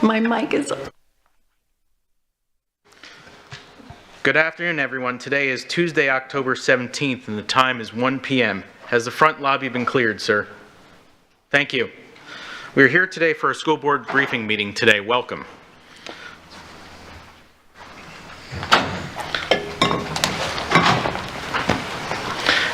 My mic is on. Good afternoon, everyone. Today is Tuesday, October 17th, and the time is 1 p.m. Has the front lobby been cleared, sir? Thank you. We are here today for a school board briefing meeting today. Welcome.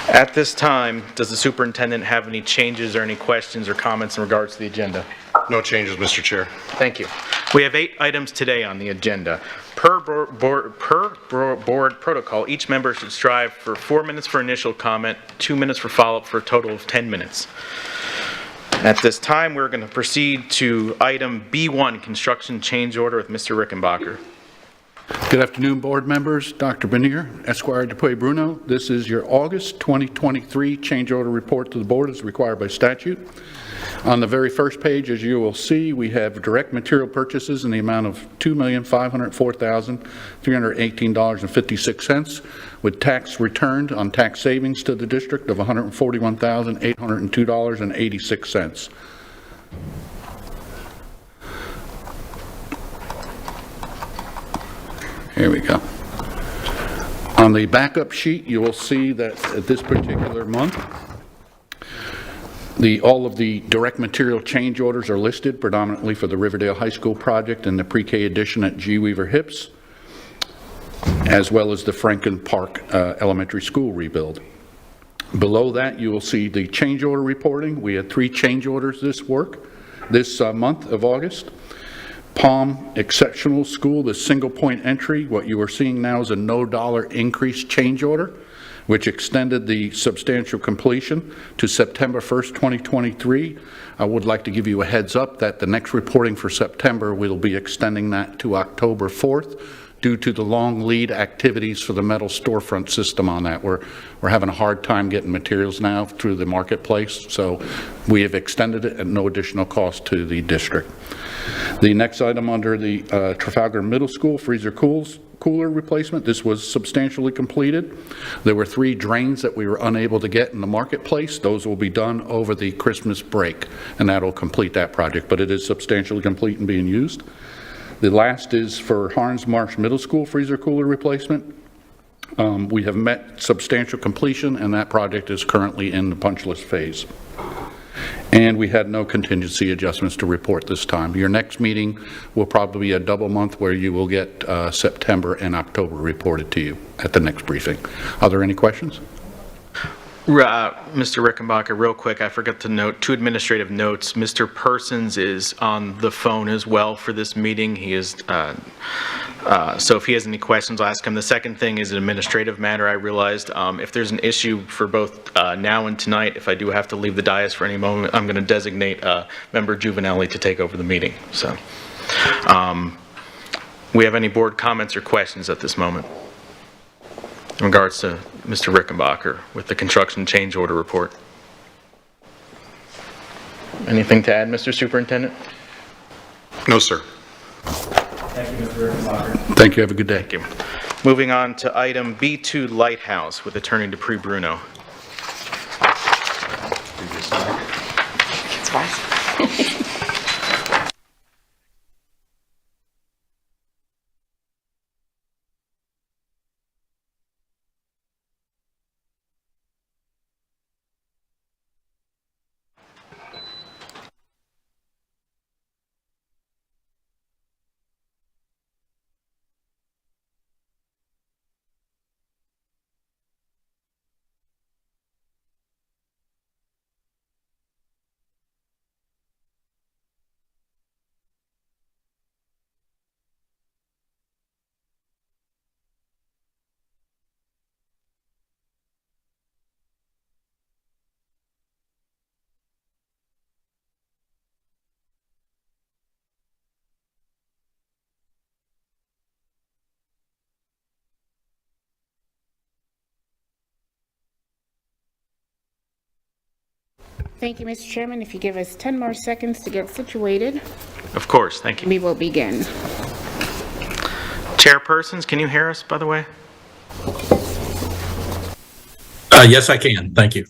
At this time, does the superintendent have any changes or any questions or comments in regards to the agenda? No changes, Mr. Chair. Thank you. We have 8 items today on the agenda. Per board protocol, each member should strive for 4 minutes for initial comment, 2 minutes for follow-up, for a total of 10 minutes. At this time, we're going to proceed to item B1, construction change order with Mr. Rickenbacker. Good afternoon, board members. Dr. Benier, Esquire Dupuy Bruno. This is your August 2023 change order report to the board as required by statute. On the very first page, as you will see, we have direct material purchases in the amount of $2,504,318.56, with tax returned on tax savings to the district of $141,802.86. Here we go. On the backup sheet, you will see that at this particular month, all of the direct material change orders are listed predominantly for the Riverdale High School project and the pre-K addition at G. Weaver Hips, as well as the Franklin Park Elementary School rebuild. Below that, you will see the change order reporting. We had 3 change orders this month of August. Palm Exceptional School, the single point entry, what you are seeing now is a no dollar increase change order, which extended the substantial completion to September 1st, 2023. I would like to give you a heads up that the next reporting for September, we'll be extending that to October 4th due to the long lead activities for the metal storefront system on that. We're having a hard time getting materials now through the marketplace, so we have extended it at no additional cost to the district. The next item under the Trafalgar Middle School freezer cooler replacement, this was substantially completed. There were 3 drains that we were unable to get in the marketplace. Those will be done over the Christmas break, and that will complete that project, but it is substantially complete and being used. The last is for Harns Marsh Middle School freezer cooler replacement. We have met substantial completion, and that project is currently in the punch list phase. And we had no contingency adjustments to report this time. Your next meeting will probably be a double month where you will get September and October reported to you at the next briefing. Are there any questions? Mr. Rickenbacker, real quick, I forgot to note 2 administrative notes. Mr. Persons is on the phone as well for this meeting. He is, so if he has any questions, I'll ask him. The second thing is an administrative matter. I realized if there's an issue for both now and tonight, if I do have to leave the dais for any moment, I'm going to designate Member Juvenelli to take over the meeting. So, we have any board comments or questions at this moment in regards to Mr. Rickenbacker with the construction change order report? Anything to add, Mr. Superintendent? No, sir. Thank you, Mr. Rickenbacker. Thank you. Have a good day. Thank you. Moving on to item B2, Lighthouse, with Attorney Dupuy Bruno. It's fine. Thank you, Mr. Chairman. If you give us 10 more seconds to get situated, Of course, thank you. we will begin. Chairpersons, can you hear us, by the way? Yes, I can. Thank you.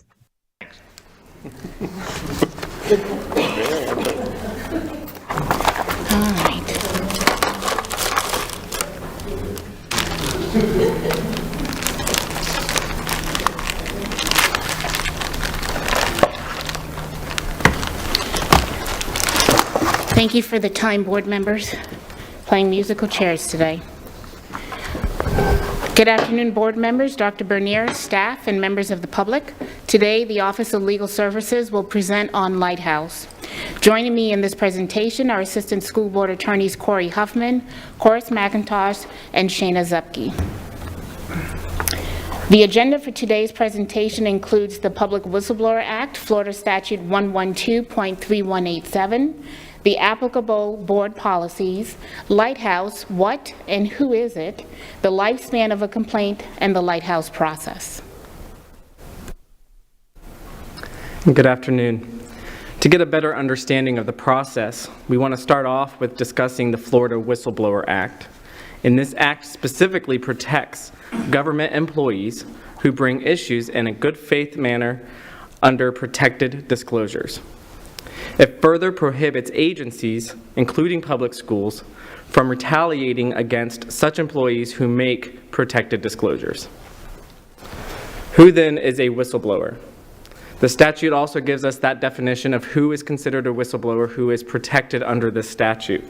Thank you for the time, board members, playing musical chairs today. Good afternoon, board members, Dr. Bernier, staff, and members of the public. Today, the Office of Legal Services will present on Lighthouse. Joining me in this presentation are Assistant School Board Attorneys Corey Huffman, Horace McIntosh, and Shayna Zupke. The agenda for today's presentation includes the Public Whistleblower Act, Florida Statute 112.3187, the applicable board policies, Lighthouse, what and who is it, the lifespan of a complaint, and the Lighthouse process. Good afternoon. To get a better understanding of the process, we want to start off with discussing the Florida Whistleblower Act. And this act specifically protects government employees who bring issues in a good faith manner under protected disclosures. It further prohibits agencies, including public schools, from retaliating against such employees who make protected disclosures. Who then is a whistleblower? The statute also gives us that definition of who is considered a whistleblower who is protected under this statute.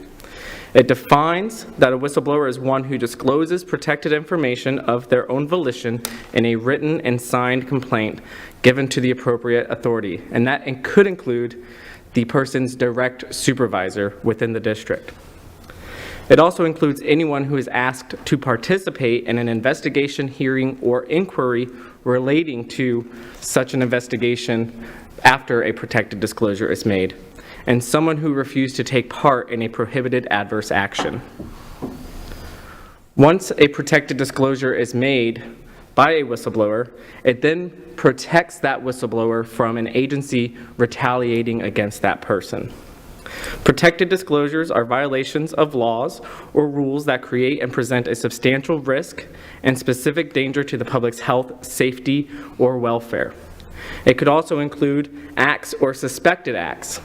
It defines that a whistleblower is one who discloses protected information of their own volition in a written and signed complaint given to the appropriate authority, and that could include the person's direct supervisor within the district. It also includes anyone who is asked to participate in an investigation, hearing, or inquiry relating to such an investigation after a protected disclosure is made, and someone who refused to take part in a prohibited adverse action. Once a protected disclosure is made by a whistleblower, it then protects that whistleblower from an agency retaliating against that person. Protected disclosures are violations of laws or rules that create and present a substantial risk and specific danger to the public's health, safety, or welfare. It could also include acts or suspected acts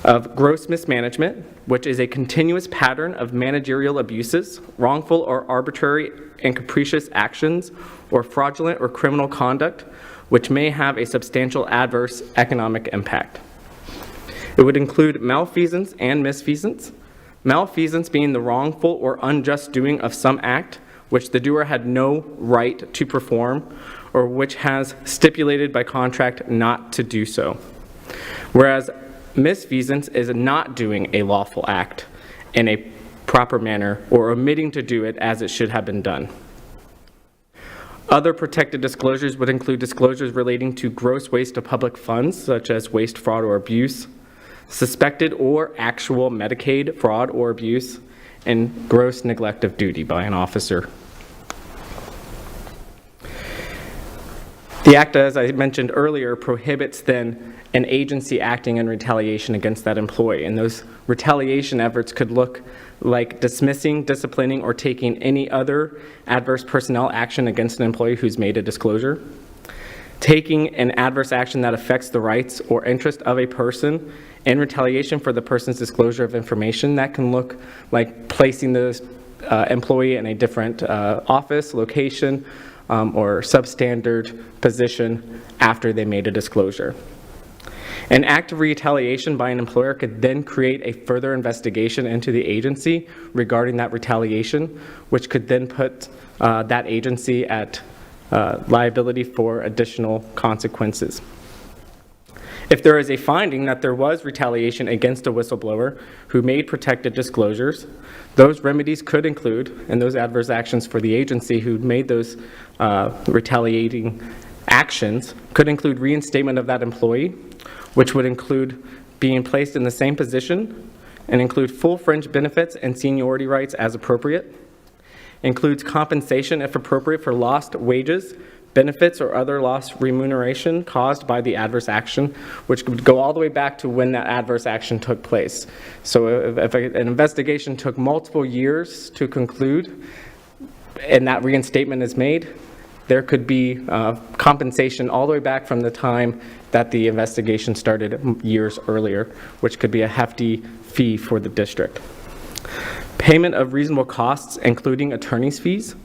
of gross mismanagement, which is a continuous pattern of managerial abuses, wrongful or arbitrary and capricious actions, or fraudulent or criminal conduct, which may have a substantial adverse economic impact. It would include malfeasance and misfeasance. Malfeasance being the wrongful or unjust doing of some act which the doer had no right to perform, or which has stipulated by contract not to do so. Whereas misfeasance is not doing a lawful act in a proper manner or omitting to do it as it should have been done. Other protected disclosures would include disclosures relating to gross waste of public funds, such as waste, fraud, or abuse, suspected or actual Medicaid fraud or abuse, and gross neglect of duty by an officer. The act, as I mentioned earlier, prohibits then an agency acting in retaliation against that employee, and those retaliation efforts could look like dismissing, disciplining, or taking any other adverse personnel action against an employee who's made a disclosure, taking an adverse action that affects the rights or interest of a person in retaliation for the person's disclosure of information. That can look like placing the employee in a different office, location, or substandard position after they made a disclosure. An act of retaliation by an employer could then create a further investigation into the agency regarding that retaliation, which could then put that agency at liability for additional consequences. If there is a finding that there was retaliation against a whistleblower who made protected disclosures, those remedies could include, and those adverse actions for the agency who made those retaliating actions could include reinstatement of that employee, which would include being placed in the same position and include full fringe benefits and seniority rights as appropriate, includes compensation if appropriate for lost wages, benefits, or other lost remuneration caused by the adverse action, which would go all the way back to when that adverse action took place. So if an investigation took multiple years to conclude and that reinstatement is made, there could be compensation all the way back from the time that the investigation started years earlier, which could be a hefty fee for the district. Payment of reasonable costs, including attorney's fees,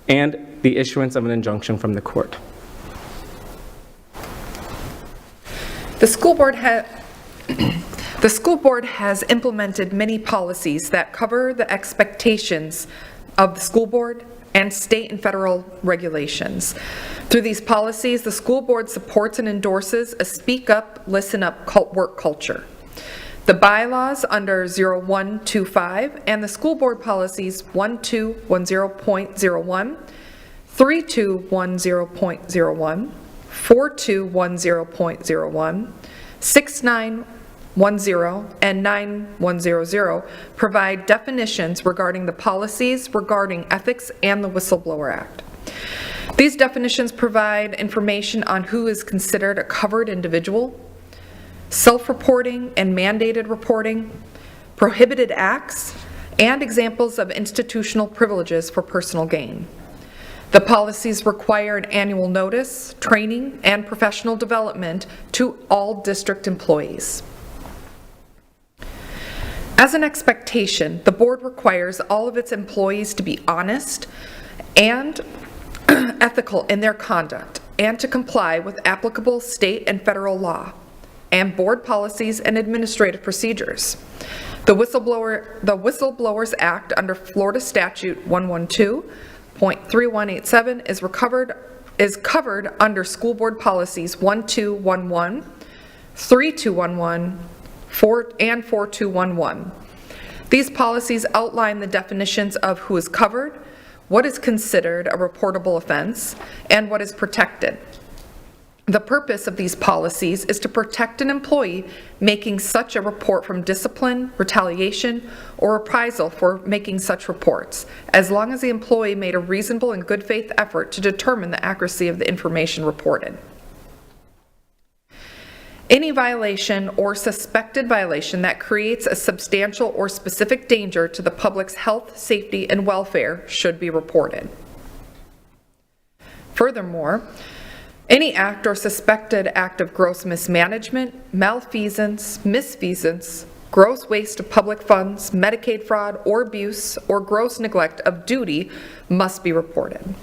and the issuance of an injunction from the court. The school board The school board has implemented many policies that cover the expectations of the school board and state and federal regulations. Through these policies, the school board supports and endorses a speak up, listen up work culture. The bylaws under 0125 and the school board policies 1210.01, 3210.01, 4210.01, 6910, and 9100 provide definitions regarding the policies regarding ethics and the Whistleblower Act. These definitions provide information on who is considered a covered individual, self-reporting and mandated reporting, prohibited acts, and examples of institutional privileges for personal gain. The policies require an annual notice, training, and professional development to all district employees. As an expectation, the board requires all of its employees to be honest and ethical in their conduct and to comply with applicable state and federal law and board policies and administrative procedures. The Whistleblowers Act under Florida Statute 112.3187 is covered under School Board Policies 1211, 3211, and 4211. These policies outline the definitions of who is covered, what is considered a reportable offense, and what is protected. The purpose of these policies is to protect an employee making such a report from discipline, retaliation, or reprisal for making such reports, as long as the employee made a reasonable and good faith effort to determine the accuracy of the information reported. Any violation or suspected violation that creates a substantial or specific danger to the public's health, safety, and welfare should be reported. Furthermore, any act or suspected act of gross mismanagement, malfeasance, misfeasance, gross waste of public funds, Medicaid fraud or abuse, or gross neglect of duty must be reported.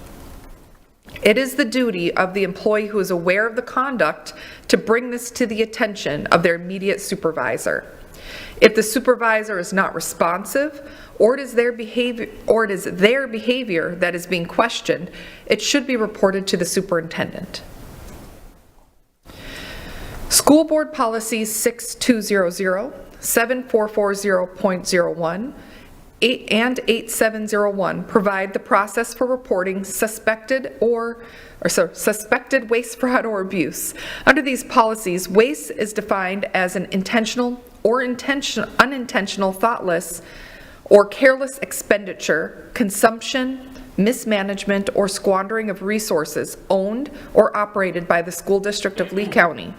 It is the duty of the employee who is aware of the conduct to bring this to the attention of their immediate supervisor. If the supervisor is not responsive, or it is their behavior that is being questioned, it should be reported to the superintendent. School Board Policies 6200, 7440.01, and 8701 provide the process for reporting suspected waste, fraud, or abuse. Under these policies, waste is defined as an intentional or unintentional, thoughtless, or careless expenditure, consumption, mismanagement, or squandering of resources owned or operated by the school district of Lee County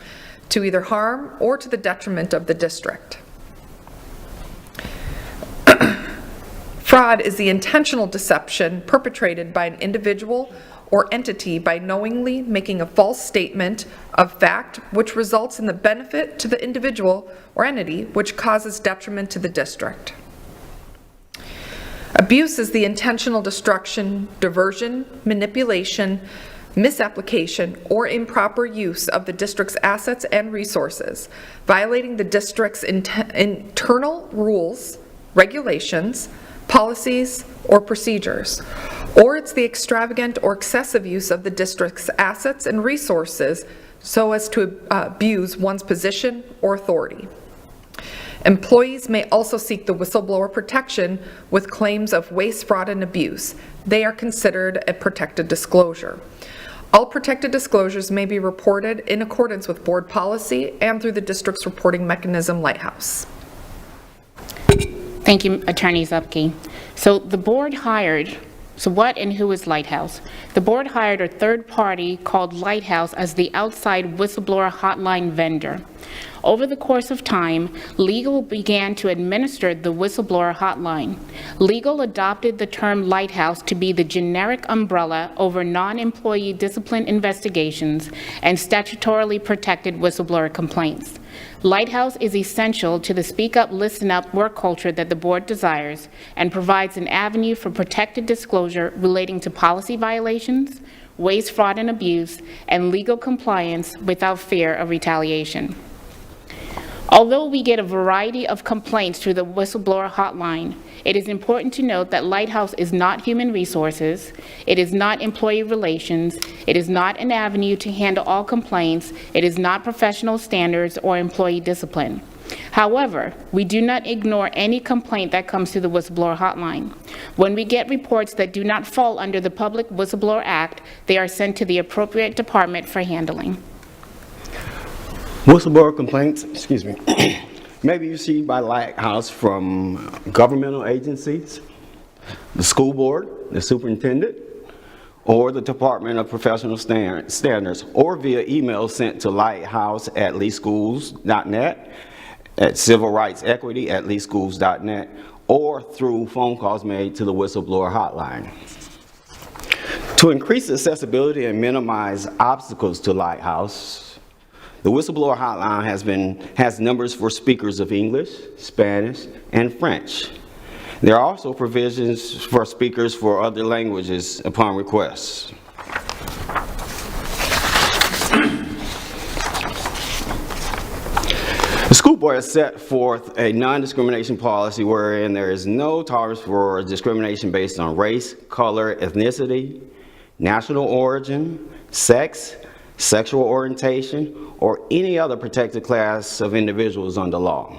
to either harm or to the detriment of the district. Fraud is the intentional deception perpetrated by an individual or entity by knowingly making a false statement of fact which results in the benefit to the individual or entity which causes detriment to the district. Abuse is the intentional destruction, diversion, manipulation, misapplication, or improper use of the district's assets and resources, violating the district's internal rules, regulations, policies, or procedures, or it's the extravagant or excessive use of the district's assets and resources so as to abuse one's position or authority. Employees may also seek the whistleblower protection with claims of waste, fraud, and abuse. They are considered a protected disclosure. All protected disclosures may be reported in accordance with board policy and through the district's reporting mechanism, Lighthouse. Thank you, Attorney Zupke. So the board hired, so what and who is Lighthouse? The board hired a third party called Lighthouse as the outside whistleblower hotline vendor. Over the course of time, Legal began to administer the whistleblower hotline. Legal adopted the term Lighthouse to be the generic umbrella over non-employee discipline investigations and statutorily protected whistleblower complaints. Lighthouse is essential to the speak up, listen up work culture that the board desires and provides an avenue for protected disclosure relating to policy violations, waste, fraud, and abuse, and legal compliance without fear of retaliation. Although we get a variety of complaints through the whistleblower hotline, it is important to note that Lighthouse is not human resources, it is not employee relations, it is not an avenue to handle all complaints, it is not professional standards or employee discipline. However, we do not ignore any complaint that comes through the whistleblower hotline. When we get reports that do not fall under the Public Whistleblower Act, they are sent to the appropriate department for handling. Whistleblower complaints, may be received by Lighthouse from governmental agencies, the school board, the superintendent, or the Department of Professional Standards, or via email sent to lighthouse@leeschools.net, at civilrightsequity@leeschools.net, or through phone calls made to the whistleblower hotline. To increase accessibility and minimize obstacles to Lighthouse, the whistleblower hotline has numbers for speakers of English, Spanish, and French. There are also provisions for speakers for other languages upon request. The school board has set forth a non-discrimination policy wherein there is no tolerance for discrimination based on race, color, ethnicity, national origin, sex, sexual orientation, or any other protected class of individuals under law.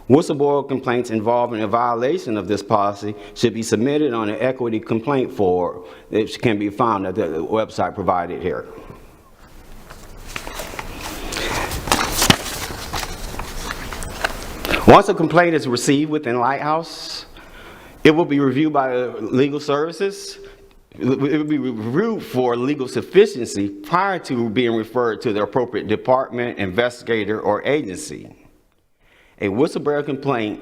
Whistleblower complaints involving a violation of this policy should be submitted on an equity complaint form that can be found at the website provided here. Once a complaint is received within Lighthouse, it will be reviewed by legal services. It will be reviewed for legal sufficiency prior to being referred to the appropriate department, investigator, or agency. A whistleblower complaint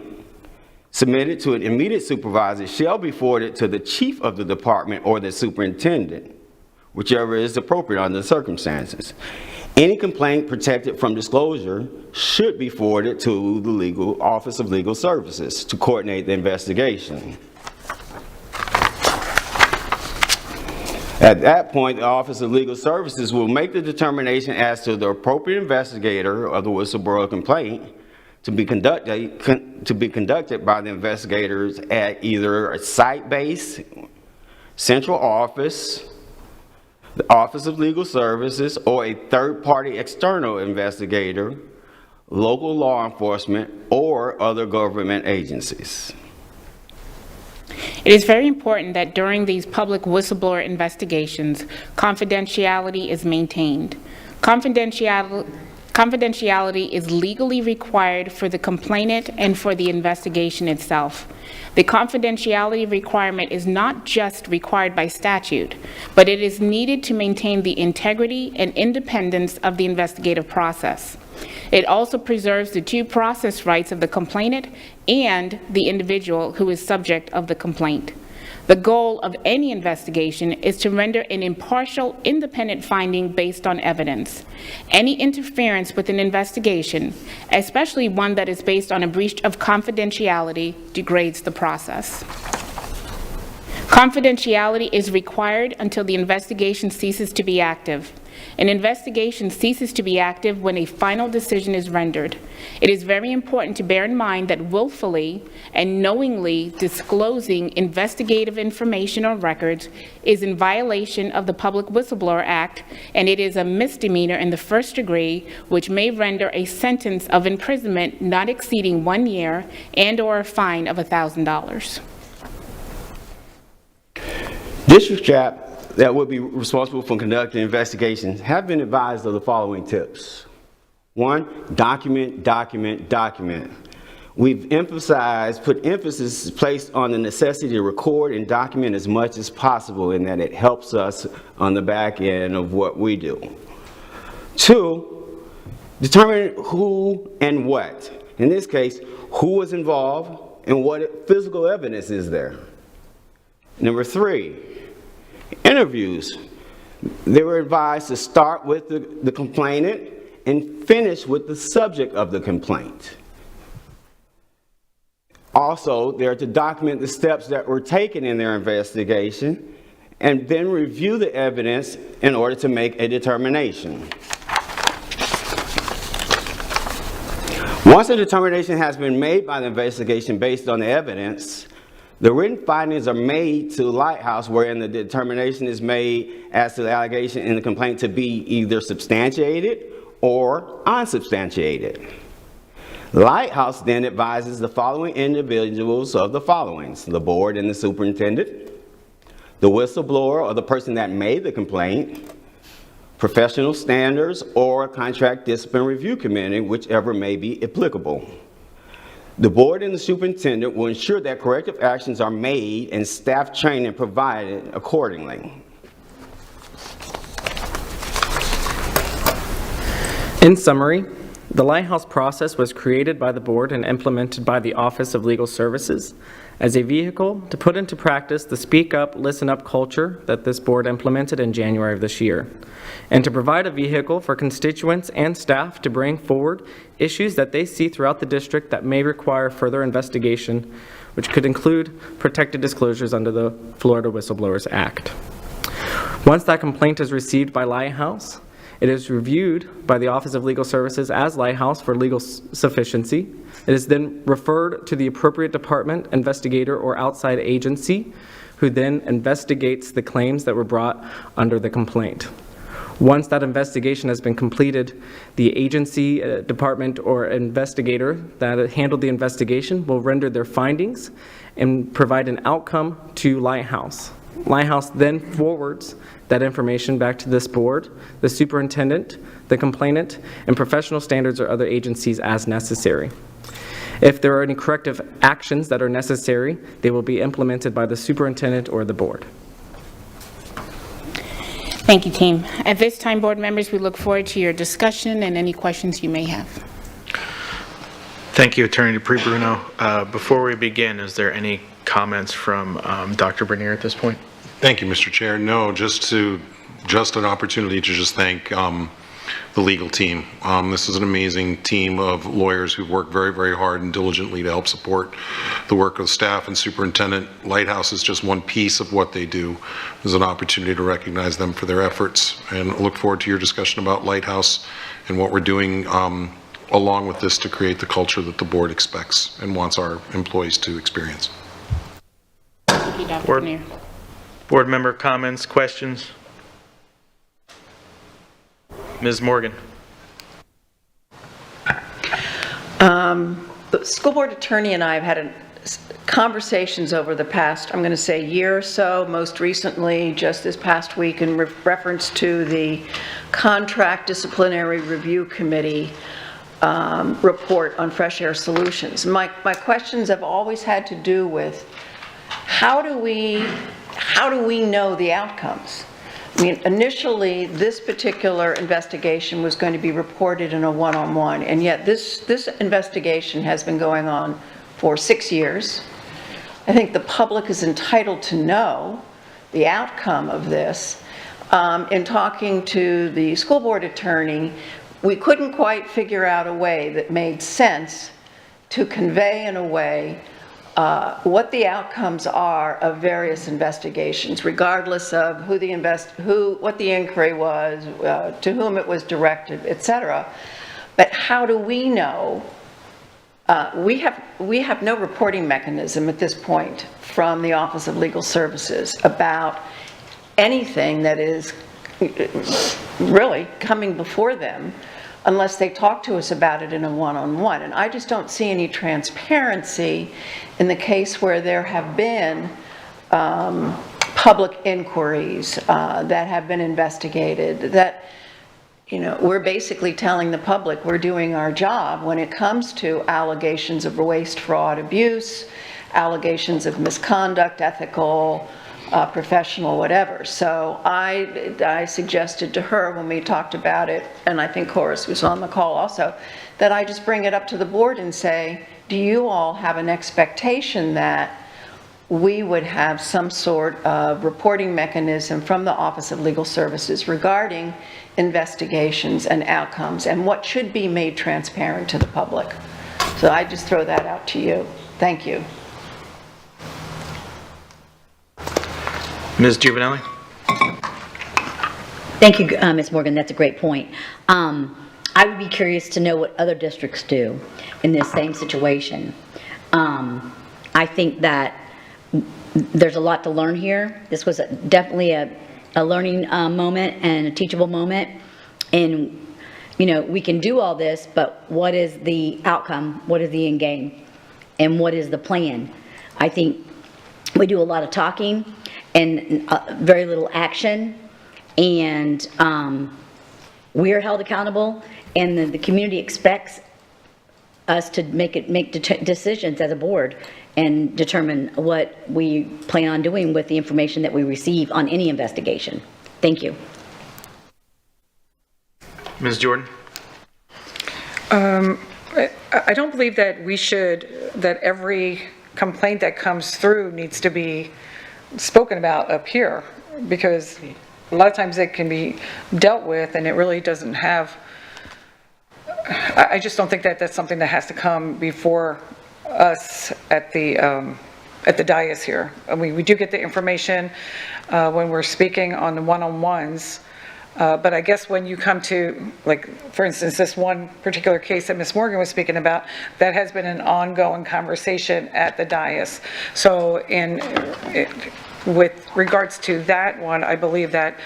submitted to an immediate supervisor shall be forwarded to the chief of the department or the superintendent, whichever is appropriate under the circumstances. Any complaint protected from disclosure should be forwarded to the legal Office of Legal Services to coordinate the investigation. At that point, the Office of Legal Services will make the determination as to the appropriate investigator of the whistleblower complaint to be conducted by the investigators at either a site-based central office, the Office of Legal Services, or a third-party external investigator, local law enforcement, or other government agencies. It is very important that during these public whistleblower investigations, confidentiality is maintained. Confidentiality is legally required for the complainant and for the investigation itself. The confidentiality requirement is not just required by statute, but it is needed to maintain the integrity and independence of the investigative process. It also preserves the due process rights of the complainant and the individual who is subject of the complaint. The goal of any investigation is to render an impartial, independent finding based on evidence. Any interference with an investigation, especially one that is based on a breach of confidentiality, degrades the process. Confidentiality is required until the investigation ceases to be active. An investigation ceases to be active when a final decision is rendered. It is very important to bear in mind that willfully and knowingly disclosing investigative information or records is in violation of the Public Whistleblower Act, and it is a misdemeanor in the first degree, which may render a sentence of imprisonment not exceeding 1 year and/or a fine of $1,000. District staff that would be responsible for conducting investigations have been advised of the following tips. 1, document, document, document. We've put emphasis placed on the necessity to record and document as much as possible, in that it helps us on the back end of what we do. 2, determine who and what. In this case, who was involved and what physical evidence is there. Number 3, interviews. They were advised to start with the complainant and finish with the subject of the complaint. Also, they're to document the steps that were taken in their investigation and then review the evidence in order to make a determination. Once a determination has been made by the investigation based on the evidence, the written findings are made to Lighthouse, wherein the determination is made as to the allegation in the complaint to be either substantiated or unsubstantiated. Lighthouse then advises the following individuals of the followings: the board and the superintendent, the whistleblower or the person that made the complaint, professional standards, or contract discipline review committee, whichever may be applicable. The board and the superintendent will ensure that corrective actions are made and staff training provided accordingly. In summary, the Lighthouse process was created by the board and implemented by the Office of Legal Services as a vehicle to put into practice the speak up, listen up culture that this board implemented in January of this year, and to provide a vehicle for constituents and staff to bring forward issues that they see throughout the district that may require further investigation, which could include protected disclosures under the Florida Whistleblowers Act. Once that complaint is received by Lighthouse, it is reviewed by the Office of Legal Services as Lighthouse for legal sufficiency. It is then referred to the appropriate department, investigator, or outside agency, who then investigates the claims that were brought under the complaint. Once that investigation has been completed, the agency, department, or investigator that handled the investigation will render their findings and provide an outcome to Lighthouse. Lighthouse then forwards that information back to this board, the superintendent, the complainant, and professional standards or other agencies as necessary. If there are any corrective actions that are necessary, they will be implemented by the superintendent or the board. Thank you, team. At this time, board members, we look forward to your discussion and any questions you may have. Thank you, Attorney Dupree-Bruno. Before we begin, is there any comments from Dr. Bernier at this point? Thank you, Mr. Chair. No, just an opportunity to just thank the legal team. This is an amazing team of lawyers who've worked very, very hard and diligently to help support the work of staff and superintendent. Lighthouse is just one piece of what they do. There's an opportunity to recognize them for their efforts, and look forward to your discussion about Lighthouse and what we're doing along with this to create the culture that the board expects and wants our employees to experience. Thank you, Dr. Bernier. Board member comments, questions? Ms. Morgan. The school board attorney and I have had conversations over the past, I'm going to say, year or so, most recently just this past week in reference to the Contract Disciplinary Review Committee report on Fresh Air Solutions. My questions have always had to do with how do we know the outcomes? I mean, initially, this particular investigation was going to be reported in a one-on-one, and yet this investigation has been going on for 6 years. I think the public is entitled to know the outcome of this. In talking to the school board attorney, we couldn't quite figure out a way that made sense to convey in a way what the outcomes are of various investigations, regardless of what the inquiry was, to whom it was directed, etc. But how do we know? We have no reporting mechanism at this point from the Office of Legal Services about anything that is really coming before them, unless they talk to us about it in a one-on-one. And I just don't see any transparency in the case where there have been public inquiries that have been investigated, that, you know, we're basically telling the public we're doing our job when it comes to allegations of waste, fraud, abuse, allegations of misconduct, ethical, professional, whatever. So I suggested to her when we talked about it, and I think Horace was on the call also, that I just bring it up to the board and say, do you all have an expectation that we would have some sort of reporting mechanism from the Office of Legal Services regarding investigations and outcomes and what should be made transparent to the public? So I just throw that out to you. Thank you. Ms. Giovanelli? Thank you, Ms. Morgan. That's a great point. I would be curious to know what other districts do in this same situation. I think that there's a lot to learn here. This was definitely a learning moment and a teachable moment. And, you know, we can do all this, but what is the outcome? What is the end game? And what is the plan? I think we do a lot of talking and very little action. And we are held accountable, and the community expects us to make decisions as a board and determine what we plan on doing with the information that we receive on any investigation. Thank you. Ms. Jordan? I don't believe that that every complaint that comes through needs to be spoken about up here, because a lot of times it can be dealt with and it really doesn't have, I just don't think that that's something that has to come before us at the dais here. I mean, we do get the information when we're speaking on the one-on-ones, but I guess when you come to, like, for instance, this one particular case that Ms. Morgan was speaking about, that has been an ongoing conversation at the dais. So with regards to that one, I believe that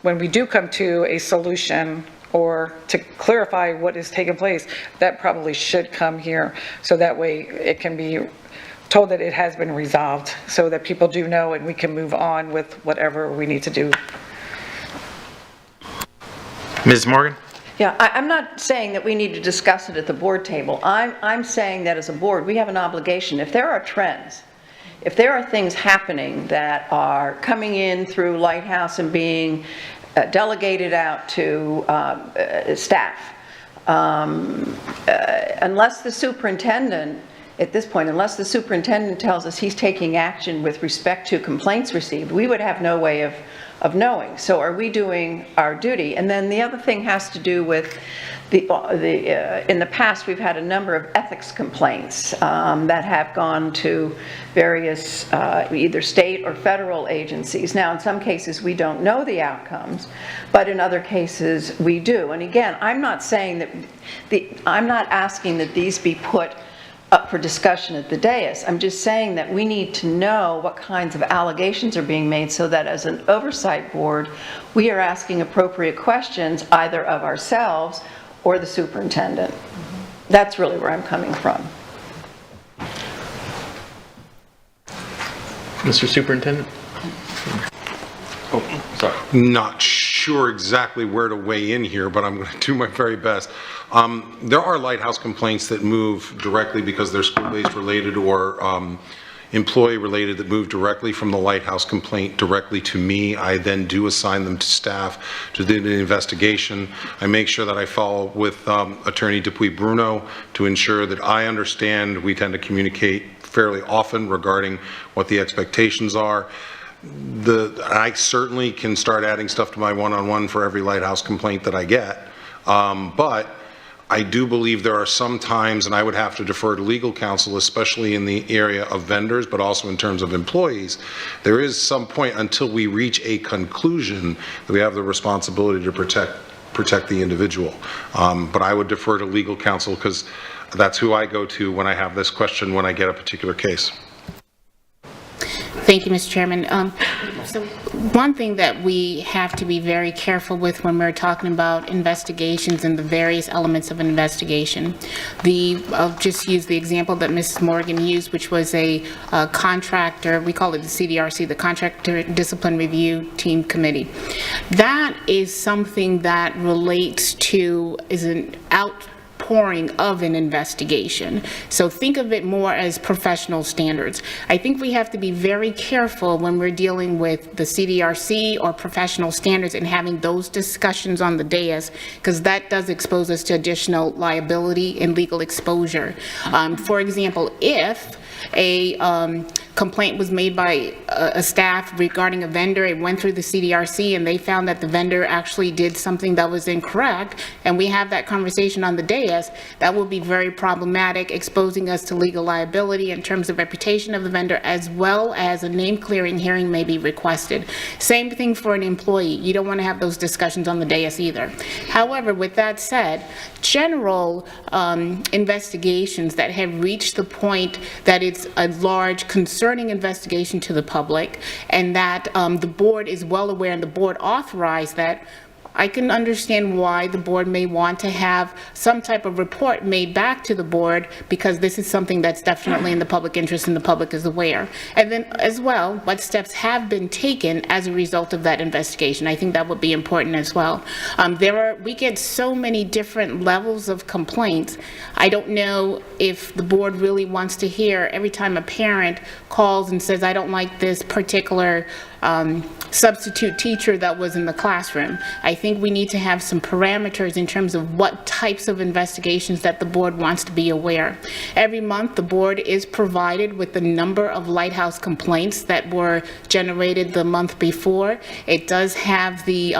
when we do come to a solution or to clarify what is taking place, that probably should come here, so that way it can be told that it has been resolved, so that people do know and we can move on with whatever we need to do. Ms. Morgan? Yeah, I'm not saying that we need to discuss it at the board table. I'm saying that as a board, we have an obligation. If there are trends, if there are things happening that are coming in through Lighthouse and being delegated out to staff, unless the superintendent, at this point, unless the superintendent tells us he's taking action with respect to complaints received, we would have no way of knowing. So are we doing our duty? And then the other thing has to do with in the past, we've had a number of ethics complaints that have gone to various either state or federal agencies. Now, in some cases, we don't know the outcomes, but in other cases, we do. And again, I'm not saying that I'm not asking that these be put up for discussion at the dais. I'm just saying that we need to know what kinds of allegations are being made, so that as an oversight board, we are asking appropriate questions either of ourselves or the superintendent. That's really where I'm coming from. Mr. Superintendent? Oh, sorry. Not sure exactly where to weigh in here, but I'm going to do my very best. There are Lighthouse complaints that move directly because they're school-based related or employee related, that move directly from the Lighthouse complaint directly to me. I then do assign them to staff to do the investigation. I make sure that I follow with Attorney Dupuy-Bruno to ensure that I understand. We tend to communicate fairly often regarding what the expectations are. I certainly can start adding stuff to my one-on-one for every Lighthouse complaint that I get, but I do believe there are some times, and I would have to defer to legal counsel, especially in the area of vendors, but also in terms of employees. There is some point until we reach a conclusion that we have the responsibility to protect the individual. But I would defer to legal counsel, because that's who I go to when I have this question, when I get a particular case. Thank you, Mr. Chairman. So one thing that we have to be very careful with when we're talking about investigations and the various elements of an investigation. I'll just use the example that Mrs. Morgan used, which was a contractor, we call it the CDRC, the Contractor Discipline Review Team Committee. That is something that relates to, is an outpouring of an investigation. So think of it more as professional standards. I think we have to be very careful when we're dealing with the CDRC or professional standards and having those discussions on the dais, because that does expose us to additional liability and legal exposure. For example, if a complaint was made by a staff regarding a vendor. It went through the CDRC, and they found that the vendor actually did something that was incorrect, and we have that conversation on the dais, that will be very problematic, exposing us to legal liability in terms of reputation of the vendor, as well as a name-clearing hearing may be requested. Same thing for an employee. You don't want to have those discussions on the dais either. However, with that said, general investigations that have reached the point that it's a large concerning investigation to the public, and that the board is well aware and the board authorized that, I can understand why the board may want to have some type of report made back to the board, because this is something that's definitely in the public interest and the public is aware. And then as well, what steps have been taken as a result of that investigation. I think that would be important as well. We get so many different levels of complaints. I don't know if the board really wants to hear every time a parent calls and says, I don't like this particular substitute teacher that was in the classroom. I think we need to have some parameters in terms of what types of investigations that the board wants to be aware. Every month, the board is provided with the number of Lighthouse complaints that were generated the month before. It does have the,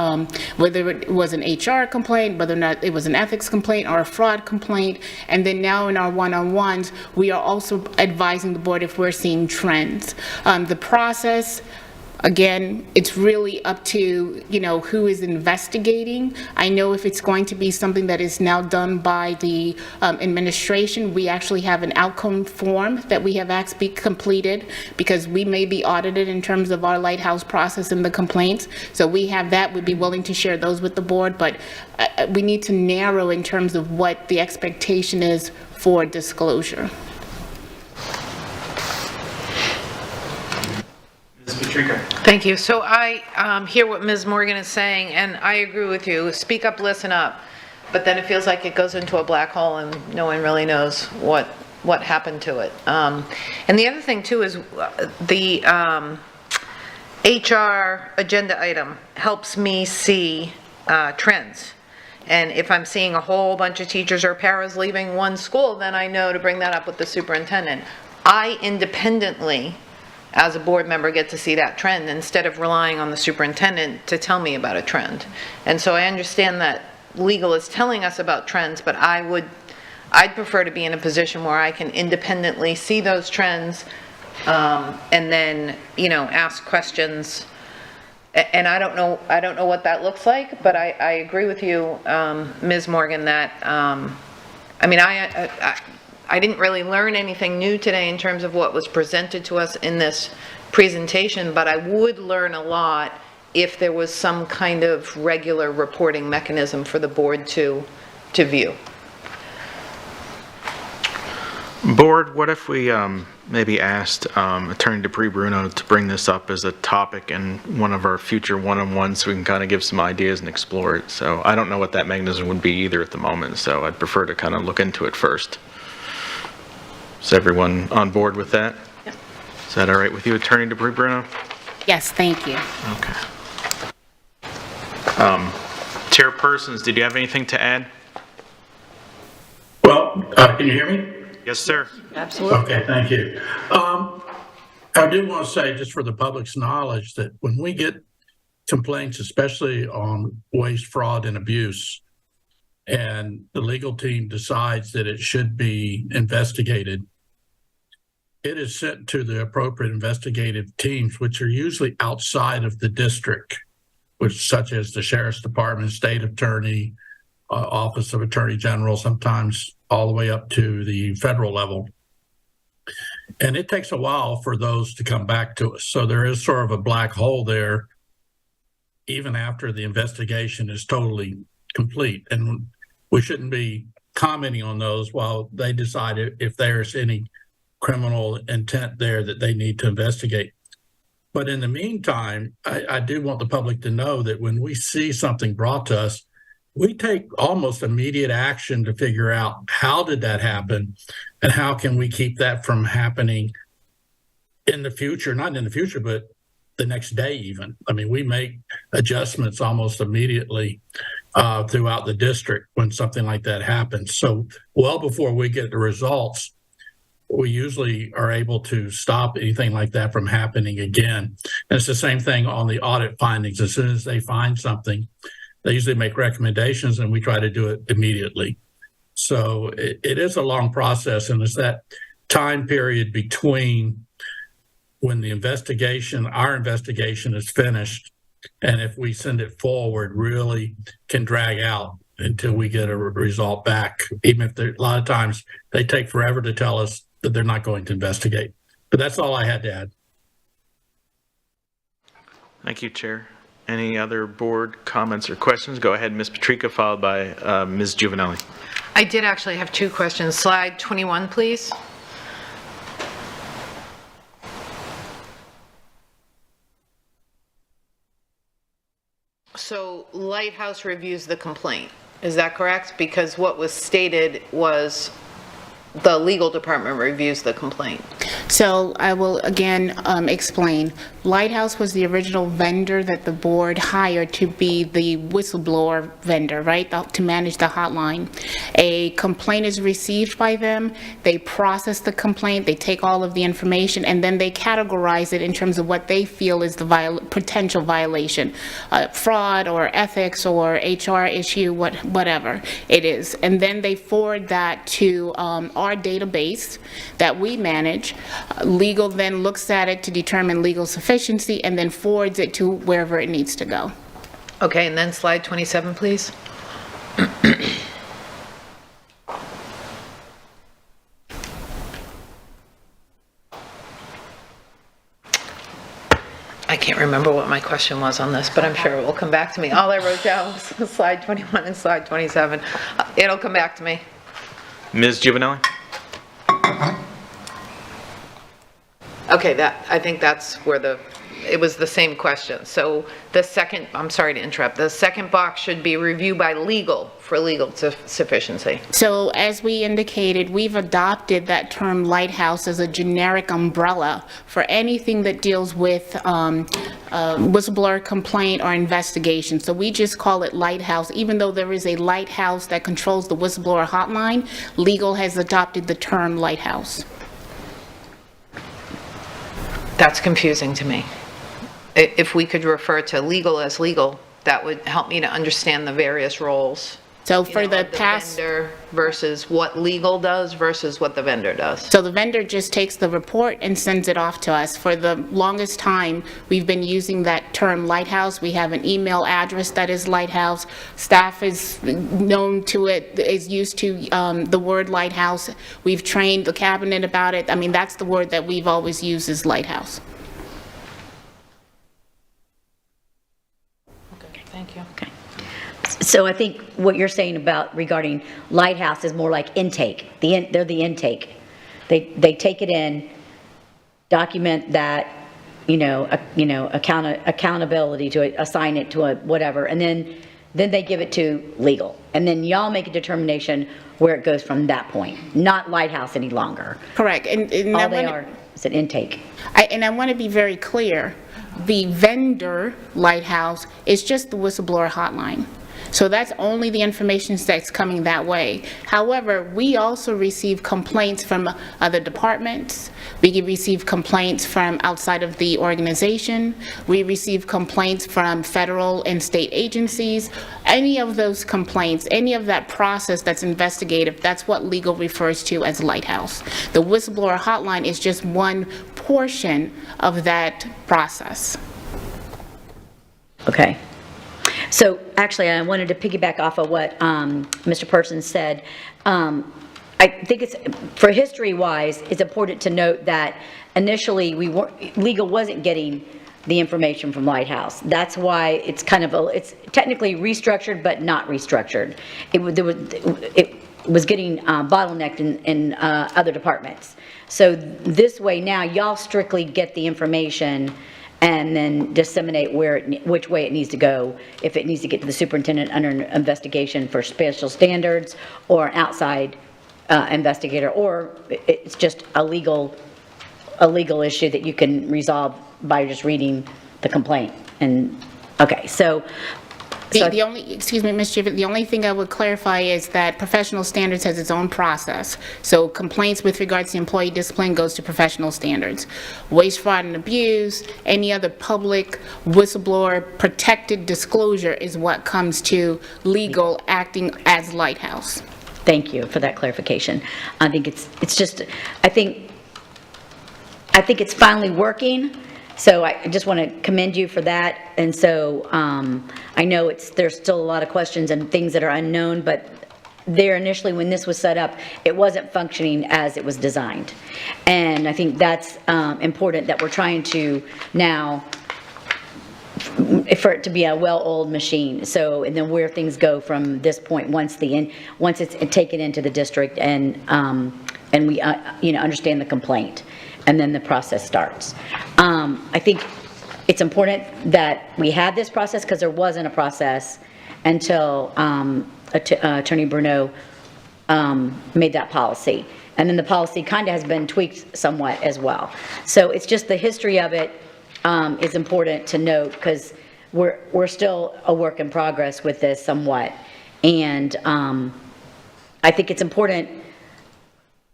whether it was an HR complaint, whether or not it was an ethics complaint or a fraud complaint. And then now in our one-on-ones, we are also advising the board if we're seeing trends. The process, again, it's really up to, who is investigating. I know if it's going to be something that is now done by the administration, we actually have an outcome form that we have asked be completed, because we may be audited in terms of our Lighthouse process and the complaints. So we have that. We'd be willing to share those with the board, but we need to narrow in terms of what the expectation is for disclosure. Thank you. So I hear what Ms. Morgan is saying, and I agree with you. Speak up, listen up. But then it feels like it goes into a black hole and no one really knows what happened to it. And the other thing too is the HR agenda item helps me see trends. And if I'm seeing a whole bunch of teachers or paras leaving one school, then I know to bring that up with the superintendent. I independently, as a board member, get to see that trend instead of relying on the superintendent to tell me about a trend. And so I understand that legal is telling us about trends, but I'd prefer to be in a position where I can independently see those trends and then, ask questions. And I don't know what that looks like, but I agree with you, Ms. Morgan, that, I didn't really learn anything new today in terms of what was presented to us in this presentation, but I would learn a lot if there was some kind of regular reporting mechanism for the board to view. Board, what if we maybe asked Attorney Dupree-Bruno to bring this up as a topic in one of our future one-on-ones so we can kind of give some ideas and explore it? So I don't know what that mechanism would be either at the moment, so I'd prefer to kind of look into it first. Is everyone on board with that? Yep. Is that all right with you, Attorney Dupree-Bruno? Yes, thank you. Okay. Chairpersons, did you have anything to add? Well, can you hear me? Yes, sir. Absolutely. Okay, thank you. I do want to say, just for the public's knowledge, that when we get complaints, especially on waste, fraud, and abuse, and the legal team decides that it should be investigated, it is sent to the appropriate investigative teams, which are usually outside of the district, such as the Sheriff's Department, State Attorney, Office of Attorney General, sometimes all the way up to the federal level. And it takes a while for those to come back to us. So there is sort of a black hole there, even after the investigation is totally complete. And we shouldn't be commenting on those while they decide if there's any criminal intent there that they need to investigate. But in the meantime, I do want the public to know that when we see something brought to us, we take almost immediate action to figure out how did that happen and how can we keep that from happening in the future, not in the future, but the next day even. I mean, we make adjustments almost immediately throughout the district when something like that happens. So well before we get the results, we usually are able to stop anything like that from happening again. And it's the same thing on the audit findings. As soon as they find something, they usually make recommendations and we try to do it immediately. So it is a long process, and it's that time period between when the investigation, our investigation is finished, and if we send it forward, really can drag out until we get a result back, even if a lot of times they take forever to tell us that they're not going to investigate. But that's all I had to add. Thank you, Chair. Any other board comments or questions? Go ahead, Ms. Patrica, followed by Ms. Juvenelli. I did actually have two questions. Slide 21, please. So Lighthouse reviews the complaint, is that correct? Because what was stated was the legal department reviews the complaint. So I will again explain. Lighthouse was the original vendor that the board hired to be the whistleblower vendor, right, to manage the hotline. A complaint is received by them, they process the complaint, they take all of the information, and then they categorize it in terms of what they feel is the potential violation, fraud or ethics or HR issue, whatever it is. And then they forward that to our database that we manage. Legal then looks at it to determine legal sufficiency and then forwards it to wherever it needs to go. Okay, and then slide 27, please. I can't remember what my question was on this, but I'm sure it will come back to me. All I wrote down was slide 21 and slide 27. It'll come back to me. Ms. Juvenelli? Okay, I think that's where it was the same question. So the second, I'm sorry to interrupt, the second box should be review by legal for legal sufficiency. So as we indicated, we've adopted that term Lighthouse as a generic umbrella for anything that deals with whistleblower complaint or investigation. So we just call it Lighthouse. Even though there is a Lighthouse that controls the whistleblower hotline, legal has adopted the term Lighthouse. That's confusing to me. If we could refer to legal as legal, that would help me to understand the various roles. So for the past vendor versus what legal does versus what the vendor does. So the vendor just takes the report and sends it off to us. For the longest time, we've been using that term Lighthouse. We have an email address that is Lighthouse. Staff is known to it, is used to the word Lighthouse. We've trained the cabinet about it. I mean, that's the word that we've always used is Lighthouse. Okay, thank you. Okay. So I think what you're saying about regarding Lighthouse is more like intake. They're the intake. They take it in, document that, accountability to it, assign it to a whatever, and then they give it to legal. And then y'all make a determination where it goes from that point. Not Lighthouse any longer. Correct. And all they are is an intake. I want to be very clear. The vendor, Lighthouse, is just the whistleblower hotline. So that's only the information that's coming that way. However, we also receive complaints from other departments. We receive complaints from outside of the organization. We receive complaints from federal and state agencies. Any of those complaints, any of that process that's investigative, that's what legal refers to as Lighthouse. The whistleblower hotline is just one portion of that process. Okay. So actually, I wanted to piggyback off of what Mr. Persons said. I think it's, for history-wise, it's important to note that initially legal wasn't getting the information from Lighthouse. That's why it's kind of it's technically restructured, but not restructured. It was getting bottlenecked in other departments. So this way now, y'all strictly get the information and then disseminate which way it needs to go, if it needs to get to the superintendent under investigation for special standards, or an outside investigator, or it's just a legal issue that you can resolve by just reading the complaint. And okay, so The only, excuse me, Ms. Gibbons, the only thing I would clarify is that professional standards has its own process. So complaints with regards to employee discipline goes to professional standards. Waste, fraud, and abuse, any other public whistleblower protected disclosure is what comes to legal acting as Lighthouse. Thank you for that clarification. I think it's just, I think it's finally working. So I just want to commend you for that. And so I know there's still a lot of questions and things that are unknown, but there initially when this was set up, it wasn't functioning as it was designed. And I think that's important that we're trying to now, for it to be a well-oiled machine. So, and then where things go from this point once it's taken into the district and we understand the complaint. And then the process starts. I think it's important that we had this process because there wasn't a process until Attorney Bruno made that policy. And then the policy kind of has been tweaked somewhat as well. So it's just the history of it is important to note because we're still a work in progress with this somewhat. And I think it's important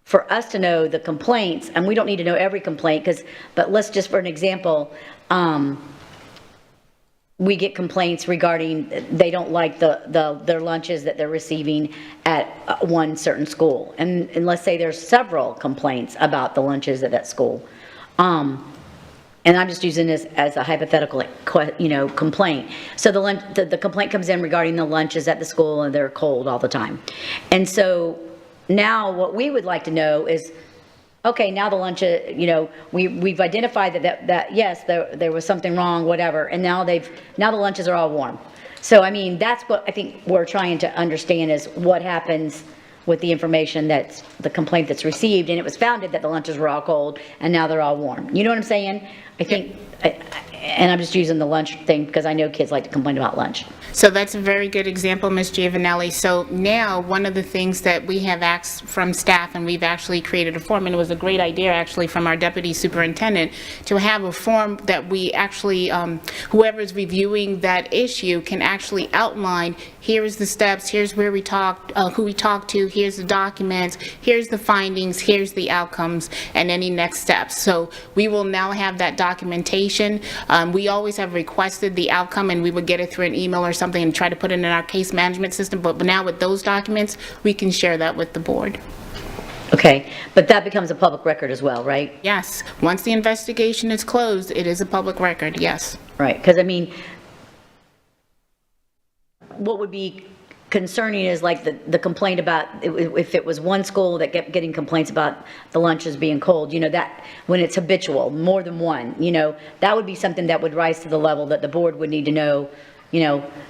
for us to know the complaints, and we don't need to know every complaint, but let's just, for an example, we get complaints regarding they don't like their lunches that they're receiving at one certain school. And let's say there's several complaints about the lunches at that school. And I'm just using this as a hypothetical, complaint. So the complaint comes in regarding the lunches at the school and they're cold all the time. And so now what we would like to know is, okay, now the lunch, we've identified that yes, there was something wrong, whatever, and now the lunches are all warm. So, I mean, that's what I think we're trying to understand is what happens with the information that's the complaint that's received, and it was founded that the lunches were all cold, and now they're all warm. You know what I'm saying? I think, and I'm just using the lunch thing because I know kids like to complain about lunch. So that's a very good example, Ms. Giovanelli. So now, one of the things that we have asked from staff, and we've actually created a form, and it was a great idea actually from our deputy superintendent, to have a form that we actually, whoever's reviewing that issue can actually outline, here's the steps, here's where we talked, who we talked to, here's the documents, here's the findings, here's the outcomes, and any next steps. So we will now have that documentation. We always have requested the outcome, and we would get it through an email or something and try to put it in our case management system, but now with those documents, we can share that with the board. Okay, but that becomes a public record as well, right? Yes, once the investigation is closed, it is a public record, yes. Right, because I mean, what would be concerning is like the complaint about if it was one school that kept getting complaints about the lunches being cold, that when it's habitual, more than one, that would be something that would rise to the level that the board would need to know,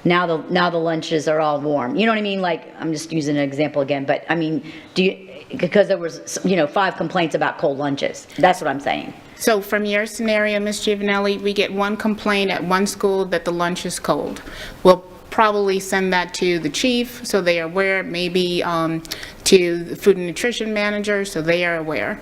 now the lunches are all warm. You know what I mean? Like, I'm just using an example again, but I mean, because there was, 5 complaints about cold lunches. That's what I'm saying. So from your scenario, Ms. Giovanelli, we get one complaint at one school that the lunch is cold. We'll probably send that to the chief so they are aware, maybe to the food and nutrition manager so they are aware.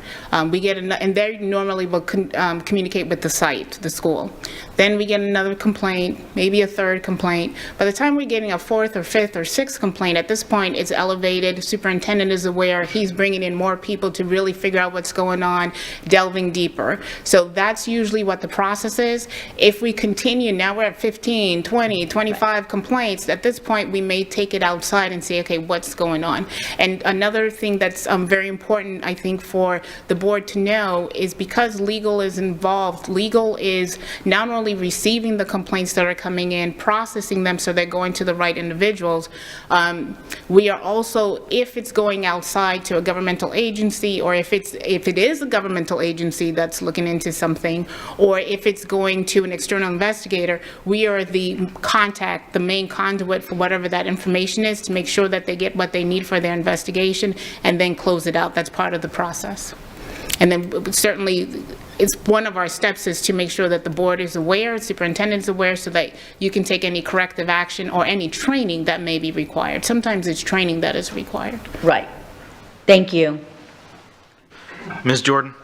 We get and they normally will communicate with the site, the school. Then we get another complaint, maybe a third complaint. By the time we're getting a fourth or fifth or sixth complaint, at this point it's elevated, superintendent is aware, he's bringing in more people to really figure out what's going on, delving deeper. So that's usually what the process is. If we continue, now we're at 15, 20, 25 complaints, at this point we may take it outside and say, okay, what's going on? And another thing that's very important, I think, for the board to know is because legal is involved, legal is not only receiving the complaints that are coming in, processing them so they're going to the right individuals. We are also, if it's going outside to a governmental agency, or if it is a governmental agency that's looking into something, or if it's going to an external investigator, we are the contact, the main conduit for whatever that information is to make sure that they get what they need for their investigation and then close it out. That's part of the process. And then certainly, it's one of our steps is to make sure that the board is aware, superintendent is aware, so that you can take any corrective action or any training that may be required. Sometimes it's training that is required. Right. Thank you. Ms. Jordan?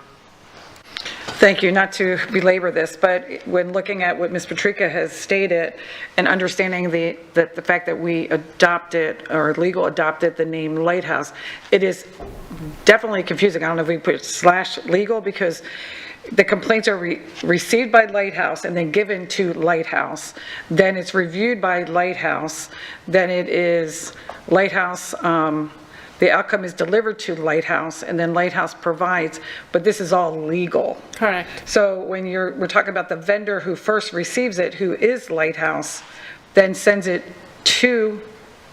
Thank you. Not to belabor this, but when looking at what Ms. Patrica has stated and understanding the fact that we adopted, or legal adopted the name Lighthouse, it is definitely confusing. I don't know if we put /legal, because the complaints are received by Lighthouse and then given to Lighthouse. Then it's reviewed by Lighthouse. Then it is Lighthouse, the outcome is delivered to Lighthouse, and then Lighthouse provides, but this is all legal. Correct. So when we're talking about the vendor who first receives it, who is Lighthouse, then sends it to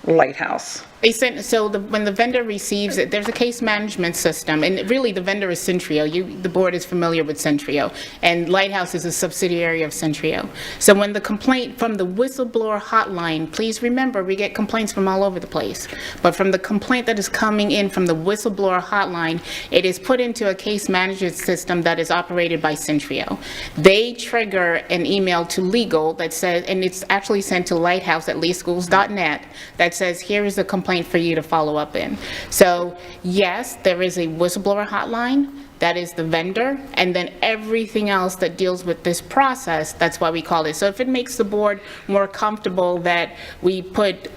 Lighthouse. When the vendor receives it, there's a case management system, and really the vendor is Centrio. The board is familiar with Centrio, and Lighthouse is a subsidiary of Centrio. So when the complaint from the whistleblower hotline, please remember, we get complaints from all over the place, but from the complaint that is coming in from the whistleblower hotline, it is put into a case management system that is operated by Centrio. They trigger an email to legal that says, and it's actually sent to lighthouse@leeschools.net, that says, here is a complaint for you to follow up in. So yes, there is a whistleblower hotline, that is the vendor, and then everything else that deals with this process, that's why we call it. So if it makes the board more comfortable that we put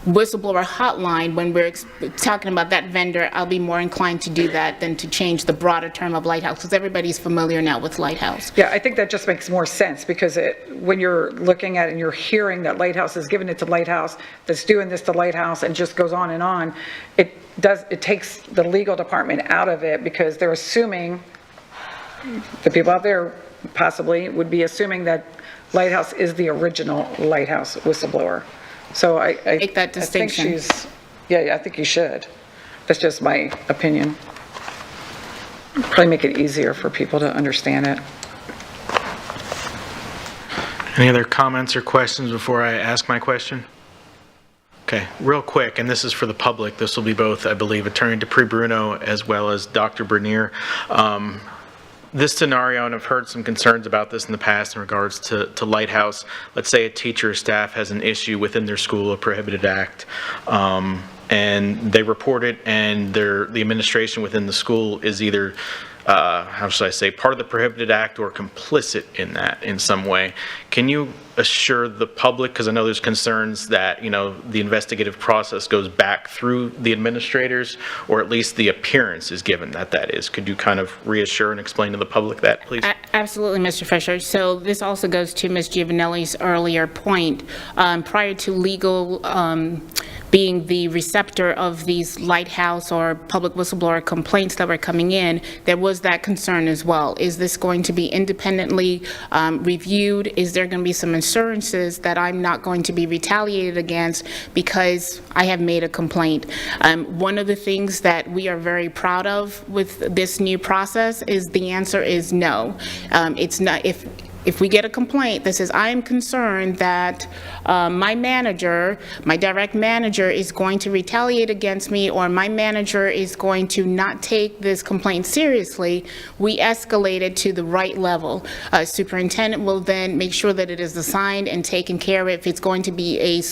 whistleblower hotline when we're talking about that vendor, I'll be more inclined to do that than to change the broader term of Lighthouse, because everybody's familiar now with Lighthouse. Yeah, I think that just makes more sense, because when you're looking at it and you're hearing that Lighthouse is giving it to Lighthouse, that's doing this to Lighthouse, and just goes on and on, it takes the legal department out of it, because they're assuming, the people out there possibly would be assuming that Lighthouse is the original Lighthouse whistleblower. So I Make that distinction. I think I think you should. That's just my opinion. Probably make it easier for people to understand it. Any other comments or questions before I ask my question? Okay, real quick, and this is for the public. This will be both, I believe, Attorney Dupree-Bruno as well as Dr. Bernier. This scenario, and I've heard some concerns about this in the past in regards to Lighthouse. Let's say a teacher or staff has an issue within their school, a prohibited act, and they report it, and the administration within the school is either, how should I say, part of the prohibited act or complicit in that in some way. Can you assure the public, because I know there's concerns that, the investigative process goes back through the administrators, or at least the appearance is given that is. Could you kind of reassure and explain to the public that, please? Absolutely, Mr. Fisher. So this also goes to Ms. Giovanelli's earlier point. Prior to legal being the receptor of these Lighthouse or public whistleblower complaints that were coming in, there was that concern as well. Is this going to be independently reviewed? Is there going to be some assurances that I'm not going to be retaliated against because I have made a complaint? One of the things that we are very proud of with this new process is the answer is no. It's not, if we get a complaint that says, I am concerned that my manager, my direct manager is going to retaliate against me, or my manager is going to not take this complaint seriously, we escalate it to the right level. Superintendent will then make sure that it is assigned and taken care of if it's going to be a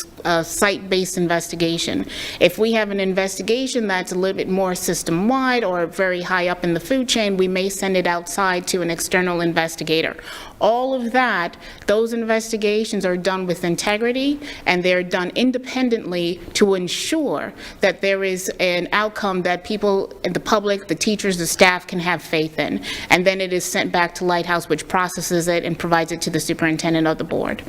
site-based investigation. If we have an investigation that's a little bit more system-wide or very high up in the food chain, we may send it outside to an external investigator. All of that, those investigations are done with integrity, and they're done independently to ensure that there is an outcome that people, the public, the teachers, the staff can have faith in. And then it is sent back to Lighthouse, which processes it and provides it to the superintendent of the board.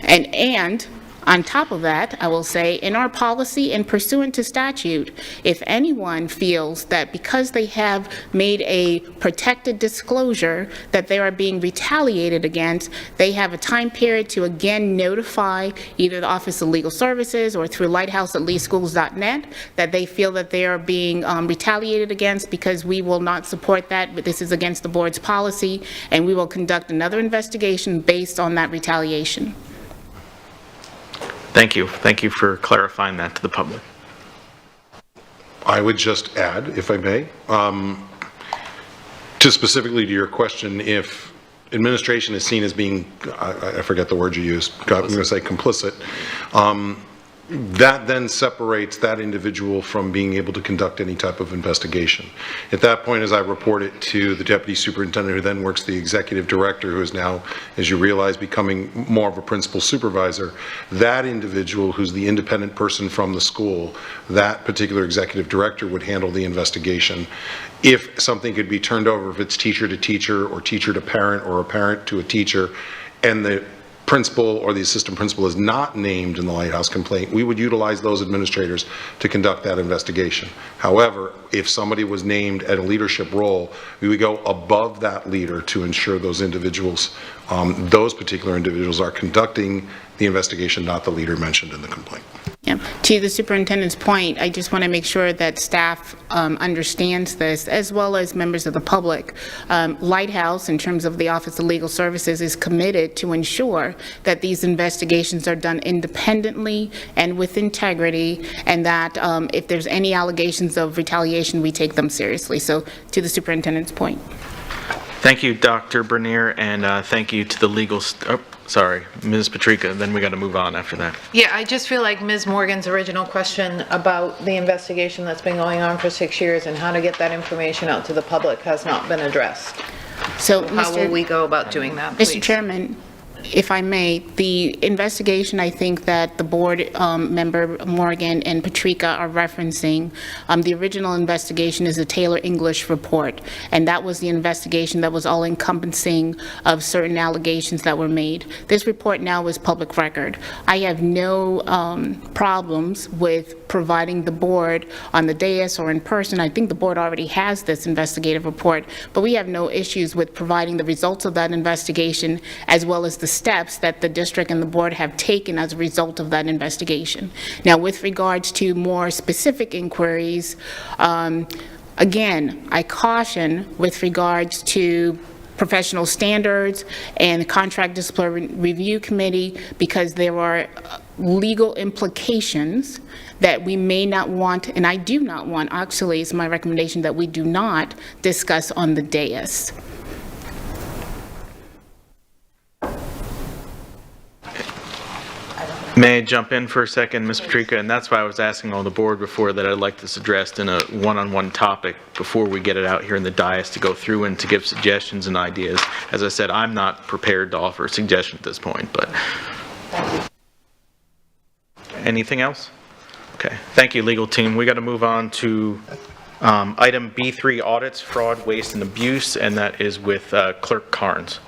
And on top of that, I will say, in our policy and pursuant to statute, if anyone feels that because they have made a protected disclosure that they are being retaliated against, they have a time period to again notify either the Office of Legal Services or through lighthouse@leeschools.net that they feel that they are being retaliated against, because we will not support that. But this is against the board's policy, and we will conduct another investigation based on that retaliation. Thank you. Thank you for clarifying that to the public. I would just add, if I may, to specifically to your question, if administration is seen as being, I forget the word you used, I'm going to say complicit, that then separates that individual from being able to conduct any type of investigation. At that point, as I report it to the deputy superintendent, who then works the executive director, who is now, as you realize, becoming more of a principal supervisor, that individual, who's the independent person from the school, that particular executive director would handle the investigation. If something could be turned over, if it's teacher to teacher or teacher to parent or a parent to a teacher, and the principal or the assistant principal is not named in the Lighthouse complaint, we would utilize those administrators to conduct that investigation. However, if somebody was named at a leadership role, we would go above that leader to ensure those individuals, those particular individuals are conducting the investigation, not the leader mentioned in the complaint. Yeah. To the superintendent's point, I just want to make sure that staff understands this, as well as members of the public. Lighthouse, in terms of the Office of Legal Services, is committed to ensure that these investigations are done independently and with integrity, and that if there's any allegations of retaliation, we take them seriously. So, to the superintendent's point. Thank you, Dr. Bernier, and thank you to the legal, sorry, Ms. Patrica, then we got to move on after that. Yeah, I just feel like Ms. Morgan's original question about the investigation that's been going on for 6 years and how to get that information out to the public has not been addressed. So, How will we go about doing that, please? Mr. Chairman, if I may, the investigation I think that the board member Morgan and Patrica are referencing, the original investigation is a Taylor English report, and that was the investigation that was all encompassing of certain allegations that were made. This report now is public record. I have no problems with providing the board on the dais or in person. I think the board already has this investigative report, but we have no issues with providing the results of that investigation as well as the steps that the district and the board have taken as a result of that investigation. Now, with regards to more specific inquiries, again, I caution with regards to professional standards and the Contract Disciplinary Review Committee, because there are legal implications that we may not want, and I do not want, actually it's my recommendation that we do not discuss on the dais. May I jump in for a second, Ms. Patrica? And that's why I was asking all the board before that I'd like this addressed in a one-on-one topic before we get it out here in the dais to go through and to give suggestions and ideas. As I said, I'm not prepared to offer a suggestion at this point, but. Anything else? Okay, thank you, legal team. We got to move on to item B3, audits, fraud, waste, and abuse, and that is with Clerk Carnes.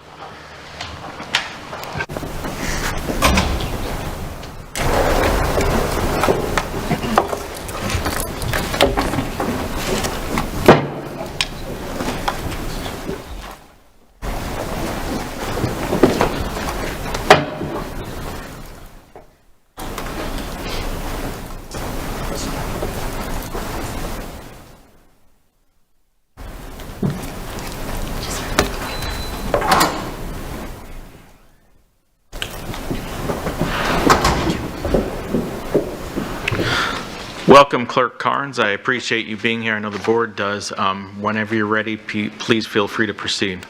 Welcome, Clerk Carnes. I appreciate you being here. I know the board does. Whenever you're ready, please feel free to proceed.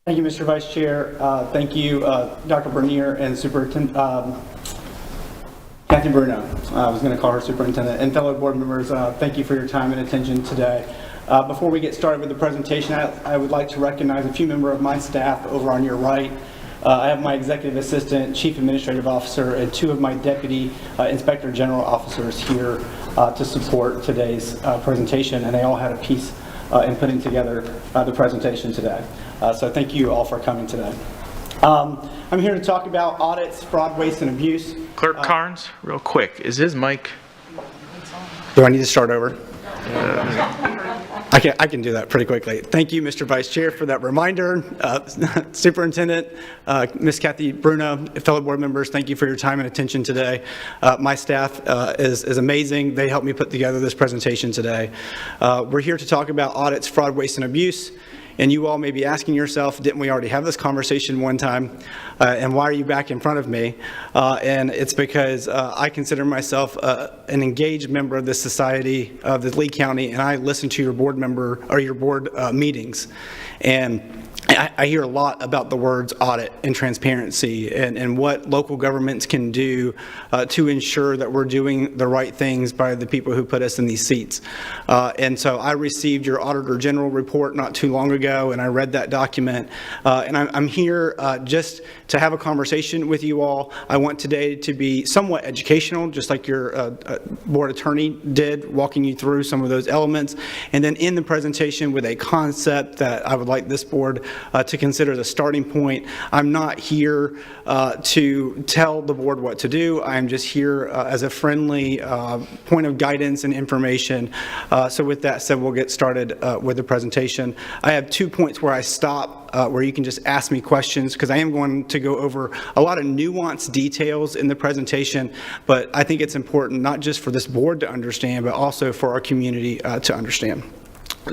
Thank you, Mr. Vice Chair. Thank you, Dr. Bernier and Superintendent Kathy Bruno. I was going to call her Superintendent. And fellow board members, thank you for your time and attention today. Before we get started with the presentation, I would like to recognize a few members of my staff over on your right. I have my executive assistant, chief administrative officer, and two of my deputy inspector general officers here to support today's presentation, and they all had a piece in putting together the presentation today. So thank you all for coming today. I'm here to talk about audits, fraud, waste, and abuse. Clerk Carnes, real quick, is his mic? Do I need to start over? I can do that pretty quickly. Thank you, Mr. Vice Chair, for that reminder. Superintendent, Ms. Kathy Bruno, fellow board members, thank you for your time and attention today. My staff is amazing. They helped me put together this presentation today. We're here to talk about audits, fraud, waste, and abuse. And you all may be asking yourself, didn't we already have this conversation one time? And why are you back in front of me? And it's because I consider myself an engaged member of this society of the Lee County, and I listen to your board meetings. And I hear a lot about the words audit and transparency and what local governments can do to ensure that we're doing the right things by the people who put us in these seats. And so I received your Auditor General report not too long ago, and I read that document. And I'm here just to have a conversation with you all. I want today to be somewhat educational, just like your board attorney did, walking you through some of those elements. And then in the presentation with a concept that I would like this board to consider the starting point. I'm not here to tell the board what to do. I'm just here as a friendly point of guidance and information. So with that said, we'll get started with the presentation. I have 2 points where I stop, where you can just ask me questions, because I am going to go over a lot of nuanced details in the presentation, but I think it's important not just for this board to understand, but also for our community to understand.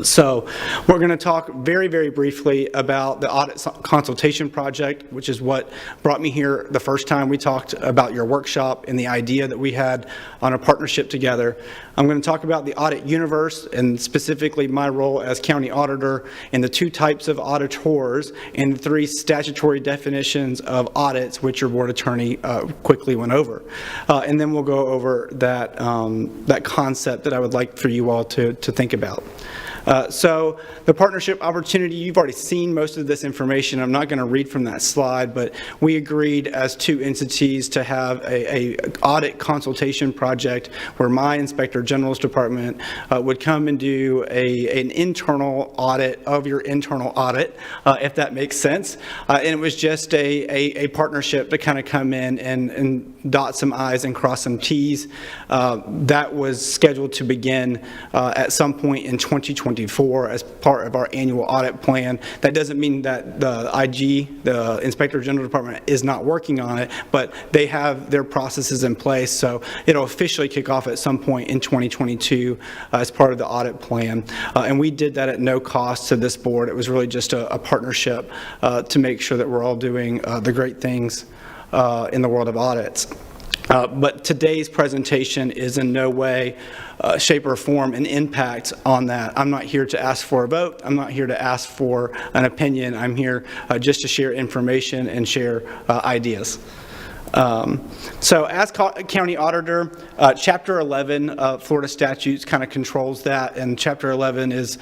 So we're going to talk very, very briefly about the audit consultation project, which is what brought me here the first time we talked about your workshop and the idea that we had on a partnership together. I'm going to talk about the audit universe and specifically my role as county auditor and the 2 types of auditors and the 3 statutory definitions of audits, which your board attorney quickly went over. And then we'll go over that, that concept that I would like for you all to think about. So the partnership opportunity, you've already seen most of this information. I'm not going to read from that slide, but we agreed as 2 entities to have a audit consultation project where my Inspector General's department would come and do an internal audit of your internal audit, if that makes sense. And it was just a partnership to kind of come in and dot some I's and cross some T's. That was scheduled to begin at some point in 2024 as part of our annual audit plan. That doesn't mean that the IG, the Inspector General Department, is not working on it, but they have their processes in place, so it'll officially kick off at some point in 2022 as part of the audit plan. And we did that at no cost to this board. It was really just a partnership to make sure that we're all doing the great things in the world of audits. But today's presentation is in no way, shape, or form an impact on that. I'm not here to ask for a vote. I'm not here to ask for an opinion. I'm here just to share information and share ideas. So as county auditor, Chapter 11 Florida statutes kind of controls that, and Chapter 11 is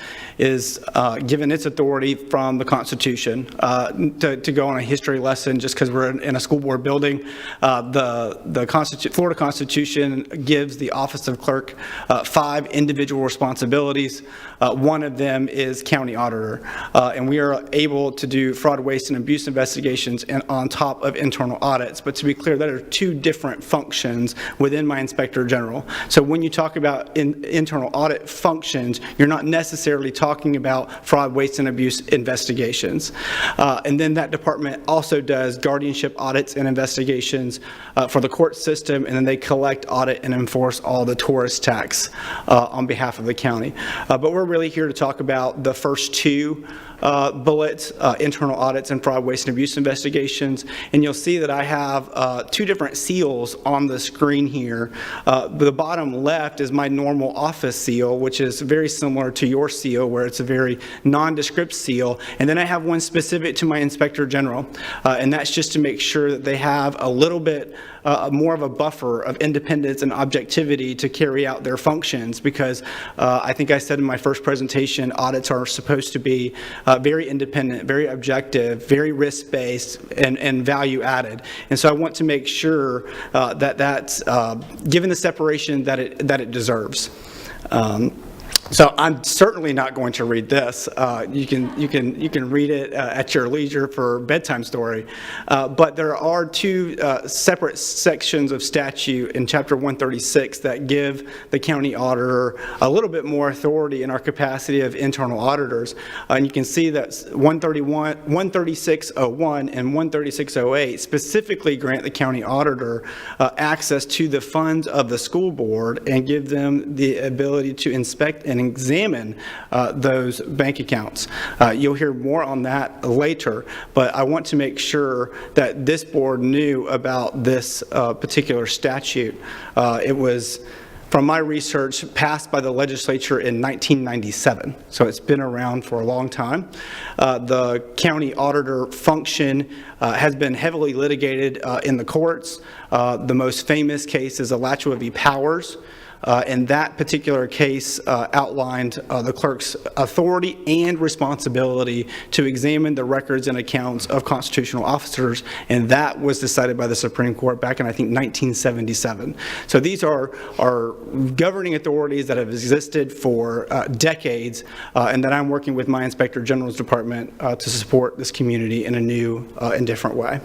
given its authority from the Constitution. To go on a history lesson, just because we're in a school board building, the Florida Constitution gives the office of clerk 5 individual responsibilities. One of them is county auditor, and we are able to do fraud, waste, and abuse investigations and on top of internal audits. But to be clear, that are 2 different functions within my Inspector General. So when you talk about internal audit functions, you're not necessarily talking about fraud, waste, and abuse investigations. And then that department also does guardianship audits and investigations for the court system, and then they collect, audit, and enforce all the tourist tax on behalf of the county. But we're really here to talk about the first 2 bullets, internal audits and fraud, waste, and abuse investigations. And you'll see that I have 2 different seals on the screen here. The bottom left is my normal office seal, which is very similar to your seal, where it's a very nondescript seal. And then I have one specific to my Inspector General, and that's just to make sure that they have a little bit more of a buffer of independence and objectivity to carry out their functions, because I think I said in my first presentation, audits are supposed to be very independent, very objective, very risk-based, and value-added. And so I want to make sure that that's given the separation that it deserves. So I'm certainly not going to read this. You can read it at your leisure for bedtime story. But there are 2 separate sections of statute in Chapter 136 that give the county auditor a little bit more authority in our capacity of internal auditors. And you can see that 136.01 and 136.08 specifically grant the county auditor access to the funds of the school board and give them the ability to inspect and examine those bank accounts. You'll hear more on that later, but I want to make sure that this board knew about this particular statute. It was, from my research, passed by the legislature in 1997, so it's been around for a long time. The county auditor function has been heavily litigated in the courts. The most famous case is Alachua v. Powers. And that particular case outlined the clerk's authority and responsibility to examine the records and accounts of constitutional officers, and that was decided by the Supreme Court back in, I think, 1977. So these are governing authorities that have existed for decades, and that I'm working with my Inspector General's department to support this community in a new and different way.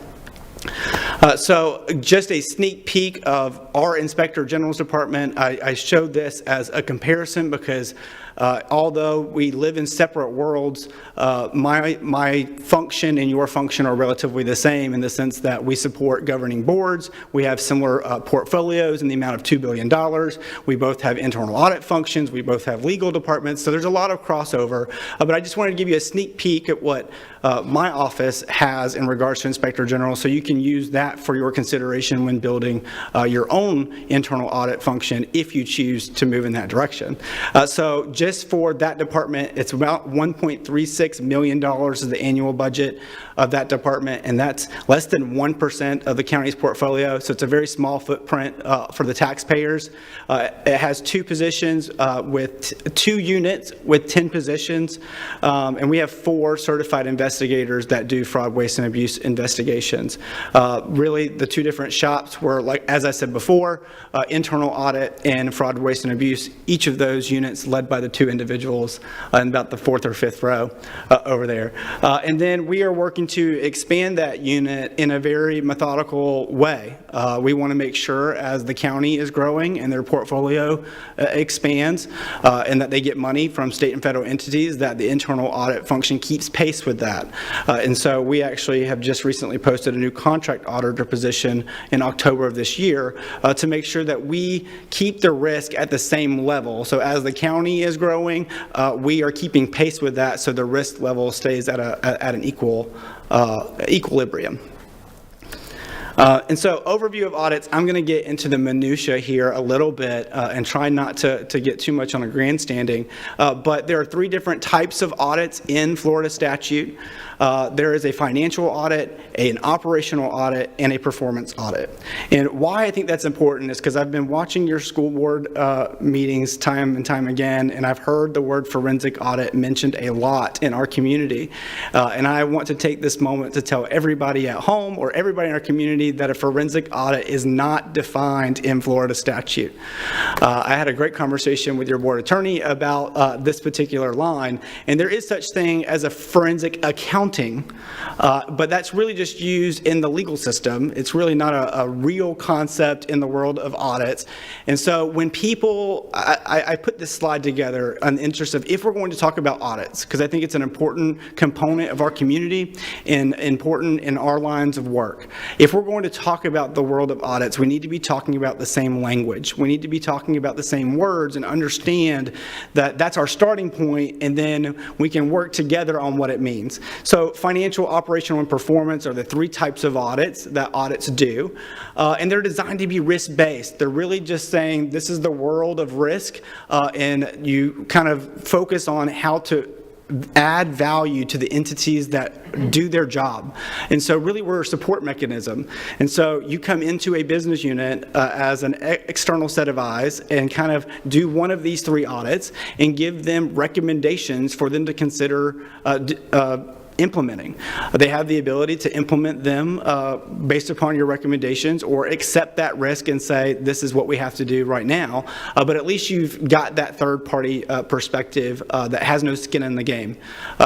So just a sneak peek of our Inspector General's department. I showed this as a comparison because although we live in separate worlds, my function and your function are relatively the same in the sense that we support governing boards. We have similar portfolios in the amount of $2 billion. We both have internal audit functions. We both have legal departments. So there's a lot of crossover. But I just wanted to give you a sneak peek at what my office has in regards to Inspector General, so you can use that for your consideration when building your own internal audit function if you choose to move in that direction. So just for that department, it's about $1.36 million is the annual budget of that department, and that's less than 1% of the county's portfolio, so it's a very small footprint for the taxpayers. It has 2 positions with 2 units with 10 positions, and we have 4 certified investigators that do fraud, waste, and abuse investigations. Really, the 2 different shops were, like as I said before, internal audit and fraud, waste, and abuse, each of those units led by the 2 individuals in about the 4th or 5th row over there. And then we are working to expand that unit in a very methodical way. We want to make sure as the county is growing and their portfolio expands and that they get money from state and federal entities, that the internal audit function keeps pace with that. And so we actually have just recently posted a new contract auditor position in October of this year to make sure that we keep the risk at the same level. So as the county is growing, we are keeping pace with that so the risk level stays at an equilibrium. And so overview of audits, I'm going to get into the minutia here a little bit and try not to get too much on a grandstanding. But there are 3 different types of audits in Florida statute. There is a financial audit, an operational audit, and a performance audit. And why I think that's important is because I've been watching your school board meetings time and time again, and I've heard the word forensic audit mentioned a lot in our community. And I want to take this moment to tell everybody at home or everybody in our community that a forensic audit is not defined in Florida statute. I had a great conversation with your board attorney about this particular line, and there is such thing as a forensic accounting, but that's really just used in the legal system. It's really not a real concept in the world of audits. And so when people, I put this slide together in the interest of if we're going to talk about audits, because I think it's an important component of our community and important in our lines of work. If we're going to talk about the world of audits, we need to be talking about the same language. We need to be talking about the same words and understand that that's our starting point, and then we can work together on what it means. So financial, operational, and performance are the 3 types of audits that audits do, and they're designed to be risk-based. They're really just saying this is the world of risk, and you kind of focus on how to add value to the entities that do their job. And so really we're a support mechanism. And so you come into a business unit as an external set of eyes and kind of do one of these 3 audits and give them recommendations for them to consider implementing. They have the ability to implement them based upon your recommendations or accept that risk and say, this is what we have to do right now. But at least you've got that third-party perspective that has no skin in the game.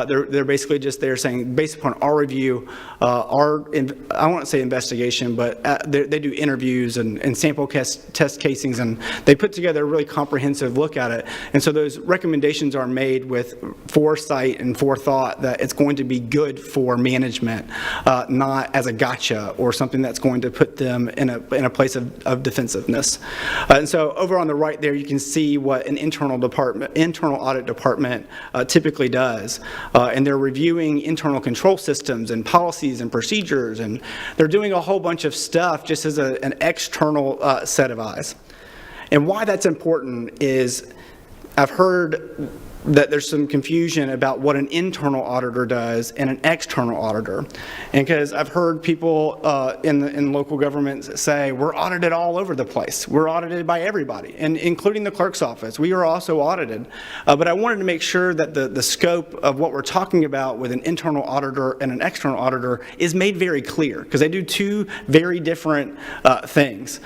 They're basically just there saying, based upon our review, I won't say investigation, but they do interviews and sample test casings, and they put together a really comprehensive look at it. And so those recommendations are made with foresight and forethought that it's going to be good for management, not as a gotcha or something that's going to put them in a place of defensiveness. And so over on the right there, you can see what an internal audit department typically does. And they're reviewing internal control systems and policies and procedures, and they're doing a whole bunch of stuff just as an external set of eyes. And why that's important is I've heard that there's some confusion about what an internal auditor does and an external auditor. And because I've heard people in local governments say, we're audited all over the place. We're audited by everybody, and including the clerk's office. We are also audited. But I wanted to make sure that the scope of what we're talking about with an internal auditor and an external auditor is made very clear, because they do two very different things.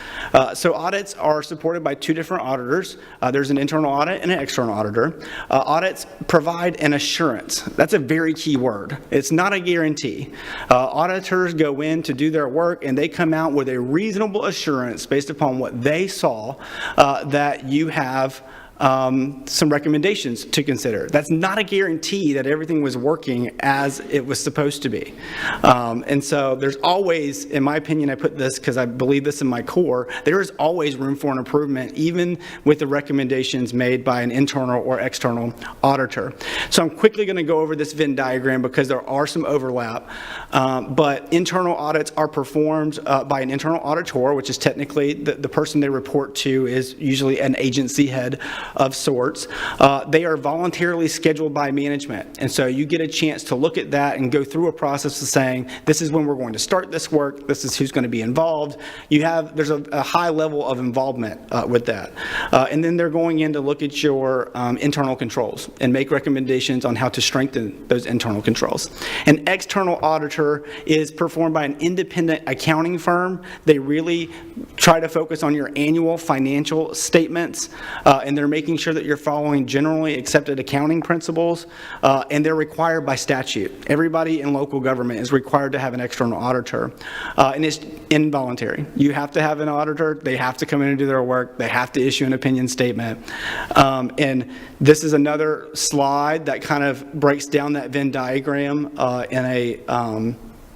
So audits are supported by two different auditors. There's an internal audit and an external auditor. Audits provide an assurance. That's a very key word. It's not a guarantee. Auditors go in to do their work, and they come out with a reasonable assurance based upon what they saw that you have some recommendations to consider. That's not a guarantee that everything was working as it was supposed to be. And so there's always, in my opinion, I put this because I believe this in my core, there is always room for an improvement, even with the recommendations made by an internal or external auditor. So I'm quickly going to go over this Venn diagram because there are some overlap. But internal audits are performed by an internal auditor, which is technically the person they report to is usually an agency head of sorts. They are voluntarily scheduled by management, and so you get a chance to look at that and go through a process of saying, this is when we're going to start this work, this is who's going to be involved. There's a high level of involvement with that. And then they're going in to look at your internal controls and make recommendations on how to strengthen those internal controls. An external auditor is performed by an independent accounting firm. They really try to focus on your annual financial statements, and they're making sure that you're following generally accepted accounting principles, and they're required by statute. Everybody in local government is required to have an external auditor, and it's involuntary. You have to have an auditor. They have to come in and do their work. They have to issue an opinion statement. And this is another slide that kind of breaks down that Venn diagram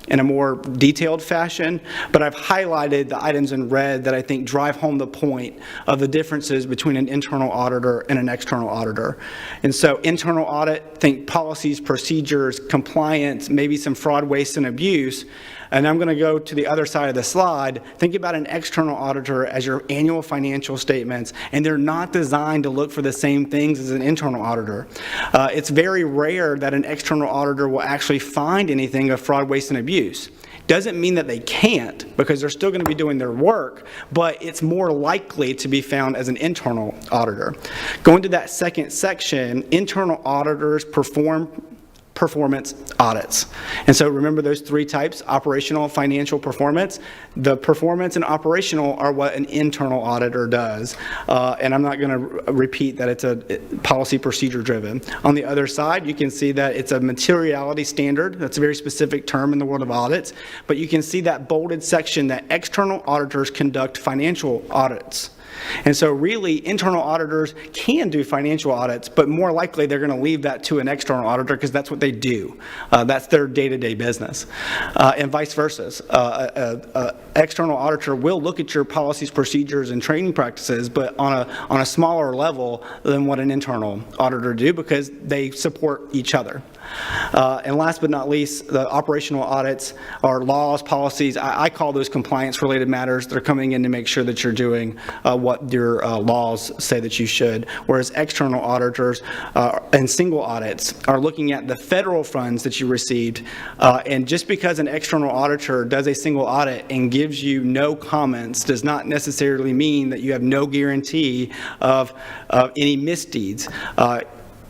in a more detailed fashion, but I've highlighted the items in red that I think drive home the point of the differences between an internal auditor and an external auditor. And so internal audit, think policies, procedures, compliance, maybe some fraud, waste, and abuse. And I'm going to go to the other side of the slide. Think about an external auditor as your annual financial statements, and they're not designed to look for the same things as an internal auditor. It's very rare that an external auditor will actually find anything of fraud, waste, and abuse. Doesn't mean that they can't, because they're still going to be doing their work, but it's more likely to be found as an internal auditor. Going to that second section, internal auditors perform performance audits. And so remember those three types: operational, financial, performance. The performance and operational are what an internal auditor does. And I'm not going to repeat that it's a policy procedure driven. On the other side, you can see that it's a materiality standard. That's a very specific term in the world of audits. But you can see that bolded section that external auditors conduct financial audits. And so really, internal auditors can do financial audits, but more likely they're going to leave that to an external auditor because that's what they do. That's their day-to-day business. And vice versa. An external auditor will look at your policies, procedures, and training practices, but on a smaller level than what an internal auditor do, because they support each other. And last but not least, the operational audits are laws, policies. I call those compliance-related matters. They're coming in to make sure that you're doing what your laws say that you should, whereas external auditors and single audits are looking at the federal funds that you received. And just because an external auditor does a single audit and gives you no comments does not necessarily mean that you have no guarantee of any misdeeds.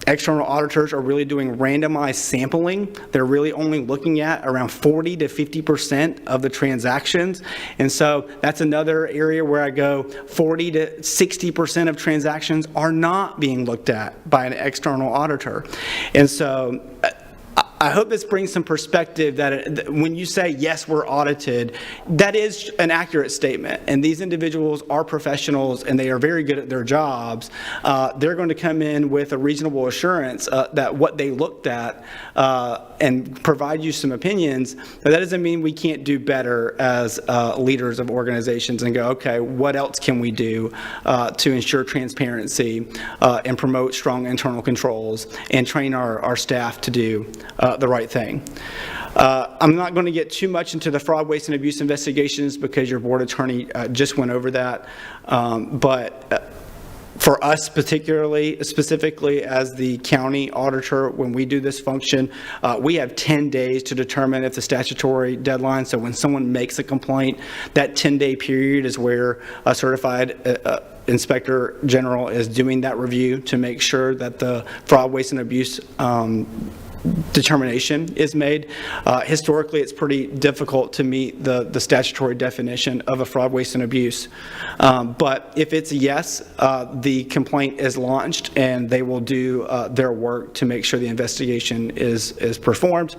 External auditors are really doing randomized sampling. They're really only looking at around 40 to 50% of the transactions. And so that's another area where I go 40 to 60% of transactions are not being looked at by an external auditor. And so I hope this brings some perspective that when you say, yes, we're audited, that is an accurate statement. And these individuals are professionals and they are very good at their jobs. They're going to come in with a reasonable assurance that what they looked at and provide you some opinions. But that doesn't mean we can't do better as leaders of organizations and go, okay, what else can we do to ensure transparency and promote strong internal controls and train our staff to do the right thing. I'm not going to get too much into the fraud, waste, and abuse investigations because your board attorney just went over that. But for us specifically as the county auditor, when we do this function, we have 10 days to determine if the statutory deadline, so when someone makes a complaint, that 10-day period is where a certified Inspector General is doing that review to make sure that the fraud, waste, and abuse determination is made. Historically, it's pretty difficult to meet the statutory definition of a fraud, waste, and abuse. But if it's a yes, the complaint is launched and they will do their work to make sure the investigation is performed.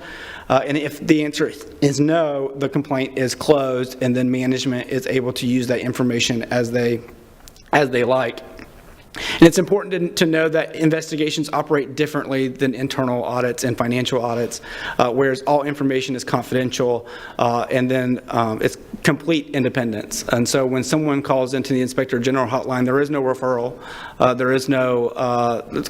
And if the answer is no, the complaint is closed and then management is able to use that information as they like. And it's important to know that investigations operate differently than internal audits and financial audits, whereas all information is confidential and then it's complete independence. And so when someone calls into the Inspector General hotline, there is no referral, there is no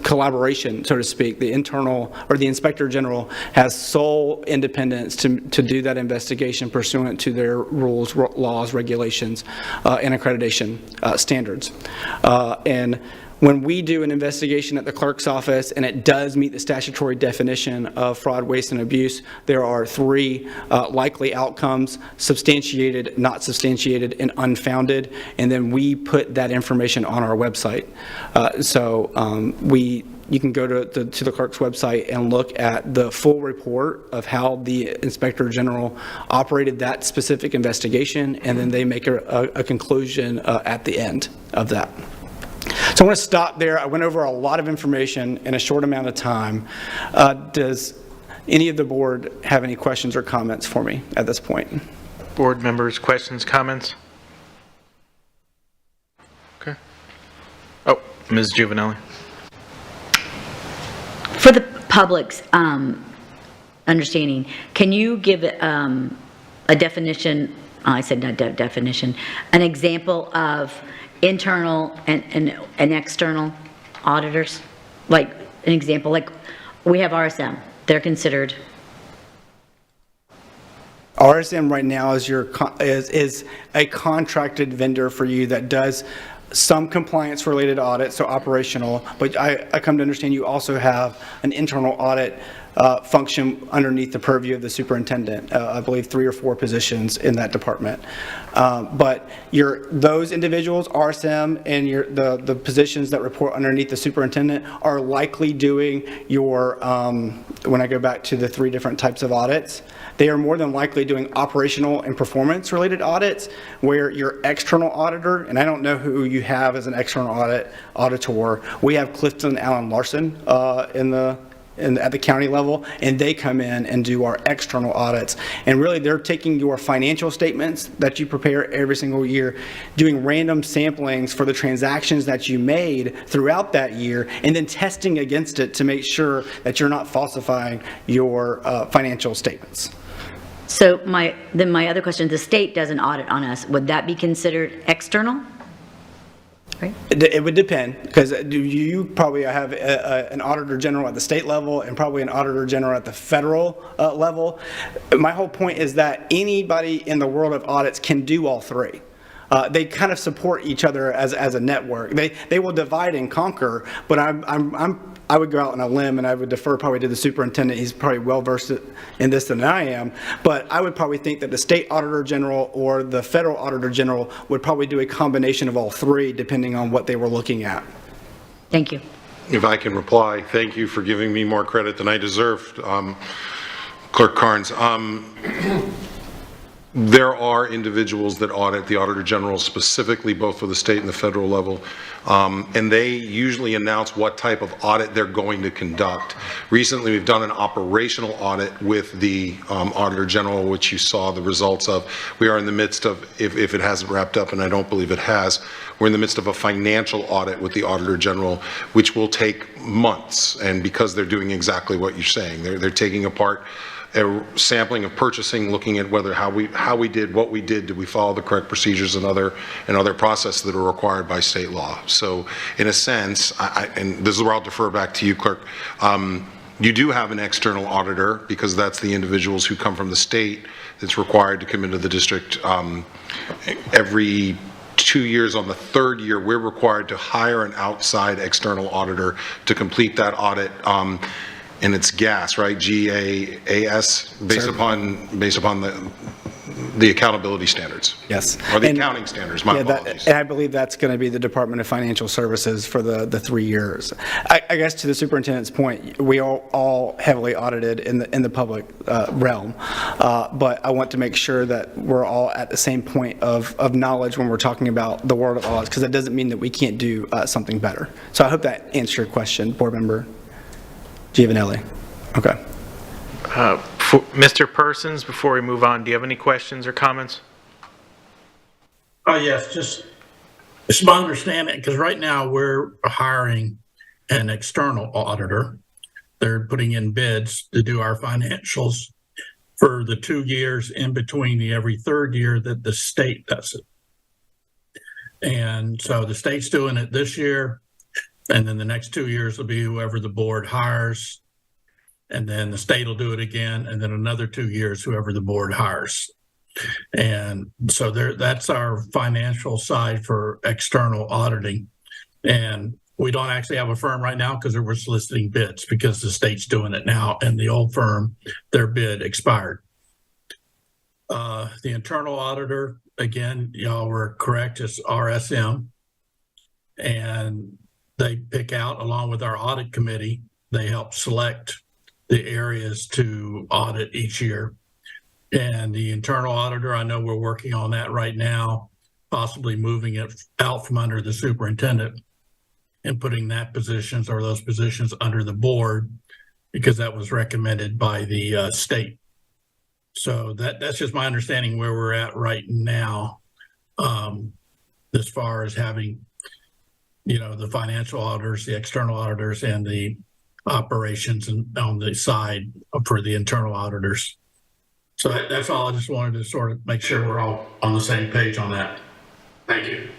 collaboration, so to speak. The internal or the Inspector General has sole independence to do that investigation pursuant to their rules, laws, regulations, and accreditation standards. And when we do an investigation at the clerk's office and it does meet the statutory definition of fraud, waste, and abuse, there are 3 likely outcomes: substantiated, not substantiated, and unfounded. And then we put that information on our website. You can go to the clerk's website and look at the full report of how the Inspector General operated that specific investigation, and then they make a conclusion at the end of that. So I want to stop there. I went over a lot of information in a short amount of time. Does any of the board have any questions or comments for me at this point? Board members, questions, comments? Okay. Oh, Ms. Juvenelli. For the public's understanding, can you give a definition, I said not definition, an example of internal and external auditors? Like an example, like we have RSM, they're considered. RSM right now is is a contracted vendor for you that does some compliance related audit, so operational, but I come to understand you also have an internal audit function underneath the purview of the superintendent. I believe 3 or 4 positions in that department. But those individuals, RSM, and the positions that report underneath the superintendent are likely doing your, when I go back to the 3 different types of audits, they are more than likely doing operational and performance related audits, where your external auditor, and I don't know who you have as an external auditor, we have Clifton Allen Larson at the county level, and they come in and do our external audits. And really, they're taking your financial statements that you prepare every single year, doing random samplings for the transactions that you made throughout that year, and then testing against it to make sure that you're not falsifying your financial statements. So my other question, the state does an audit on us. Would that be considered external? Right. It would depend, because you probably have an auditor general at the state level and probably an auditor general at the federal level. My whole point is that anybody in the world of audits can do all 3. They kind of support each other as a network. They will divide and conquer, but I would go out on a limb and I would defer probably to the superintendent. He's probably well versed in this than I am, but I would probably think that the state auditor general or the federal auditor general would probably do a combination of all 3 depending on what they were looking at. Thank you. If I can reply, thank you for giving me more credit than I deserved, Clerk Carnes. There are individuals that audit, the Auditor General specifically, both for the state and the federal level, and they usually announce what type of audit they're going to conduct. Recently, we've done an operational audit with the Auditor General, which you saw the results of. We are in the midst of, if it hasn't wrapped up, and I don't believe it has, we're in the midst of a financial audit with the Auditor General, which will take months, and because they're doing exactly what you're saying. They're taking apart a sampling of purchasing, looking at whether how we did what we did we follow the correct procedures and other processes that are required by state law. So in a sense, and this is where I'll defer back to you, Clerk, you do have an external auditor because that's the individuals who come from the state that's required to come into the district every 2 years. On the third year, we're required to hire an outside external auditor to complete that audit. And it's GAS, right? GAAS, based upon the accountability standards. Yes. Or the accounting standards, my apologies. And I believe that's going to be the Department of Financial Services for the 3 years. I guess to the superintendent's point, we are all heavily audited in the public realm, but I want to make sure that we're all at the same point of knowledge when we're talking about the world of audits, because that doesn't mean that we can't do something better. So I hope that answered your question, Board Member Giovanelli. Okay. Mr. Persons, before we move on, do you have any questions or comments? Oh, yes, just, it's my understanding, because right now we're hiring an external auditor. They're putting in bids to do our financials for the 2 years in between the every third year that the state does it. And so the state's doing it this year, and then the next 2 years will be whoever the board hires. And then the state will do it again, and then another 2 years, whoever the board hires. And so that's our financial side for external auditing. And we don't actually have a firm right now because we're soliciting bids because the state's doing it now, and the old firm, their bid expired. The internal auditor, again, y'all were correct, it's RSM. And they pick out, along with our audit committee, they help select the areas to audit each year. And the internal auditor, I know we're working on that right now, possibly moving it out from under the superintendent and putting that positions or those positions under the board, because that was recommended by the state. So that's just my understanding where we're at right now, as far as having, the financial auditors, the external auditors, and the operations and on the side for the internal auditors. So that's all. I just wanted to sort of make sure we're all on the same page on that. Thank you.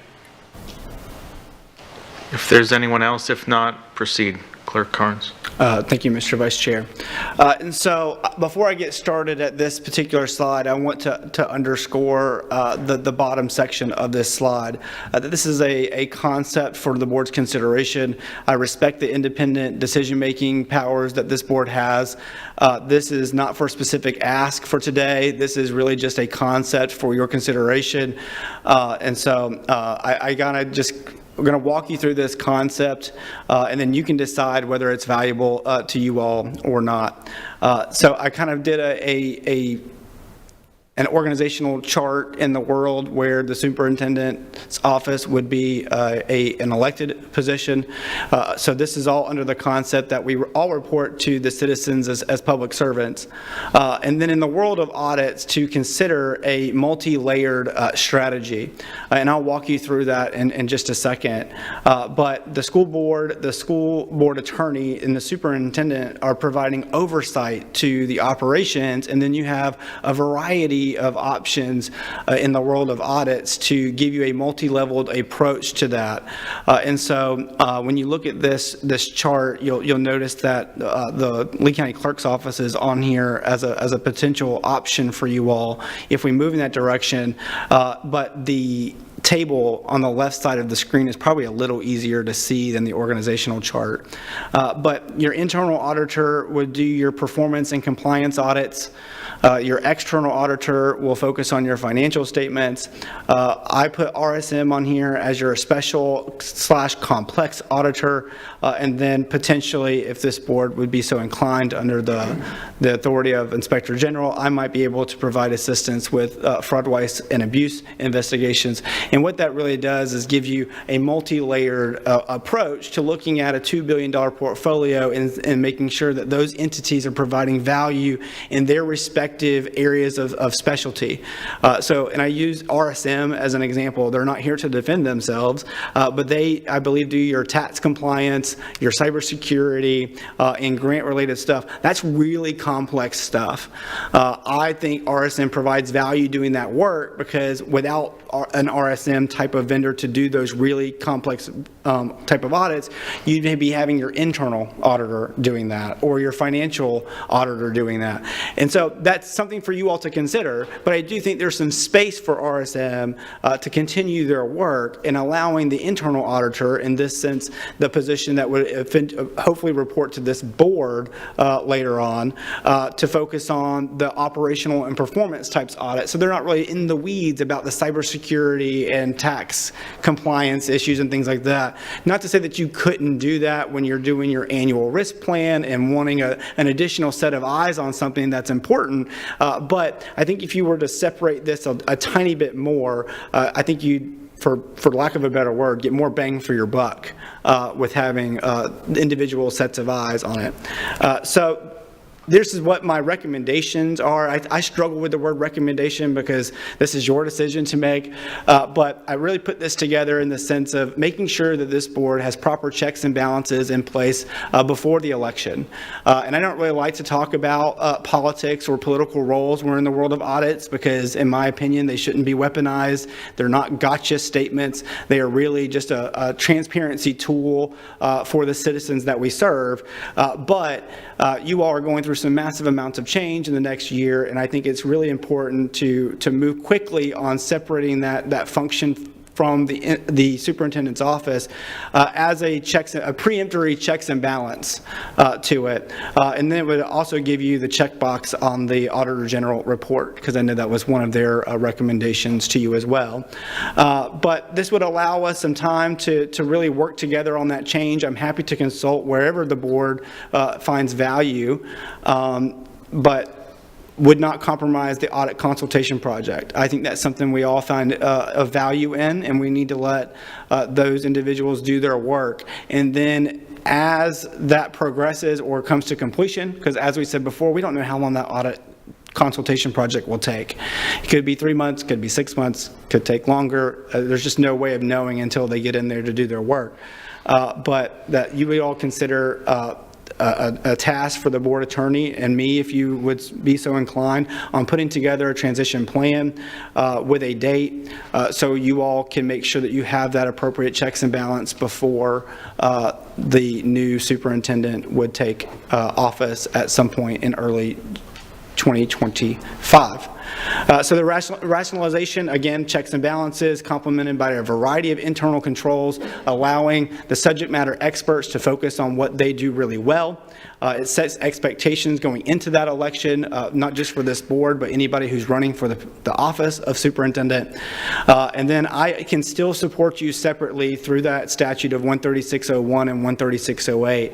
If there's anyone else, if not, proceed. Clerk Carnes. Thank you, Mr. Vice Chair. And so before I get started at this particular slide, I want to underscore the bottom section of this slide, that this is a concept for the board's consideration. I respect the independent decision-making powers that this board has. This is not for a specific ask for today. This is really just a concept for your consideration. And so I gotta just, we're going to walk you through this concept, and then you can decide whether it's valuable to you all or not. So I kind of did an organizational chart in the world where the superintendent's office would be an elected position. So this is all under the concept that we all report to the citizens as public servants. And then in the world of audits, to consider a multi-layered strategy. And I'll walk you through that in just a second. But the school board attorney, and the superintendent are providing oversight to the operations, and then you have a variety of options in the world of audits to give you a multi-leveled approach to that. And so when you look at this chart, you'll notice that the Lee County Clerk's Office is on here as a potential option for you all if we move in that direction. But the table on the left side of the screen is probably a little easier to see than the organizational chart. But your internal auditor would do your performance and compliance audits. Your external auditor will focus on your financial statements. I put RSM on here as your special/complex auditor, and then potentially, if this board would be so inclined under the authority of Inspector General, I might be able to provide assistance with fraud, waste, and abuse investigations. And what that really does is give you a multi-layered approach to looking at a $2 billion portfolio and making sure that those entities are providing value in their respective areas of specialty. And I use RSM as an example. They're not here to defend themselves, but they, I believe, do your tax compliance, your cybersecurity, and grant-related stuff. That's really complex stuff. I think RSM provides value doing that work because without an RSM type of vendor to do those really complex type of audits, you may be having your internal auditor doing that or your financial auditor doing that. And so that's something for you all to consider, but I do think there's some space for RSM to continue their work in allowing the internal auditor, in this sense, the position that would hopefully report to this board later on, to focus on the operational and performance types audits. So they're not really in the weeds about the cybersecurity and tax compliance issues and things like that. Not to say that you couldn't do that when you're doing your annual risk plan and wanting an additional set of eyes on something that's important, but I think if you were to separate this a tiny bit more, I think you'd, for lack of a better word, get more bang for your buck with having individual sets of eyes on it. So this is what my recommendations are. I struggle with the word recommendation because this is your decision to make, but I really put this together in the sense of making sure that this board has proper checks and balances in place before the election. And I don't really like to talk about politics or political roles. We're in the world of audits because, in my opinion, they shouldn't be weaponized. They're not gotcha statements. They are really just a transparency tool for the citizens that we serve. But you all are going through some massive amounts of change in the next year, and I think it's really important to move quickly on separating that function from the superintendent's office as a preemptory checks and balance to it. And then it would also give you the checkbox on the Auditor General report, because I know that was one of their recommendations to you as well. But this would allow us some time to really work together on that change. I'm happy to consult wherever the board finds value, but would not compromise the audit consultation project. I think that's something we all find a value in, and we need to let those individuals do their work. And then as that progresses or comes to completion, because as we said before, we don't know how long that audit consultation project will take. It could be 3 months, could be 6 months, could take longer. There's just no way of knowing until they get in there to do their work. But that you would all consider a task for the board attorney and me, if you would be so inclined, on putting together a transition plan with a date so you all can make sure that you have that appropriate checks and balance before the new superintendent would take office at some point in early 2025. So the rationalization, again, checks and balances, complemented by a variety of internal controls, allowing the subject matter experts to focus on what they do really well. It sets expectations going into that election, not just for this board, but anybody who's running for the office of superintendent. And then I can still support you separately through that statute of 13601 and 13608.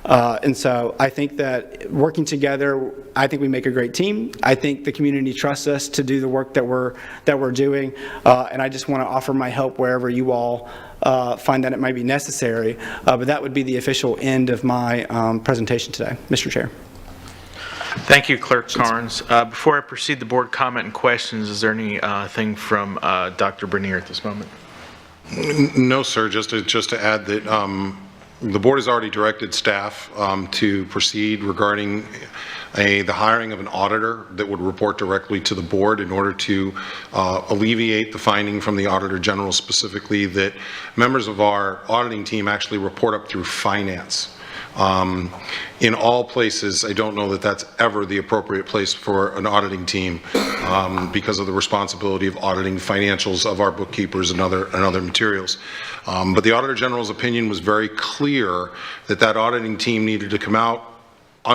And so I think that working together, I think we make a great team. I think the community trusts us to do the work that we're doing. And I just want to offer my help wherever you all find that it might be necessary. But that would be the official end of my presentation today, Mr. Chair. Thank you, Clerk Carnes. Before I proceed to board comment and questions, is there anything from Dr. Bernier at this moment? No, sir. Just to add that the board has already directed staff to proceed regarding the hiring of an auditor that would report directly to the board in order to alleviate the finding from the Auditor General specifically that members of our auditing team actually report up through finance. In all places, I don't know that that's ever the appropriate place for an auditing team because of the responsibility of auditing financials of our bookkeepers and other materials. But the Auditor General's opinion was very clear that that auditing team needed to come out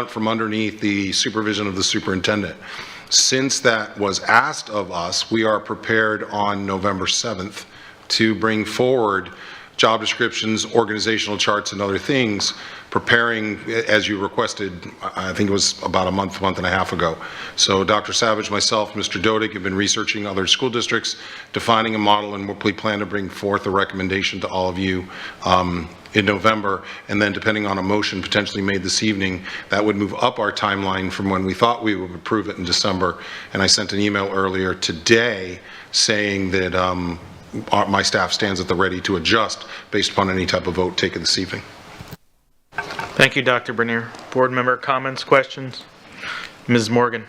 from underneath the supervision of the superintendent. Since that was asked of us, we are prepared on November 7th to bring forward job descriptions, organizational charts, and other things, preparing, as you requested, I think it was about a month and a half ago. So Dr. Savage, myself, Mr. Dodig have been researching other school districts, defining a model, and we plan to bring forth a recommendation to all of you in November, and then depending on a motion potentially made this evening, that would move up our timeline from when we thought we would approve it in December. And I sent an email earlier today saying that my staff stands at the ready to adjust based upon any type of vote taken this evening. Thank you, Dr. Bernier. Board member comments, questions? Ms. Morgan.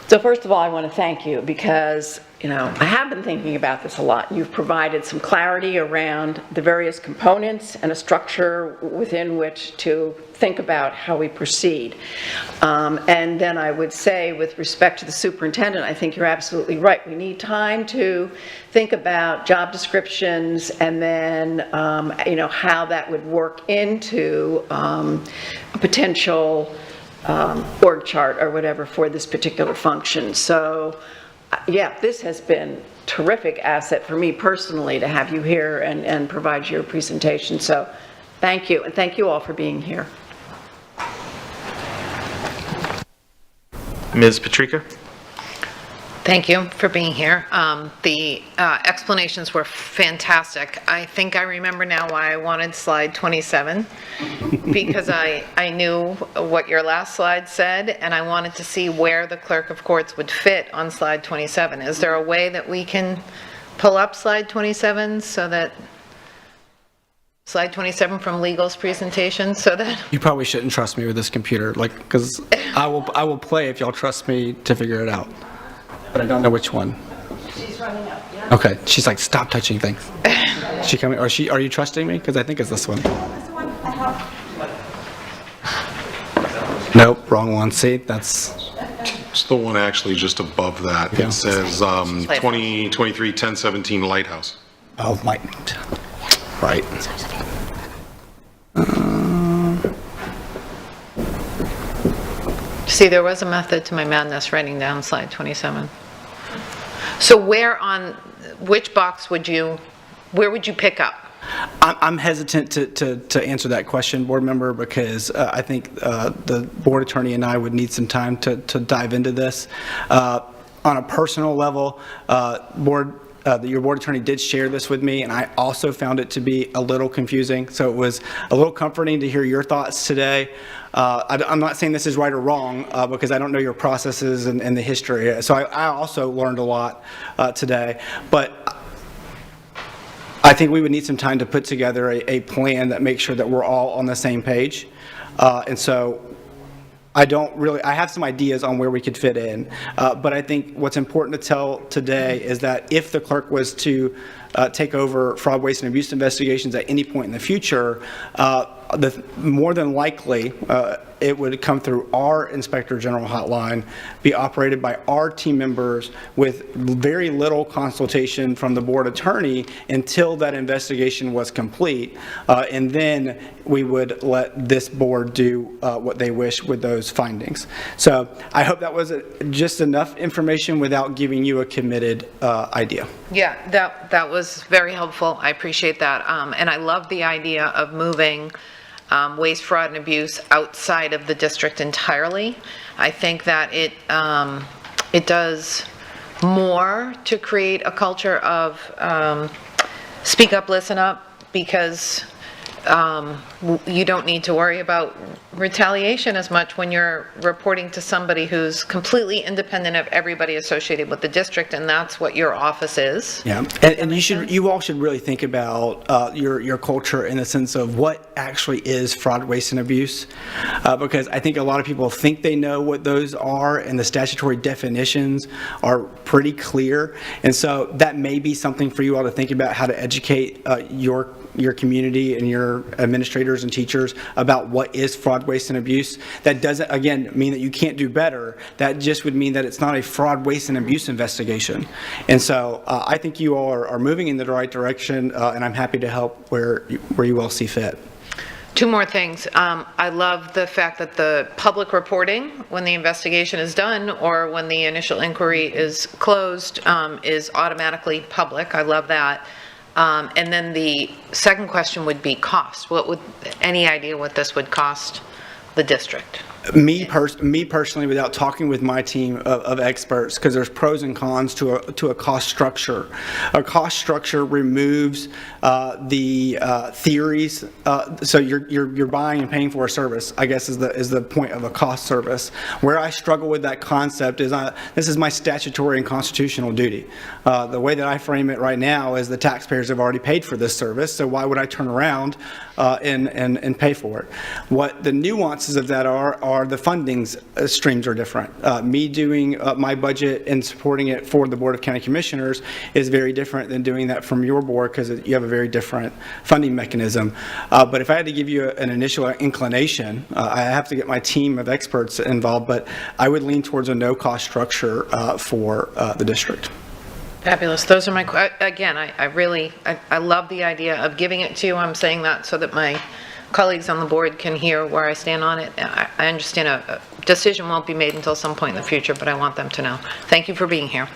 So first of all, I want to thank you because, you know, I have been thinking about this a lot. You've provided some clarity around the various components and a structure within which to think about how we proceed. And then I would say, with respect to the superintendent, I think you're absolutely right. We need time to think about job descriptions and then, you know, how that would work into a potential org chart or whatever for this particular function. So yeah, this has been terrific asset for me personally to have you here and provide your presentation. So thank you, and thank you all for being here. Ms. Patrica. Thank you for being here. The explanations were fantastic. I think I remember now why I wanted slide 27, because I knew what your last slide said, and I wanted to see where the clerk of courts would fit on slide 27. Is there a way that we can pull up slide 27 so that slide 27 from legal's presentation so that You probably shouldn't trust me with this computer, like, because I will play if y'all trust me to figure it out. But I don't know which one. She's running up, yeah? Okay, she's like, stop touching things. She coming, are you trusting me? Because I think it's this one. Nope, wrong one. See, that's... It's the one actually just above that. Yeah. It says 2023 1017 Lighthouse. Oh, my... Right. See, there was a method to my madness writing down slide 27. So where on, which box would you, where would you pick up? I'm hesitant to answer that question, board member, because I think the board attorney and I would need some time to dive into this. On a personal level, your board attorney did share this with me, and I also found it to be a little confusing. So it was a little comforting to hear your thoughts today. I'm not saying this is right or wrong because I don't know your processes and the history. So I also learned a lot today. But I think we would need some time to put together a plan that makes sure that we're all on the same page. And so I have some ideas on where we could fit in, but I think what's important to tell today is that if the clerk was to take over fraud, waste, and abuse investigations at any point in the future, more than likely it would come through our Inspector General hotline, be operated by our team members with very little consultation from the board attorney until that investigation was complete, and then we would let this board do what they wish with those findings. So I hope that was just enough information without giving you a committed idea. Yeah, that was very helpful. I appreciate that. And I love the idea of moving waste, fraud, and abuse outside of the district entirely. I think that it does more to create a culture of speak up, listen up, because you don't need to worry about retaliation as much when you're reporting to somebody who's completely independent of everybody associated with the district, and that's what your office is. Yeah, and you all should really think about your culture in the sense of what actually is fraud, waste, and abuse, because I think a lot of people think they know what those are, and the statutory definitions are pretty clear, and so that may be something for you all to think about, how to educate your community and your administrators and teachers about what is fraud, waste, and abuse. That doesn't, again, mean that you can't do better. That just would mean that it's not a fraud, waste, and abuse investigation. And so I think you all are moving in the right direction, and I'm happy to help where you all see fit. Two more things. I love the fact that the public reporting, when the investigation is done or when the initial inquiry is closed, is automatically public. I love that. And then the second question would be cost. Any idea what this would cost the district? Me personally, without talking with my team of experts, because there's pros and cons to a cost structure. A cost structure removes the theories. So you're buying and paying for a service, I guess, is the point of a cost service. Where I struggle with that concept is this is my statutory and constitutional duty. The way that I frame it right now is the taxpayers have already paid for this service, so why would I turn around and pay for it? What the nuances of that are the funding streams are different. Me doing my budget and supporting it for the Board of County Commissioners is very different than doing that from your board, because you have a very different funding mechanism. But if I had to give you an initial inclination, I have to get my team of experts involved, but I would lean towards a no-cost structure for the district. Fabulous. Those are my, again, I love the idea of giving it to you. I'm saying that so that my colleagues on the board can hear where I stand on it. I understand a decision won't be made until some point in the future, but I want them to know. Thank you for being here.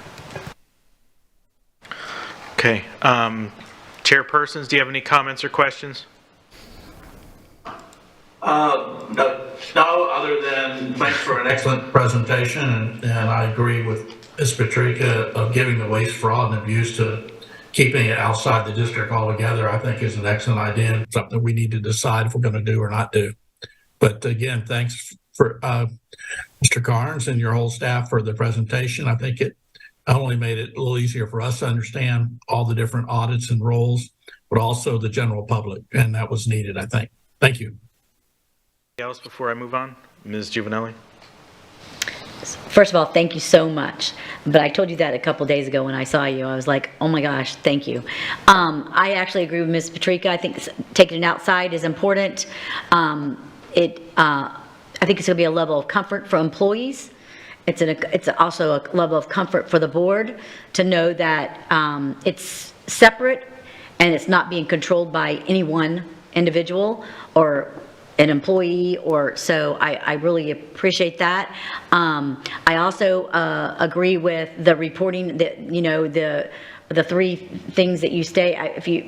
Okay. Chairpersons, do you have any comments or questions? No, other than thanks for an excellent presentation, and I agree with Ms. Patrica of giving the waste, fraud, and abuse to keeping it outside the district altogether. I think is an excellent idea, something we need to decide if we're going to do or not do. But again, thanks for Mr. Carnes and your whole staff for the presentation. I think it not only made it a little easier for us to understand all the different audits and roles, but also the general public, and that was needed, I think. Thank you. Anything else before I move on? Ms. Giovanelli? First of all, thank you so much. But I told you that a couple days ago when I saw you. I was like, oh my gosh, thank you. I actually agree with Ms. Patrica. I think taking it outside is important. I think it's going to be a level of comfort for employees. It's also a level of comfort for the board to know that it's separate and it's not being controlled by any one individual or an employee, or so I really appreciate that. I also agree with the reporting that, you know, the three things that you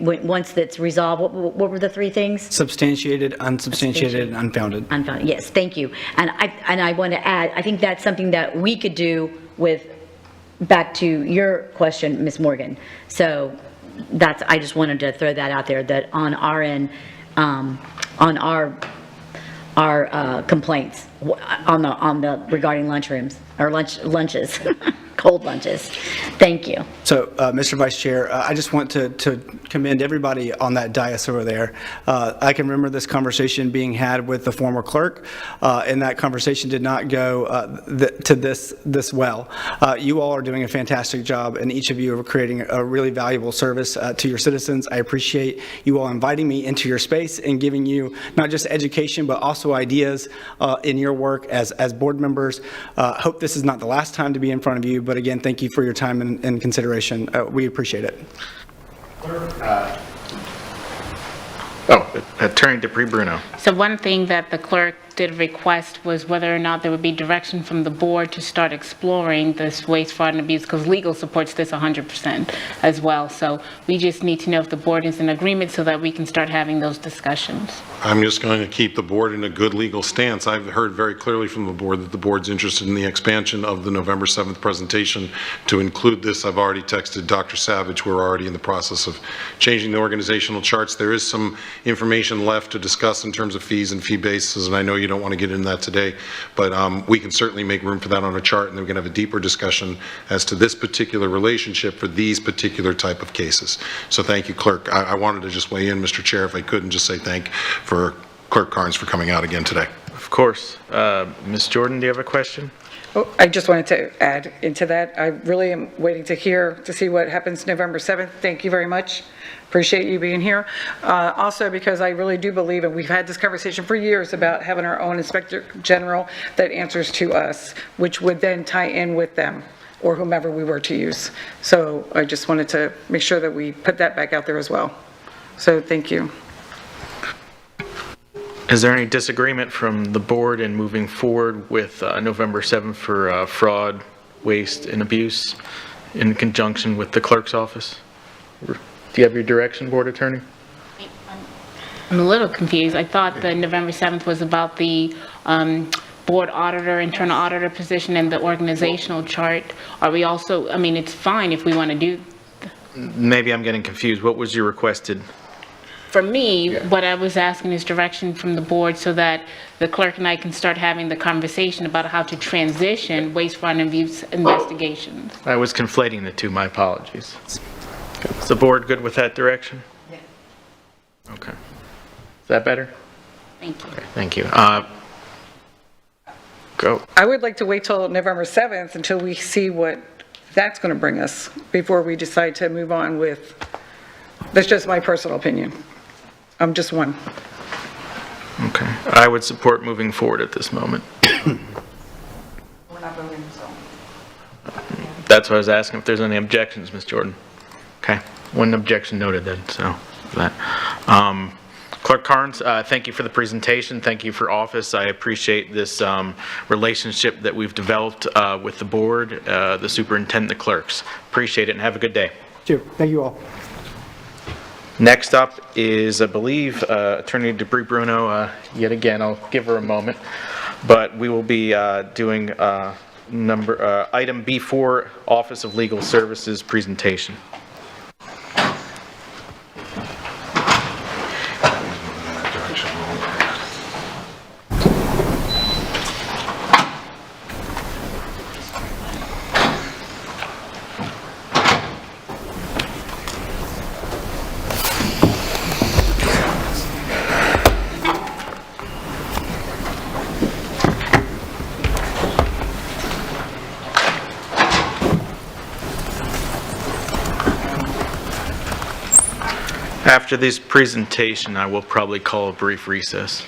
once that's resolved, what were the three things? Substantiated, unsubstantiated, and unfounded. Unfounded, yes, thank you. And I want to add, I think that's something that we could do with, back to your question, Ms. Morgan. So I just wanted to throw that out there, that on our end, on our complaints on the regarding lunchrooms or lunches, cold lunches. Thank you. So, Mr. Vice Chair, I just want to commend everybody on that dais over there. I can remember this conversation being had with the former clerk, and that conversation did not go to this well. You all are doing a fantastic job, and each of you are creating a really valuable service to your citizens. I appreciate you all inviting me into your space and giving you not just education, but also ideas in your work as board members. Hope this is not the last time to be in front of you, but again, thank you for your time and consideration. We appreciate it. Attorney Dupree Bruno. So one thing that the clerk did request was whether or not there would be direction from the board to start exploring this waste, fraud, and abuse, because legal supports this 100% as well. So we just need to know if the board is in agreement so that we can start having those discussions. I'm just going to keep the board in a good legal stance. I've heard very clearly from the board that the board's interested in the expansion of the November 7th presentation to include this. I've already texted Dr. Savage. We're already in the process of changing the organizational charts. There is some information left to discuss in terms of fees and fee bases, and I know you don't want to get into that today, but we can certainly make room for that on a chart, and then we can have a deeper discussion as to this particular relationship for these particular type of cases. So thank you, Clerk. I wanted to just weigh in, Mr. Chair, if I could, and just say thank for Clerk Carnes for coming out again today. Of course. Ms. Jordan, do you have a question? Oh, I just wanted to add into that. I really am waiting to see what happens November 7th. Thank you very much. Appreciate you being here. Also, because I really do believe, and we've had this conversation for years about having our own Inspector General that answers to us, which would then tie in with them or whomever we were to use. So I just wanted to make sure that we put that back out there as well. So thank you. Is there any disagreement from the board in moving forward with November 7th for fraud, waste, and abuse in conjunction with the clerk's office? Do you have your direction, Board Attorney? I'm a little confused. I thought the November 7th was about the board auditor, internal auditor position and the organizational chart. Are we also, I mean, it's fine if we want to do. Maybe I'm getting confused. What was your requested? For me, what I was asking is direction from the board so that the clerk and I can start having the conversation about how to transition waste, fraud, and abuse investigations. I was conflating the two. My apologies. Is the board good with that direction? Yeah. Okay. Is that better? Thank you. Okay, thank you. Go. I would like to wait till November 7th until we see what that's going to bring us before we decide to move on with, that's just my personal opinion. I'm just one. Okay. I would support moving forward at this moment. We're not voting, so. That's why I was asking if there's any objections, Ms. Jordan. Okay. One objection noted then, so that. Clerk Carnes, thank you for the presentation. Thank you for office. I appreciate this relationship that we've developed with the board, the superintendent, the clerks. Appreciate it and have a good day. Thank you all. Next up is, I believe, Attorney Debris Bruno, yet again. I'll give her a moment. But we will be doing item B4, Office of Legal Services presentation. After this presentation, I will probably call a brief recess.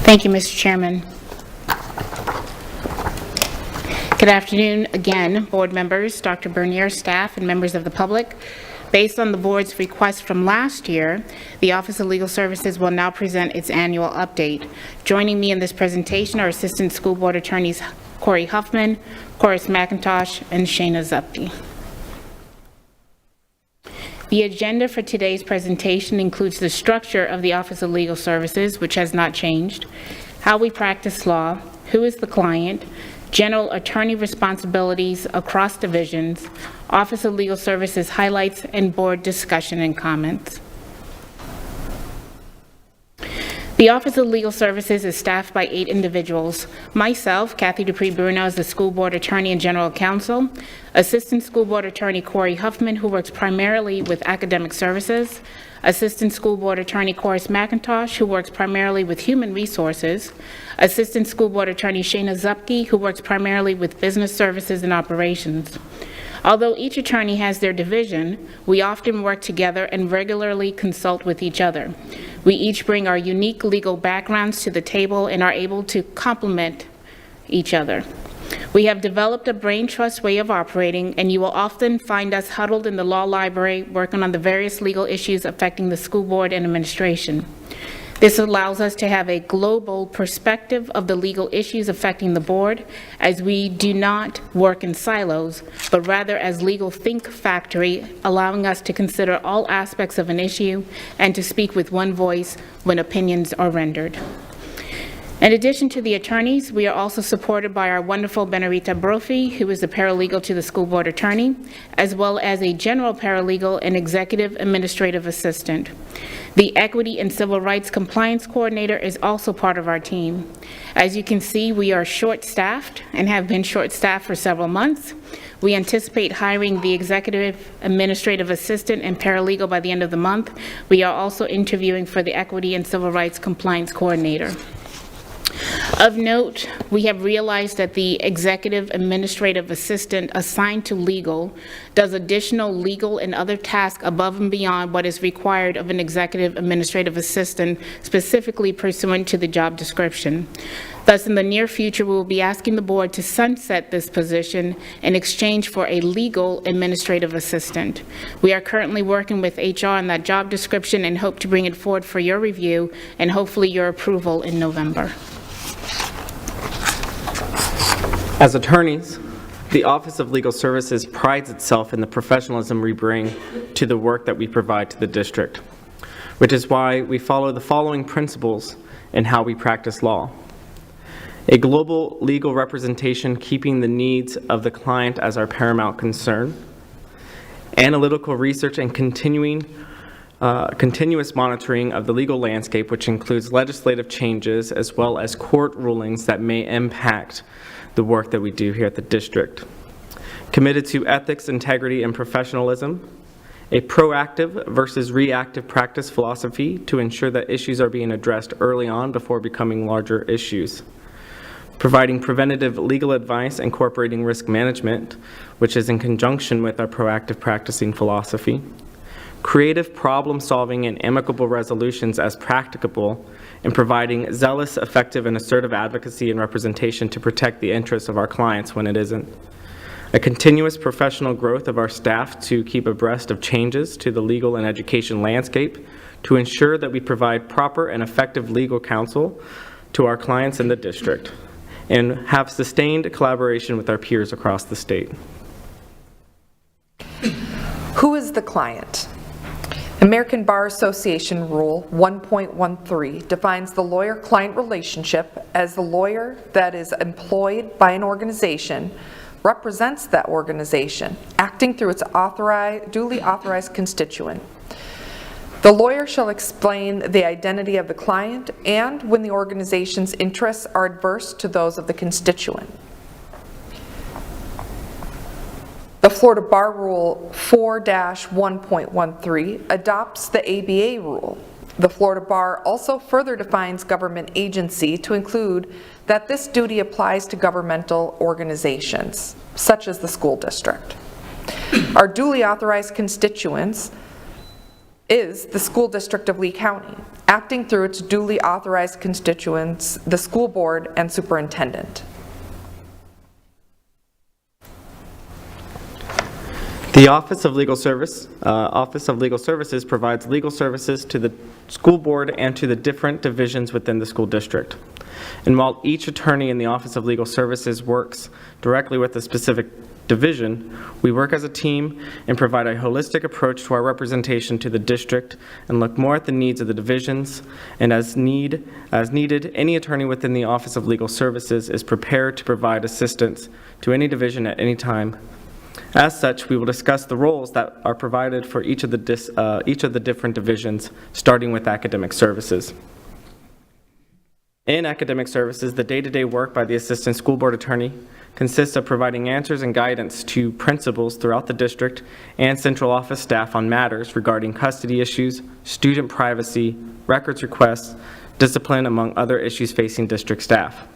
Thank you, Mr. Chairman. Good afternoon again, board members, Dr. Bernier, staff, and members of the public. Based on the board's request from last year, the Office of Legal Services will now present its annual update. Joining me in this presentation are Assistant School Board Attorneys Corey Huffman, Corus McIntosh, and Shayna Zupke. The agenda for today's presentation includes the structure of the Office of Legal Services, which has not changed, how we practice law, who is the client, general attorney responsibilities across divisions, Office of Legal Services highlights, and board discussion and comments. The Office of Legal Services is staffed by 8 individuals. Myself, Kathy Dupree Bruno, is the School Board Attorney and General Counsel. Assistant School Board Attorney Corey Huffman, who works primarily with academic services. Assistant School Board Attorney Corus McIntosh, who works primarily with human resources. Assistant School Board Attorney Shayna Zupke, who works primarily with business services and operations. Although each attorney has their division, we often work together and regularly consult with each other. We each bring our unique legal backgrounds to the table and are able to complement each other. We have developed a brain trust way of operating, and you will often find us huddled in the law library working on the various legal issues affecting the school board and administration. This allows us to have a global perspective of the legal issues affecting the board, as we do not work in silos, but rather as legal think factory, allowing us to consider all aspects of an issue and to speak with one voice when opinions are rendered. In addition to the attorneys, we are also supported by our wonderful Benarita Brophy, who is the paralegal to the school board attorney, as well as a general paralegal and executive administrative assistant. The Equity and Civil Rights Compliance Coordinator is also part of our team. As you can see, we are short-staffed and have been short-staffed for several months. We anticipate hiring the executive administrative assistant and paralegal by the end of the month. We are also interviewing for the Equity and Civil Rights Compliance Coordinator. Of note, we have realized that the executive administrative assistant assigned to legal does additional legal and other tasks above and beyond what is required of an executive administrative assistant, specifically pursuant to the job description. Thus, in the near future, we will be asking the board to sunset this position in exchange for a legal administrative assistant. We are currently working with HR on that job description and hope to bring it forward for your review and hopefully your approval in November. As attorneys, the Office of Legal Services prides itself in the professionalism we bring to the work that we provide to the district, which is why we follow the following principles in how we practice law. A global legal representation keeping the needs of the client as our paramount concern. Analytical research and continuous monitoring of the legal landscape, which includes legislative changes as well as court rulings that may impact the work that we do here at the district. Committed to ethics, integrity, and professionalism. A proactive versus reactive practice philosophy to ensure that issues are being addressed early on before becoming larger issues. Providing preventative legal advice, incorporating risk management, which is in conjunction with our proactive practicing philosophy. Creative problem solving and amicable resolutions as practicable, and providing zealous, effective, and assertive advocacy and representation to protect the interests of our clients when it isn't. A continuous professional growth of our staff to keep abreast of changes to the legal and education landscape to ensure that we provide proper and effective legal counsel to our clients in the district, and have sustained collaboration with our peers across the state. Who is the client? American Bar Association Rule 1.13 defines the lawyer-client relationship as the lawyer that is employed by an organization, represents that organization, acting through its duly authorized constituent. The lawyer shall explain the identity of the client and when the organization's interests are adverse to those of the constituent. The Florida Bar Rule 4-1.13 adopts the ABA rule. The Florida Bar also further defines government agency to include that this duty applies to governmental organizations, such as the school district. Our duly authorized constituents is the school district of Lee County, acting through its duly authorized constituents, the school board and superintendent. The Office of Legal Services provides legal services to the school board and to the different divisions within the school district. And while each attorney in the Office of Legal Services works directly with a specific division, we work as a team and provide a holistic approach to our representation to the district and look more at the needs of the divisions, and as needed, any attorney within the Office of Legal Services is prepared to provide assistance to any division at any time. As such, we will discuss the roles that are provided for each of the different divisions, starting with academic services. In academic services, the day-to-day work by the assistant school board attorney consists of providing answers and guidance to principals throughout the district and central office staff on matters regarding custody issues, student privacy, records requests, discipline, among other issues facing district staff.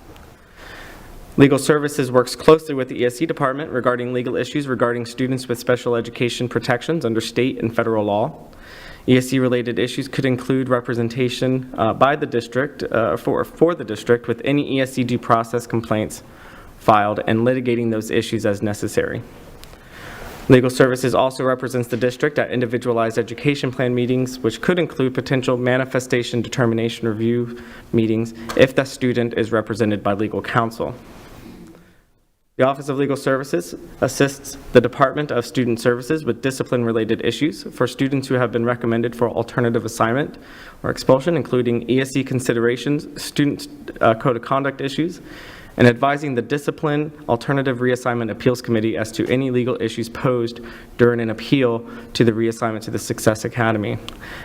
Legal Services works closely with the ESE department regarding legal issues regarding students with special education protections under state and federal law. ESE-related issues could include representation by the district for the district with any ESE due process complaints filed and litigating those issues as necessary. Legal Services also represents the district at individualized education plan meetings, which could include potential manifestation determination review meetings if the student is represented by legal counsel. The Office of Legal Services assists the Department of Student Services with discipline-related issues for students who have been recommended for alternative assignment or expulsion, including ESE considerations, student code of conduct issues, and advising the Discipline Alternative Reassignment Appeals Committee as to any legal issues posed during an appeal to the reassignment to the Success Academy,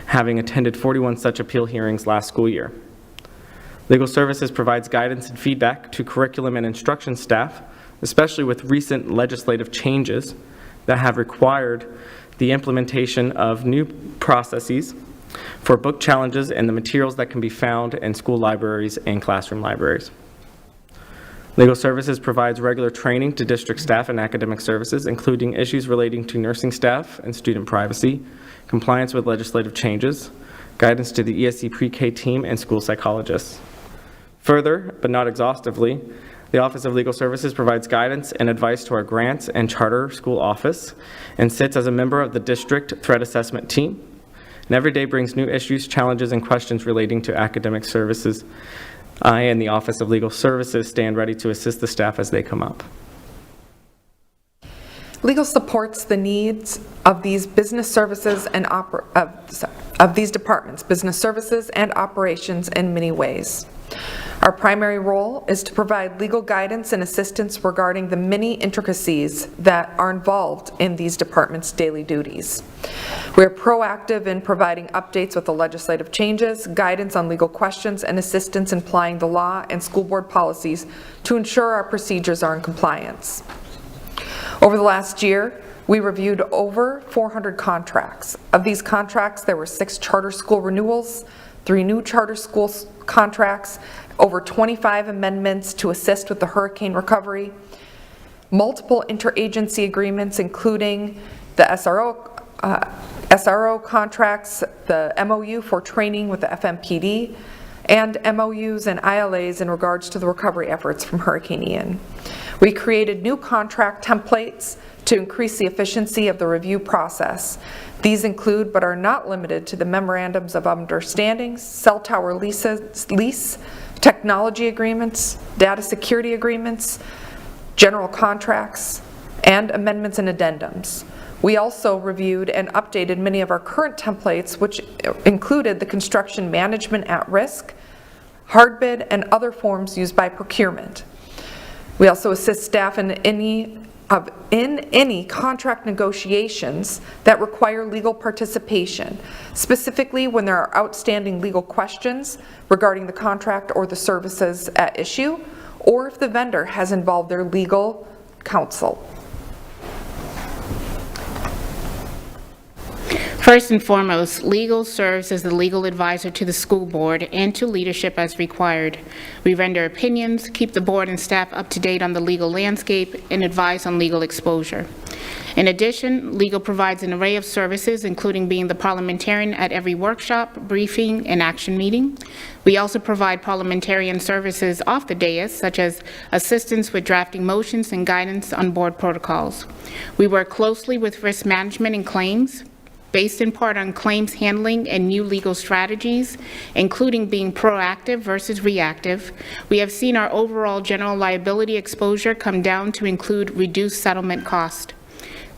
having attended 41 such appeal hearings last school year. Legal Services provides guidance and feedback to curriculum and instruction staff, especially with recent legislative changes that have required the implementation of new processes for book challenges and the materials that can be found in school libraries and classroom libraries. Legal Services provides regular training to district staff and academic services, including issues relating to nursing staff and student privacy, compliance with legislative changes, guidance to the ESE pre-K team, and school psychologists. Further, but not exhaustively, the Office of Legal Services provides guidance and advice to our grants and charter school office and sits as a member of the district threat assessment team, and every day brings new issues, challenges, and questions relating to academic services. I and the Office of Legal Services stand ready to assist the staff as they come up. Legal supports the needs of these business services and of these departments, business services and operations, in many ways. Our primary role is to provide legal guidance and assistance regarding the many intricacies that are involved in these departments' daily duties. We are proactive in providing updates with the legislative changes, guidance on legal questions, and assistance in applying the law and school board policies to ensure our procedures are in compliance. Over the last year, we reviewed over 400 contracts. Of these contracts, there were 6 charter school renewals, 3 new charter school contracts, over 25 amendments to assist with the hurricane recovery, multiple interagency agreements, including the SRO contracts, the MOU for training with the FMPD, and MOUs and ILAs in regards to the recovery efforts from Hurricane Ian. We created new contract templates to increase the efficiency of the review process. These include, but are not limited to, the memorandums of understandings, cell tower lease, technology agreements, data security agreements, general contracts, and amendments and addendums. We also reviewed and updated many of our current templates, which included the construction management at risk, hard bid, and other forms used by procurement. We also assist staff in any contract negotiations that require legal participation, specifically when there are outstanding legal questions regarding the contract or the services at issue, or if the vendor has involved their legal counsel. First and foremost, legal serves as the legal advisor to the school board and to leadership as required. We render opinions, keep the board and staff up to date on the legal landscape, and advise on legal exposure. In addition, legal provides an array of services, including being the parliamentarian at every workshop, briefing, and action meeting. We also provide parliamentarian services off the dais, such as assistance with drafting motions and guidance on board protocols. We work closely with risk management and claims, based in part on claims handling and new legal strategies, including being proactive versus reactive. We have seen our overall general liability exposure come down to include reduced settlement cost.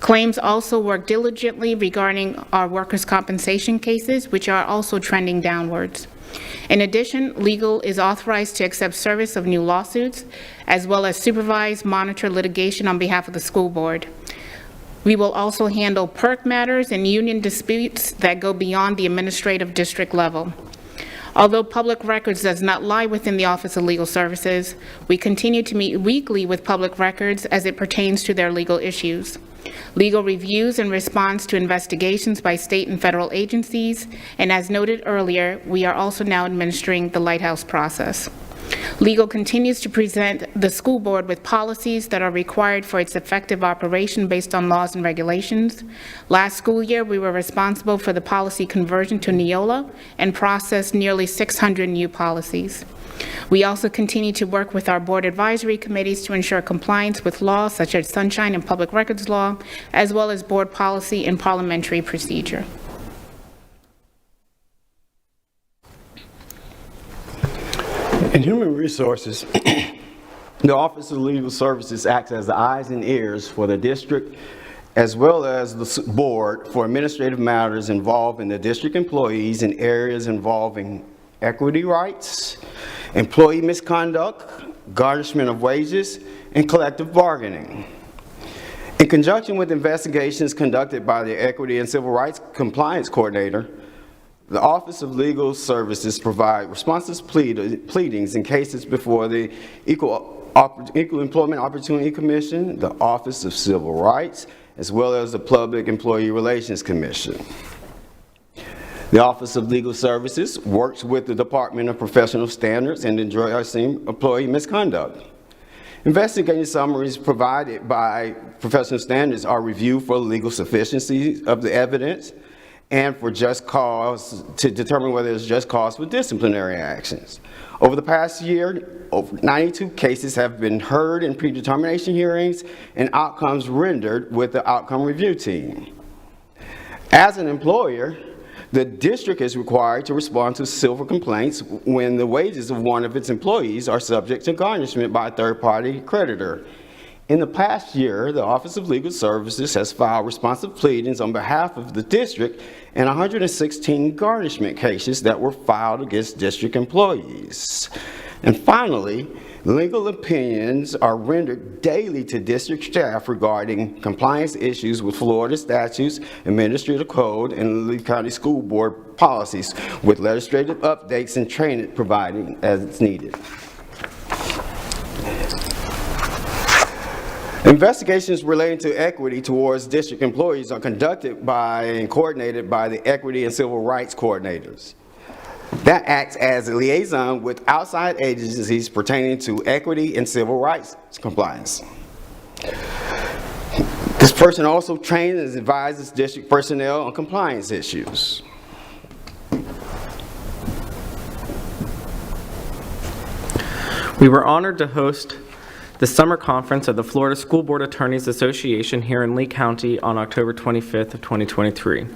Claims also work diligently regarding our workers' compensation cases, which are also trending downwards. In addition, legal is authorized to accept service of new lawsuits, as well as supervise, monitor litigation on behalf of the school board. We will also handle PERC matters and union disputes that go beyond the administrative district level. Although public records does not lie within the Office of Legal Services, we continue to meet weekly with public records as it pertains to their legal issues. Legal reviews and response to investigations by state and federal agencies, and as noted earlier, we are also now administering the Lighthouse process. Legal continues to present the school board with policies that are required for its effective operation based on laws and regulations. Last school year, we were responsible for the policy conversion to Neola and processed nearly 600 new policies. We also continue to work with our board advisory committees to ensure compliance with laws such as Sunshine and Public Records Law, as well as board policy and parliamentary procedure. In human resources, The Office of Legal Services acts as the eyes and ears for the district, as well as the board for administrative matters involving the district employees in areas involving equity rights, employee misconduct, garnishment of wages, and collective bargaining. In conjunction with investigations conducted by the Equity and Civil Rights Compliance Coordinator, the Office of Legal Services provide responsive pleadings in cases before the Equal Employment Opportunity Commission, the Office of Civil Rights, as well as the Public Employee Relations Commission. The Office of Legal Services works with the Department of Professional Standards in addressing employee misconduct. Investigating summaries provided by professional standards are reviewed for legal sufficiency of the evidence and for just cause, to determine whether there's just cause for disciplinary actions. Over the past year, over 92 cases have been heard in predetermination hearings and outcomes rendered with the outcome review team. As an employer, the district is required to respond to civil complaints when the wages of one of its employees are subject to garnishment by a third-party creditor. In the past year, the Office of Legal Services has filed responsive pleadings on behalf of the district in 116 garnishment cases that were filed against district employees. And finally, legal opinions are rendered daily to district staff regarding compliance issues with Florida statutes, administrative code, and Lee County School Board policies, with legislative updates and training provided as it's needed. Investigations relating to equity towards district employees are conducted by and coordinated by the Equity and Civil Rights Coordinators. That acts as a liaison with outside agencies pertaining to equity and civil rights compliance. This person also trains and advises district personnel on compliance issues. We were honored to host the summer conference of the Florida School Board Attorneys Association here in Lee County on October 25th of 2023.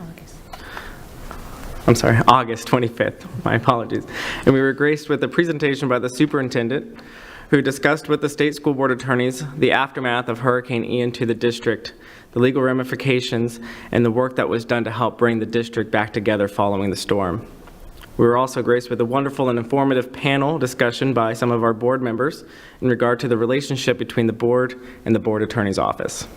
August 25th, my apologies. And we were graced with a presentation by the superintendent who discussed with the state school board attorneys the aftermath of Hurricane Ian to the district, the legal ramifications, and the work that was done to help bring the district back together following the storm. We were also graced with a wonderful and informative panel discussion by some of our board members in regard to the relationship between the board and the board attorney's office.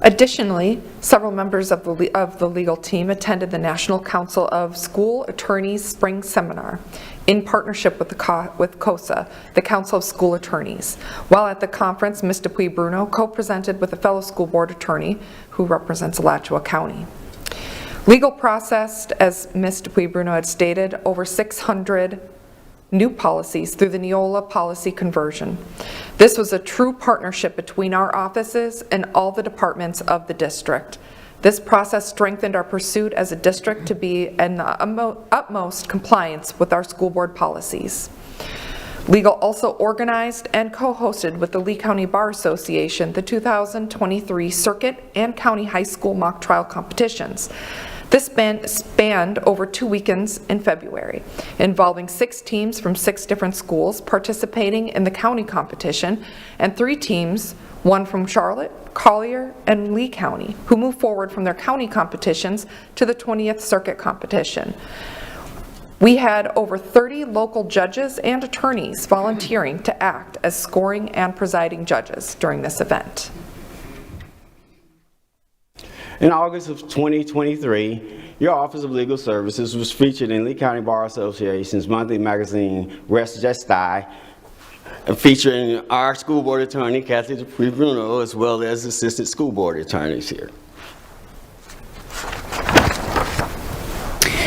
Additionally, several members of the legal team attended the National Council of School Attorneys Spring Seminar in partnership with COSA, the Council of School Attorneys. While at the conference, Ms. Dupuy Bruno co-presented with a fellow school board attorney who represents Alachua County. Legal processed, as Ms. Dupuy Bruno had stated, over 600 new policies through the Neola policy conversion. This was a true partnership between our offices and all the departments of the district. This process strengthened our pursuit as a district to be in the utmost compliance with our school board policies. Legal also organized and co-hosted with the Lee County Bar Association the 2023 Circuit and County High School Mock Trial Competitions. This spanned over 2 weekends in February, involving 6 teams from 6 different schools participating in the county competition, and 3 teams, one from Charlotte, Collier, and Lee County, who moved forward from their county competitions to the 20th Circuit competition. We had over 30 local judges and attorneys volunteering to act as scoring and presiding judges during this event. In August of 2023, your Office of Legal Services was featured in Lee County Bar Association's monthly magazine, Res Gestae, featuring our school board attorney, Kathy Dupuy Bruno, as well as assistant school board attorneys here.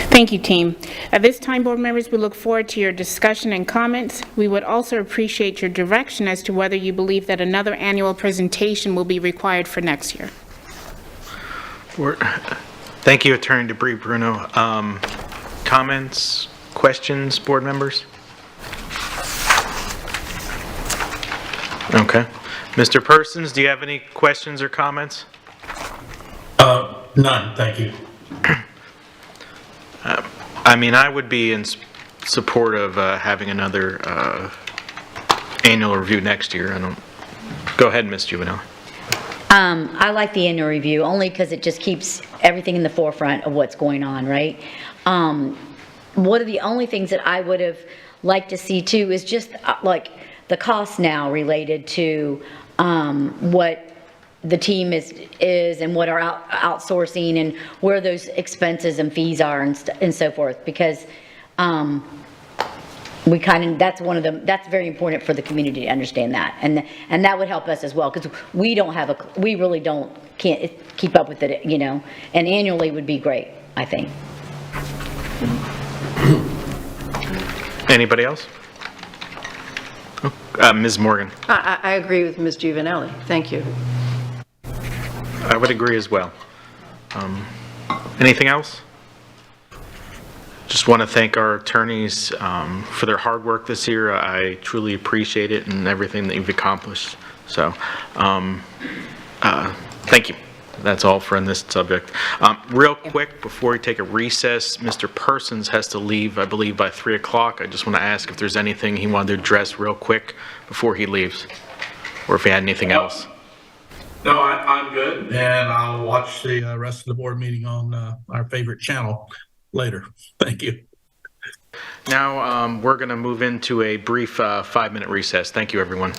Thank you, team. At this time, board members, we look forward to your discussion and comments. We would also appreciate your direction as to whether you believe that another annual presentation will be required for next year. Thank you, Attorney Dupuy Bruno. Comments, questions, board members? Okay. Mr. Persons, do you have any questions or comments? None, thank you. I mean, I would be in support of having another annual review next year. Go ahead, Ms. Juvenile. I like the annual review, only because it just keeps everything in the forefront of what's going on, right? One of the only things that I would have liked to see too is just like the cost now related to what the team is and what our outsourcing and where those expenses and fees are and so forth, because we that's very important for the community to understand that, and that would help us as well, because we really can't keep up with it, you know, and annually would be great, I think. Anybody else? Ms. Morgan. I agree with Ms. Juvenile. Thank you. I would agree as well. Anything else? Just want to thank our attorneys for their hard work this year. I truly appreciate it and everything that you've accomplished. So, thank you. That's all for this subject. Real quick, before we take a recess, Mr. Persons has to leave, I believe, by 3 o'clock. I just want to ask if there's anything he wanted to address real quick before he leaves, or if he had anything else. No, I'm good, and I'll watch the rest of the board meeting on our favorite channel later. Thank you. Now, we're going to move into a brief 5-minute recess. Thank you, everyone.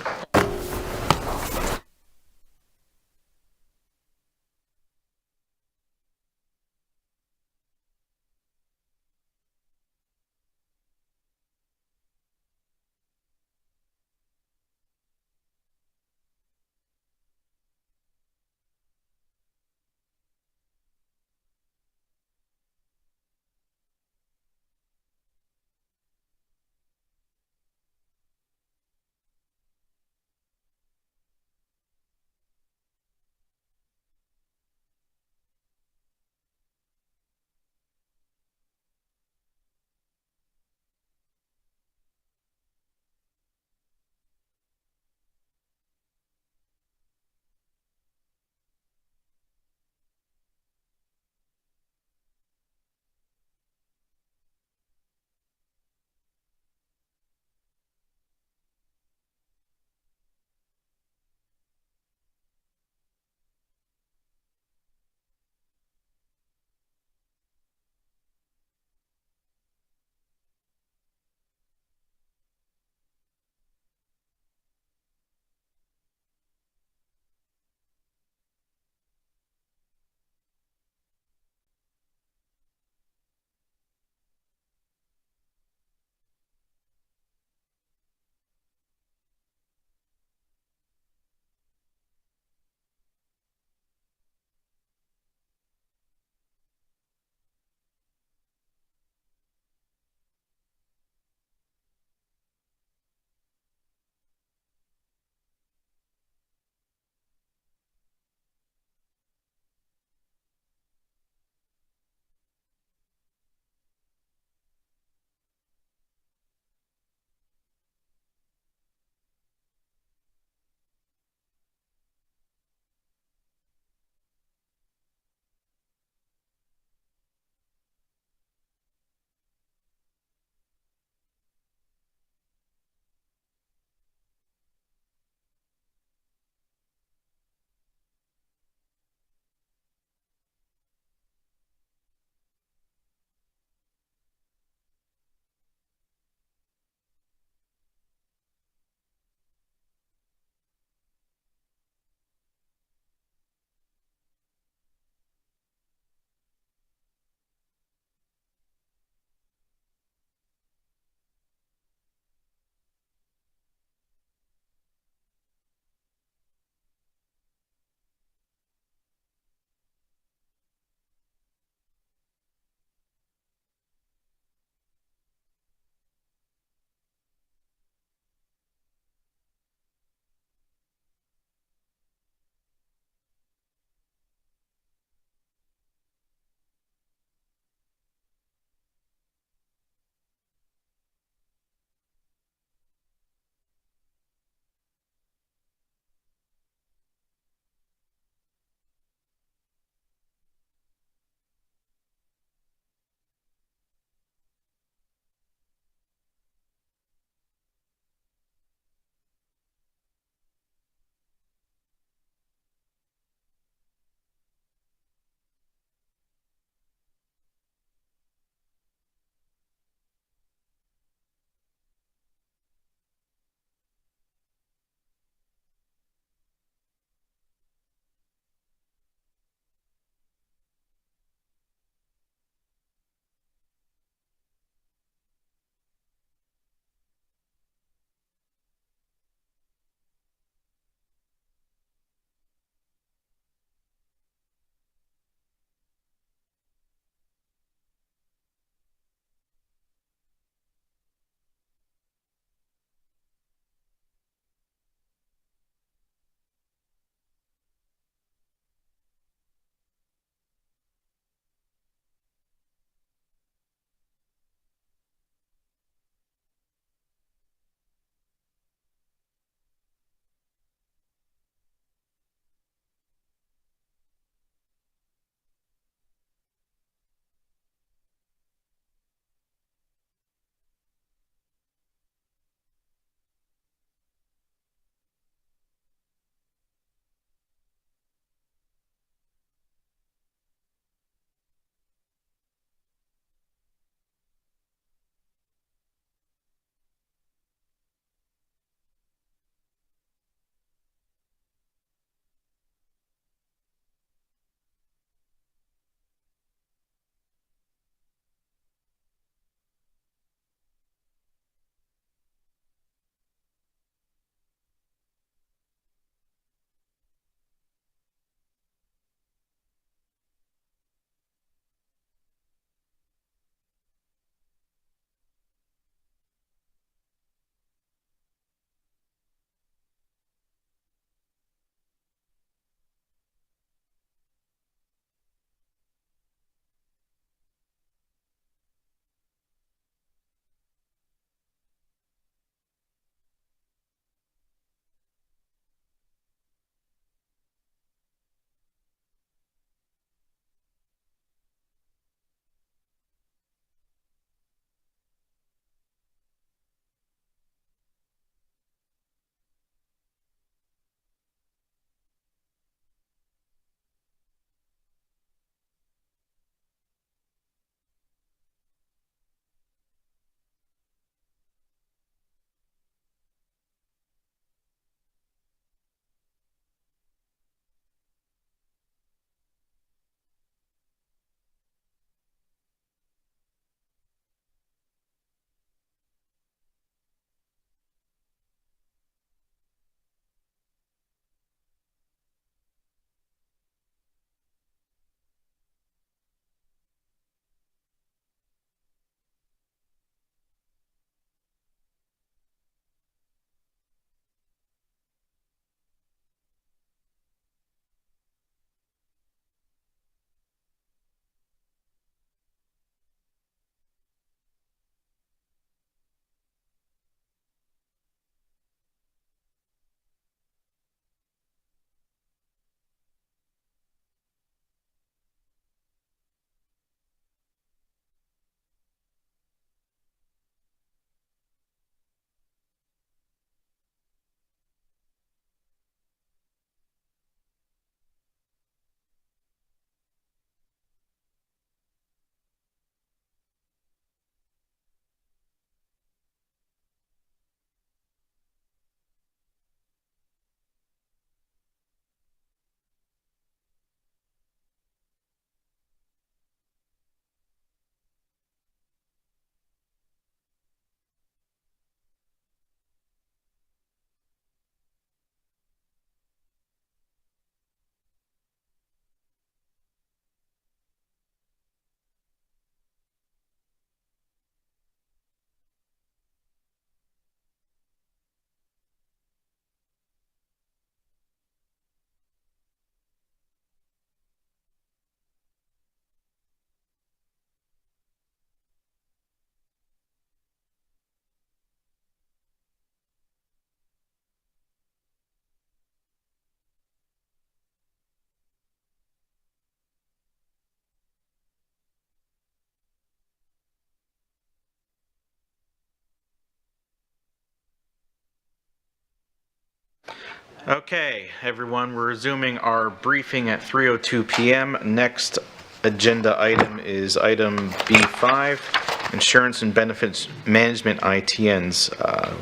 Okay, everyone, we're resuming our briefing at 3:02 p.m. Next agenda item is item B5, Insurance and Benefits Management ITNs,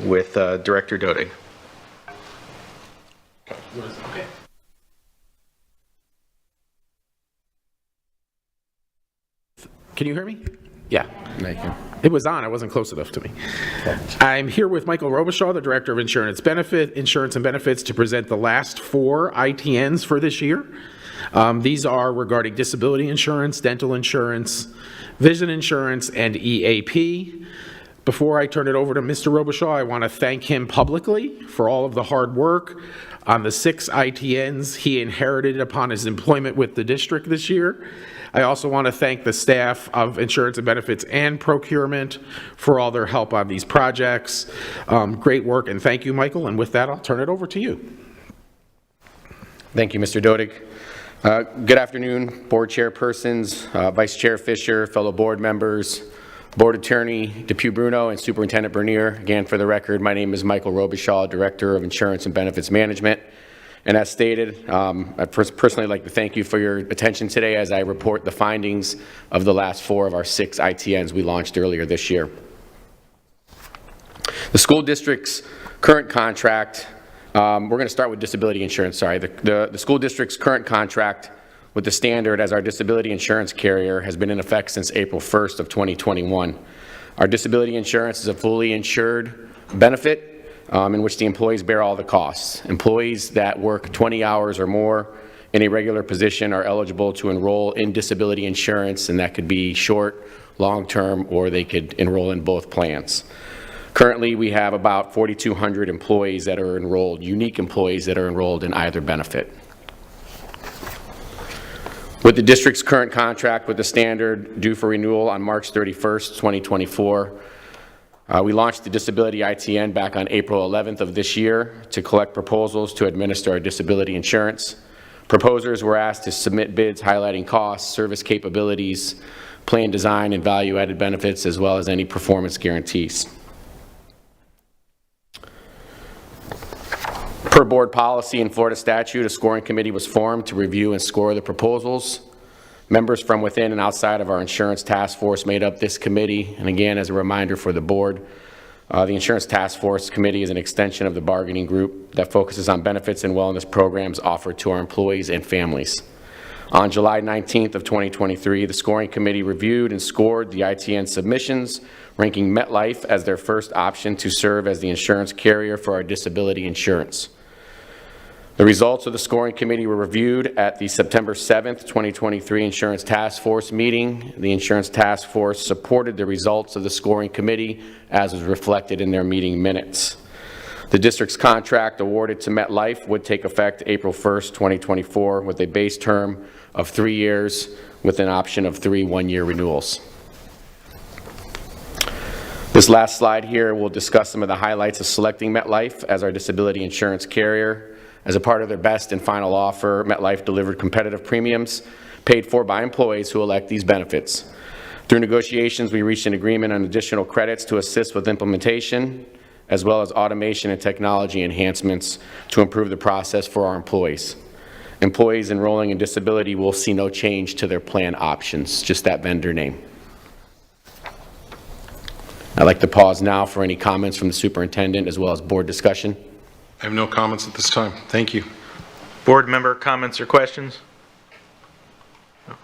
with Director Dodig. Okay. Can you hear me? Yeah. It was on. It wasn't close enough to me. I'm here with Michael Robichaud, the Director of Insurance and Benefits, to present the last 4 ITNs for this year. These are regarding disability insurance, dental insurance, vision insurance, and EAP. Before I turn it over to Mr. Robichaud, I want to thank him publicly for all of the hard work on the 6 ITNs he inherited upon his employment with the district this year. I also want to thank the staff of Insurance and Benefits and Procurement for all their help on these projects. Great work, and thank you, Michael. And with that, I'll turn it over to you. Thank you, Mr. Dodig. Good afternoon, board chairpersons, Vice Chair Fisher, fellow board members, Board Attorney DePue Bruno, and Superintendent Bernier. Again, for the record, my name is Michael Robichaud, Director of Insurance and Benefits Management. And as stated, I'd personally like to thank you for your attention today as I report the findings of the last 4 of our 6 ITNs we launched earlier this year. The school district's current contract, we're going to start with disability insurance, sorry. The school district's current contract with the standard as our disability insurance carrier has been in effect since April 1st of 2021. Our disability insurance is a fully insured benefit in which the employees bear all the costs. Employees that work 20 hours or more in a regular position are eligible to enroll in disability insurance, and that could be short, long-term, or they could enroll in both plans. Currently, we have about 4,200 employees that are enrolled, unique employees that are enrolled in either benefit. With the district's current contract with the standard due for renewal on March 31st, 2024, we launched the Disability ITN back on April 11th of this year to collect proposals to administer our disability insurance. Proposers were asked to submit bids highlighting costs, service capabilities, plan design, and value-added benefits, as well as any performance guarantees. Per board policy and Florida statute, a scoring committee was formed to review and score the proposals. Members from within and outside of our insurance task force made up this committee. And again, as a reminder for the board, the Insurance Task Force Committee is an extension of the bargaining group that focuses on benefits and wellness programs offered to our employees and families. On July 19th of 2023, the scoring committee reviewed and scored the ITN submissions, ranking MetLife as their first option to serve as the insurance carrier for our disability insurance. The results of the scoring committee were reviewed at the September 7th, 2023 Insurance Task Force meeting. The Insurance Task Force supported the results of the scoring committee as was reflected in their meeting minutes. The district's contract awarded to MetLife would take effect April 1st, 2024 with a base term of 3 years with an option of 3 one-year renewals. This last slide here will discuss some of the highlights of selecting MetLife as our disability insurance carrier. As a part of their best and final offer, MetLife delivered competitive premiums paid for by employees who elect these benefits. Through negotiations, we reached an agreement on additional credits to assist with implementation, as well as automation and technology enhancements to improve the process for our employees. Employees enrolling in disability will see no change to their plan options, just that vendor name. I'd like to pause now for any comments from the superintendent as well as board discussion. I have no comments at this time. Thank you. Board member comments or questions?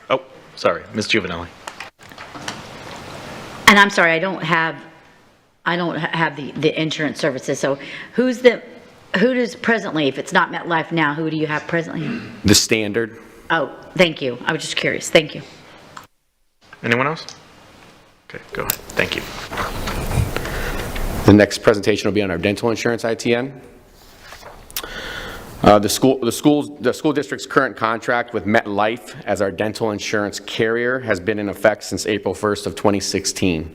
Oh, sorry, Ms. Giovanelli. And I'm sorry, I don't have the insurance services. So who does presently, if it's not MetLife now, who do you have presently? The standard. Oh, thank you. I was just curious. Thank you. Anyone else? Okay, go ahead. Thank you. The next presentation will be on our dental insurance ITN. The school district's current contract with MetLife as our dental insurance carrier has been in effect since April 1st of 2016.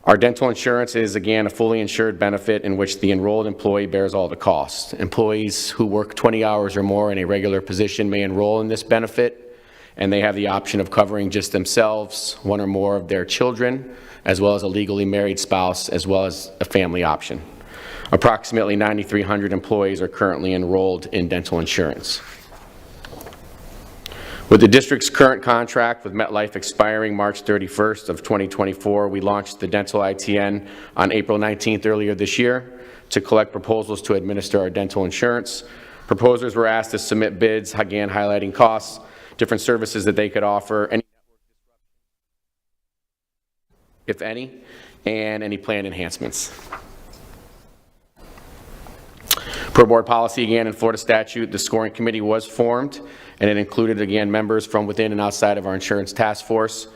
Our dental insurance is, again, a fully insured benefit in which the enrolled employee bears all the costs. Employees who work 20 hours or more in a regular position may enroll in this benefit, and they have the option of covering just themselves, one or more of their children, as well as a legally married spouse, as well as a family option. Approximately 9,300 employees are currently enrolled in dental insurance. With the district's current contract with MetLife expiring March 31st of 2024, we launched the dental ITN on April 19th earlier this year to collect proposals to administer our dental insurance. Proposers were asked to submit bids, again highlighting costs, different services that they could offer, any, if any, and any plan enhancements. Per board policy, again, in Florida statute, the scoring committee was formed, and it included, again, members from within and outside of our insurance task force.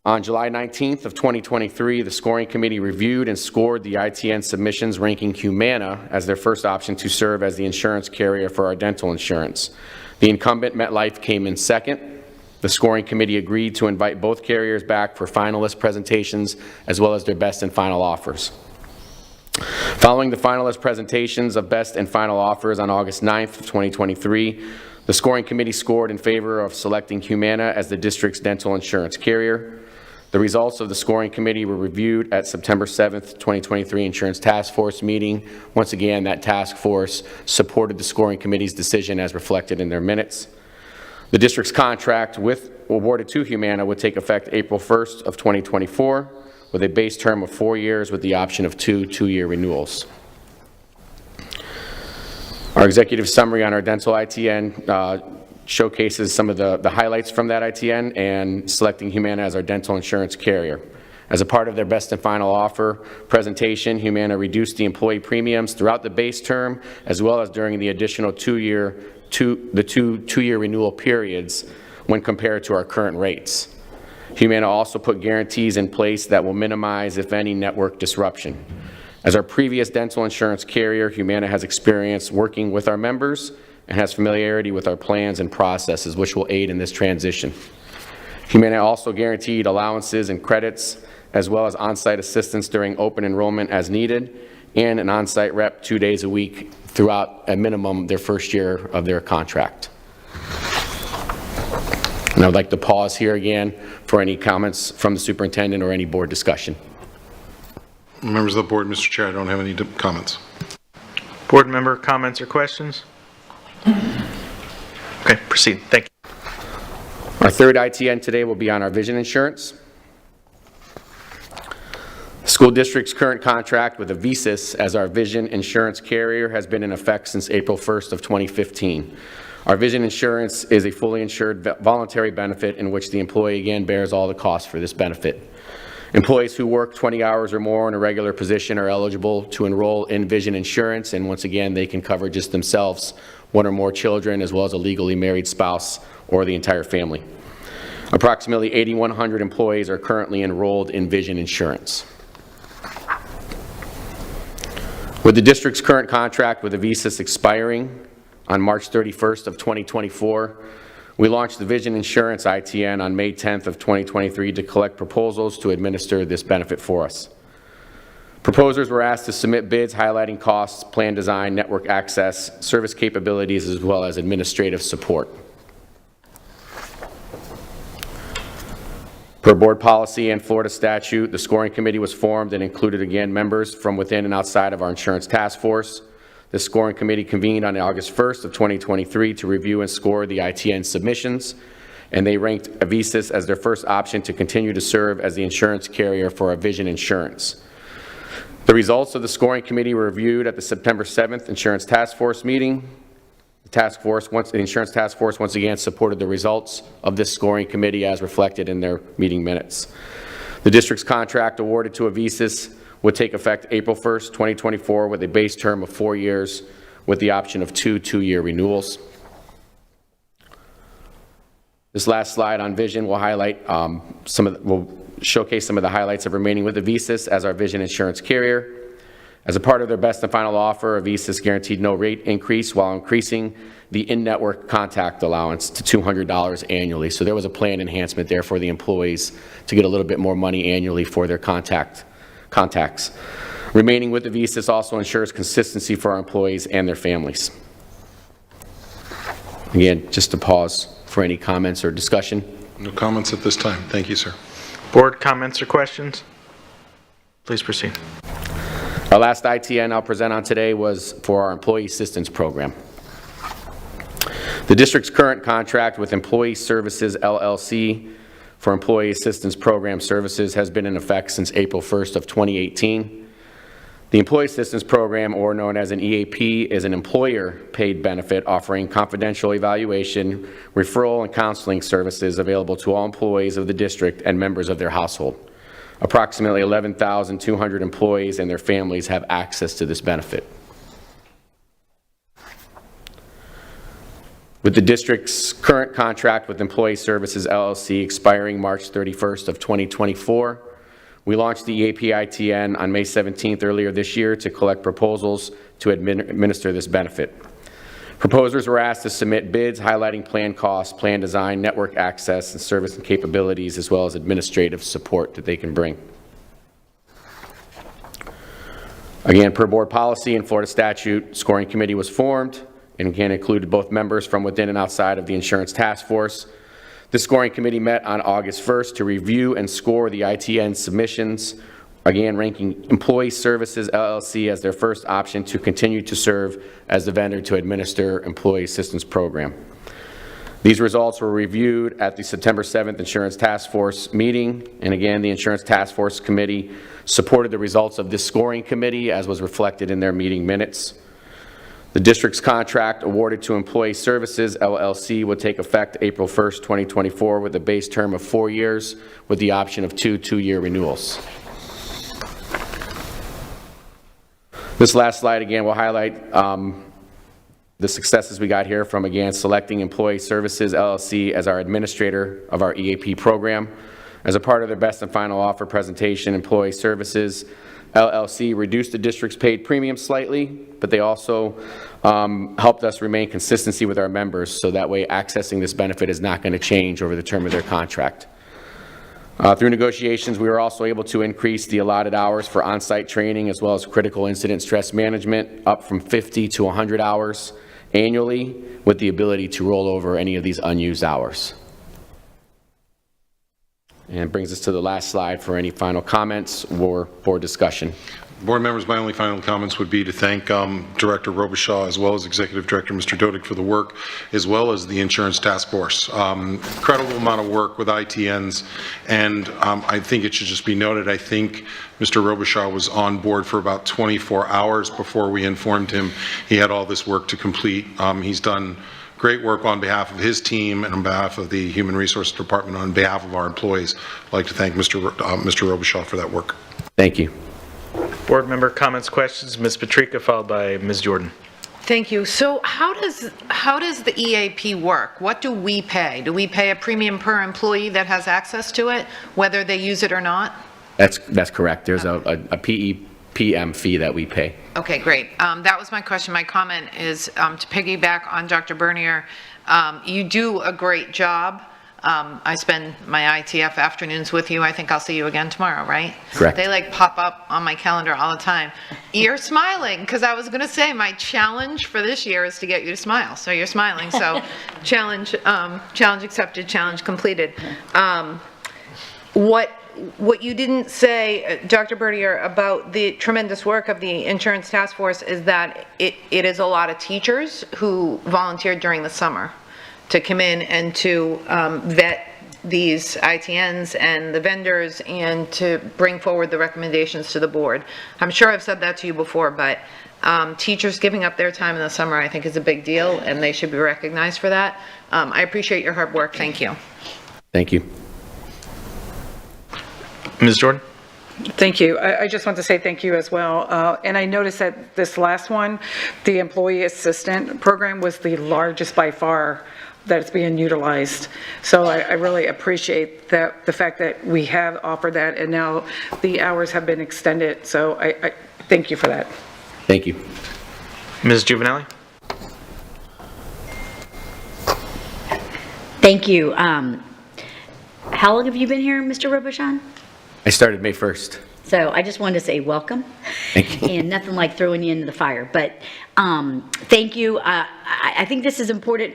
On July 19th of 2023, the scoring committee reviewed and scored the ITN submissions, ranking Humana as their first option to serve as the insurance carrier for our dental insurance. The incumbent, MetLife, came in second. The scoring committee agreed to invite both carriers back for finalist presentations, as well as their best and final offers. Following the finalist presentations of best and final offers on August 9th of 2023, the scoring committee scored in favor of selecting Humana as the district's dental insurance carrier. The results of the scoring committee were reviewed at September 7th, 2023 Insurance Task Force meeting. Once again, that task force supported the scoring committee's decision as reflected in their minutes. The district's contract awarded to Humana would take effect April 1st of 2024 with a base term of 4 years with the option of two-year renewals. Our executive summary on our dental ITN showcases some of the highlights from that ITN and selecting Humana as our dental insurance carrier. As a part of their best and final offer presentation, Humana reduced the employee premiums throughout the base term as well as during the additional two-year renewal periods when compared to our current rates. Humana also put guarantees in place that will minimize, if any, network disruption. As our previous dental insurance carrier, Humana has experience working with our members and has familiarity with our plans and processes, which will aid in this transition. Humana also guaranteed allowances and credits, as well as on-site assistance during open enrollment as needed, and an on-site rep 2 days a week throughout, at minimum, their first year of their contract. And I would like to pause here again for any comments from the superintendent or any board discussion. Members of the board, Mr. Chair, I don't have any comments. Board member comments or questions? Okay, proceed. Thank you. Our third ITN today will be on our vision insurance. The school district's current contract with Avisis as our vision insurance carrier has been in effect since April 1st of 2015. Our vision insurance is a fully insured voluntary benefit in which the employee again bears all the costs for this benefit. Employees who work 20 hours or more in a regular position are eligible to enroll in vision insurance, and once again they can cover just themselves, one or more children, as well as a legally married spouse or the entire family. Approximately 8,100 employees are currently enrolled in vision insurance. With the district's current contract with Avisis expiring on March 31st of 2024, we launched the Vision Insurance ITN on May 10th of 2023 to collect proposals to administer this benefit for us. Proposers were asked to submit bids highlighting costs, plan design, network access, service capabilities, as well as administrative support. Per board policy and Florida statute, the scoring committee was formed and included again members from within and outside of our insurance task force. The scoring committee convened on August 1st of 2023 to review and score the ITN submissions, and they ranked Avisis as their first option to continue to serve as the insurance carrier for our vision insurance. The results of the scoring committee were reviewed at the September 7th insurance task force meeting. The insurance task force once again supported the results of this scoring committee as reflected in their meeting minutes. The district's contract awarded to Avisis would take effect April 1st, 2024 with a base term of 4 years with the option of two-year renewals. This last slide on vision will highlight will showcase some of the highlights of remaining with Avisis as our vision insurance carrier. As a part of their best and final offer, Avisis guaranteed no rate increase while increasing the in-network contact allowance to $200 annually. So there was a plan enhancement there for the employees to get a little bit more money annually for their contacts. Remaining with Avisis also ensures consistency for our employees and their families. Again, just to pause for any comments or discussion. No comments at this time. Thank you, sir. Board comments or questions? Please proceed. Our last ITN I'll present on today was for our Employee Assistance Program. The district's current contract with Employee Services LLC for Employee Assistance Program services has been in effect since April 1st of 2018. The Employee Assistance Program, or known as an EAP, is an employer-paid benefit offering confidential evaluation, referral, and counseling services available to all employees of the district and members of their household. Approximately 11,200 employees and their families have access to this benefit. With the district's current contract with Employee Services LLC expiring March 31st of 2024, we launched the EAP ITN on May 17th earlier this year to collect proposals to administer this benefit. Proposers were asked to submit bids highlighting plan costs, plan design, network access, and service and capabilities, as well as administrative support that they can bring. Again, per board policy and Florida statute, scoring committee was formed, and again included both members from within and outside of the insurance task force. The scoring committee met on August 1st to review and score the ITN submissions, again ranking Employee Services LLC as their first option to continue to serve as the vendor to administer Employee Assistance Program. These results were reviewed at the September 7th Insurance Task Force meeting, and again the Insurance Task Force Committee supported the results of this scoring committee as was reflected in their meeting minutes. The district's contract awarded to Employee Services LLC would take effect April 1st, 2024 with a base term of 4 years with the option of 2 two-year renewals. This last slide again will highlight the successes we got here from again selecting Employee Services LLC as our administrator of our EAP program. As a part of their best and final offer presentation, Employee Services LLC reduced the district's paid premium slightly, but they also helped us remain consistency with our members, so that way accessing this benefit is not going to change over the term of their contract. Through negotiations, we were also able to increase the allotted hours for on-site training as well as critical incident stress management up from 50 to 100 hours annually with the ability to roll over any of these unused hours. And it brings us to the last slide for any final comments or board discussion. Board members, my only final comments would be to thank Director Robichaud as well as Executive Director Mr. Dodig for the work, as well as the Insurance Task Force. Incredible amount of work with ITNs, and I think it should just be noted, I think Mr. Robichaud was on board for about 24 hours before we informed him he had all this work to complete. He's done great work on behalf of his team and on behalf of the Human Resources Department, on behalf of our employees. I'd like to thank Mr. Robichaud for that work. Thank you. Board member comments, questions. Ms. Patrica, followed by Ms. Jordan. Thank you. So how does the EAP work? What do we pay? Do we pay a premium per employee that has access to it, whether they use it or not? That's correct. There's a PEPM fee that we pay. Okay, great. That was my question. My comment is to piggyback on Dr. Bernier. You do a great job. I spend my ITF afternoons with you. I think I'll see you again tomorrow, right? Correct. They like pop up on my calendar all the time. You're smiling, because I was going to say my challenge for this year is to get you to smile. So you're smiling. So challenge accepted, challenge completed. What you didn't say, Dr. Bernier, about the tremendous work of the Insurance Task Force is that it is a lot of teachers who volunteered during the summer to come in and to vet these ITNs and the vendors and to bring forward the recommendations to the board. I'm sure I've said that to you before, but teachers giving up their time in the summer I think is a big deal, and they should be recognized for that. I appreciate your hard work. Thank you. Thank you. Ms. Jordan? Thank you. I just want to say thank you as well. And I noticed that this last one, the Employee Assistant Program, was the largest by far that it's being utilized. So I really appreciate the fact that we have offered that, and now the hours have been extended. So I thank you for that. Thank you. Ms. Juvenile? Thank you. How long have you been here, Mr. Robichaud? I started May 1st. So I just wanted to say welcome. Thank you. And nothing like throwing you into the fire. But thank you. I think this is important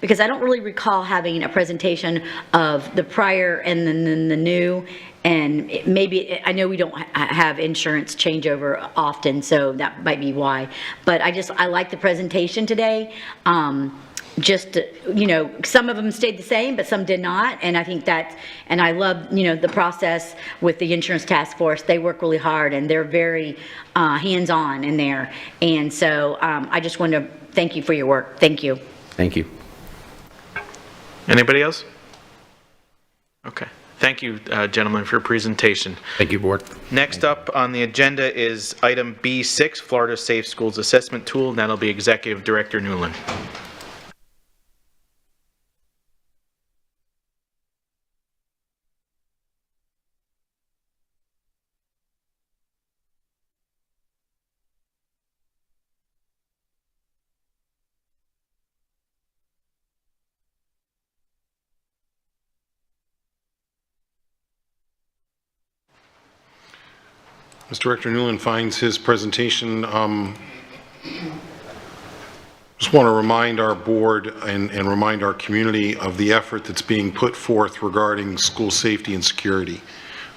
because I don't really recall having a presentation of the prior and then the new maybe, I know we don't have insurance changeover often, so that might be why. But I like the presentation today. Just, some of them stayed the same, but some did not. And I think and I love, the process with the insurance task force. They work really hard and they're very hands-on in there. And so I just want to thank you for your work. Thank you. Thank you. Anybody else? Okay. Thank you, gentlemen, for your presentation. Thank you, Board. Next up on the agenda is item B6, Florida Safe Schools Assessment Tool, and that'll be Executive Director Newland. As Director Newland finds his presentation, just want to remind our board and remind our community of the effort that's being put forth regarding school safety and security.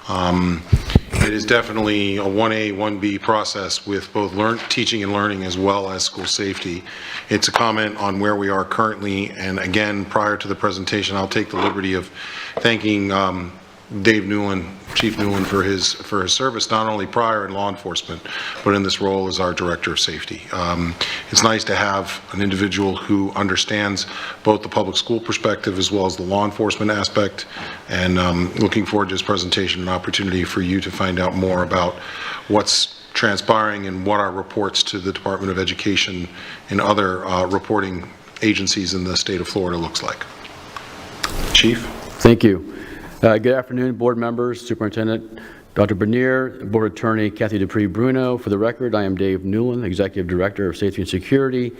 It is definitely a 1A, 1B process with both teaching and learning as well as school safety. It's a comment on where we are currently, and again, prior to the presentation, I'll take the liberty of thanking Dave Newland, Chief Newland, for his service, not only prior in law enforcement, but in this role as our Director of Safety. It's nice to have an individual who understands both the public school perspective as well as the law enforcement aspect, and looking forward to his presentation, an opportunity for you to find out more about what's transpiring and what our reports to the Department of Education and other reporting agencies in the state of Florida looks like. Chief? Thank you. Good afternoon, board members, Superintendent Dr. Bernier, Board Attorney Kathy Dupree Bruno. For the record, I am Dave Newland, Executive Director of Safety and Security.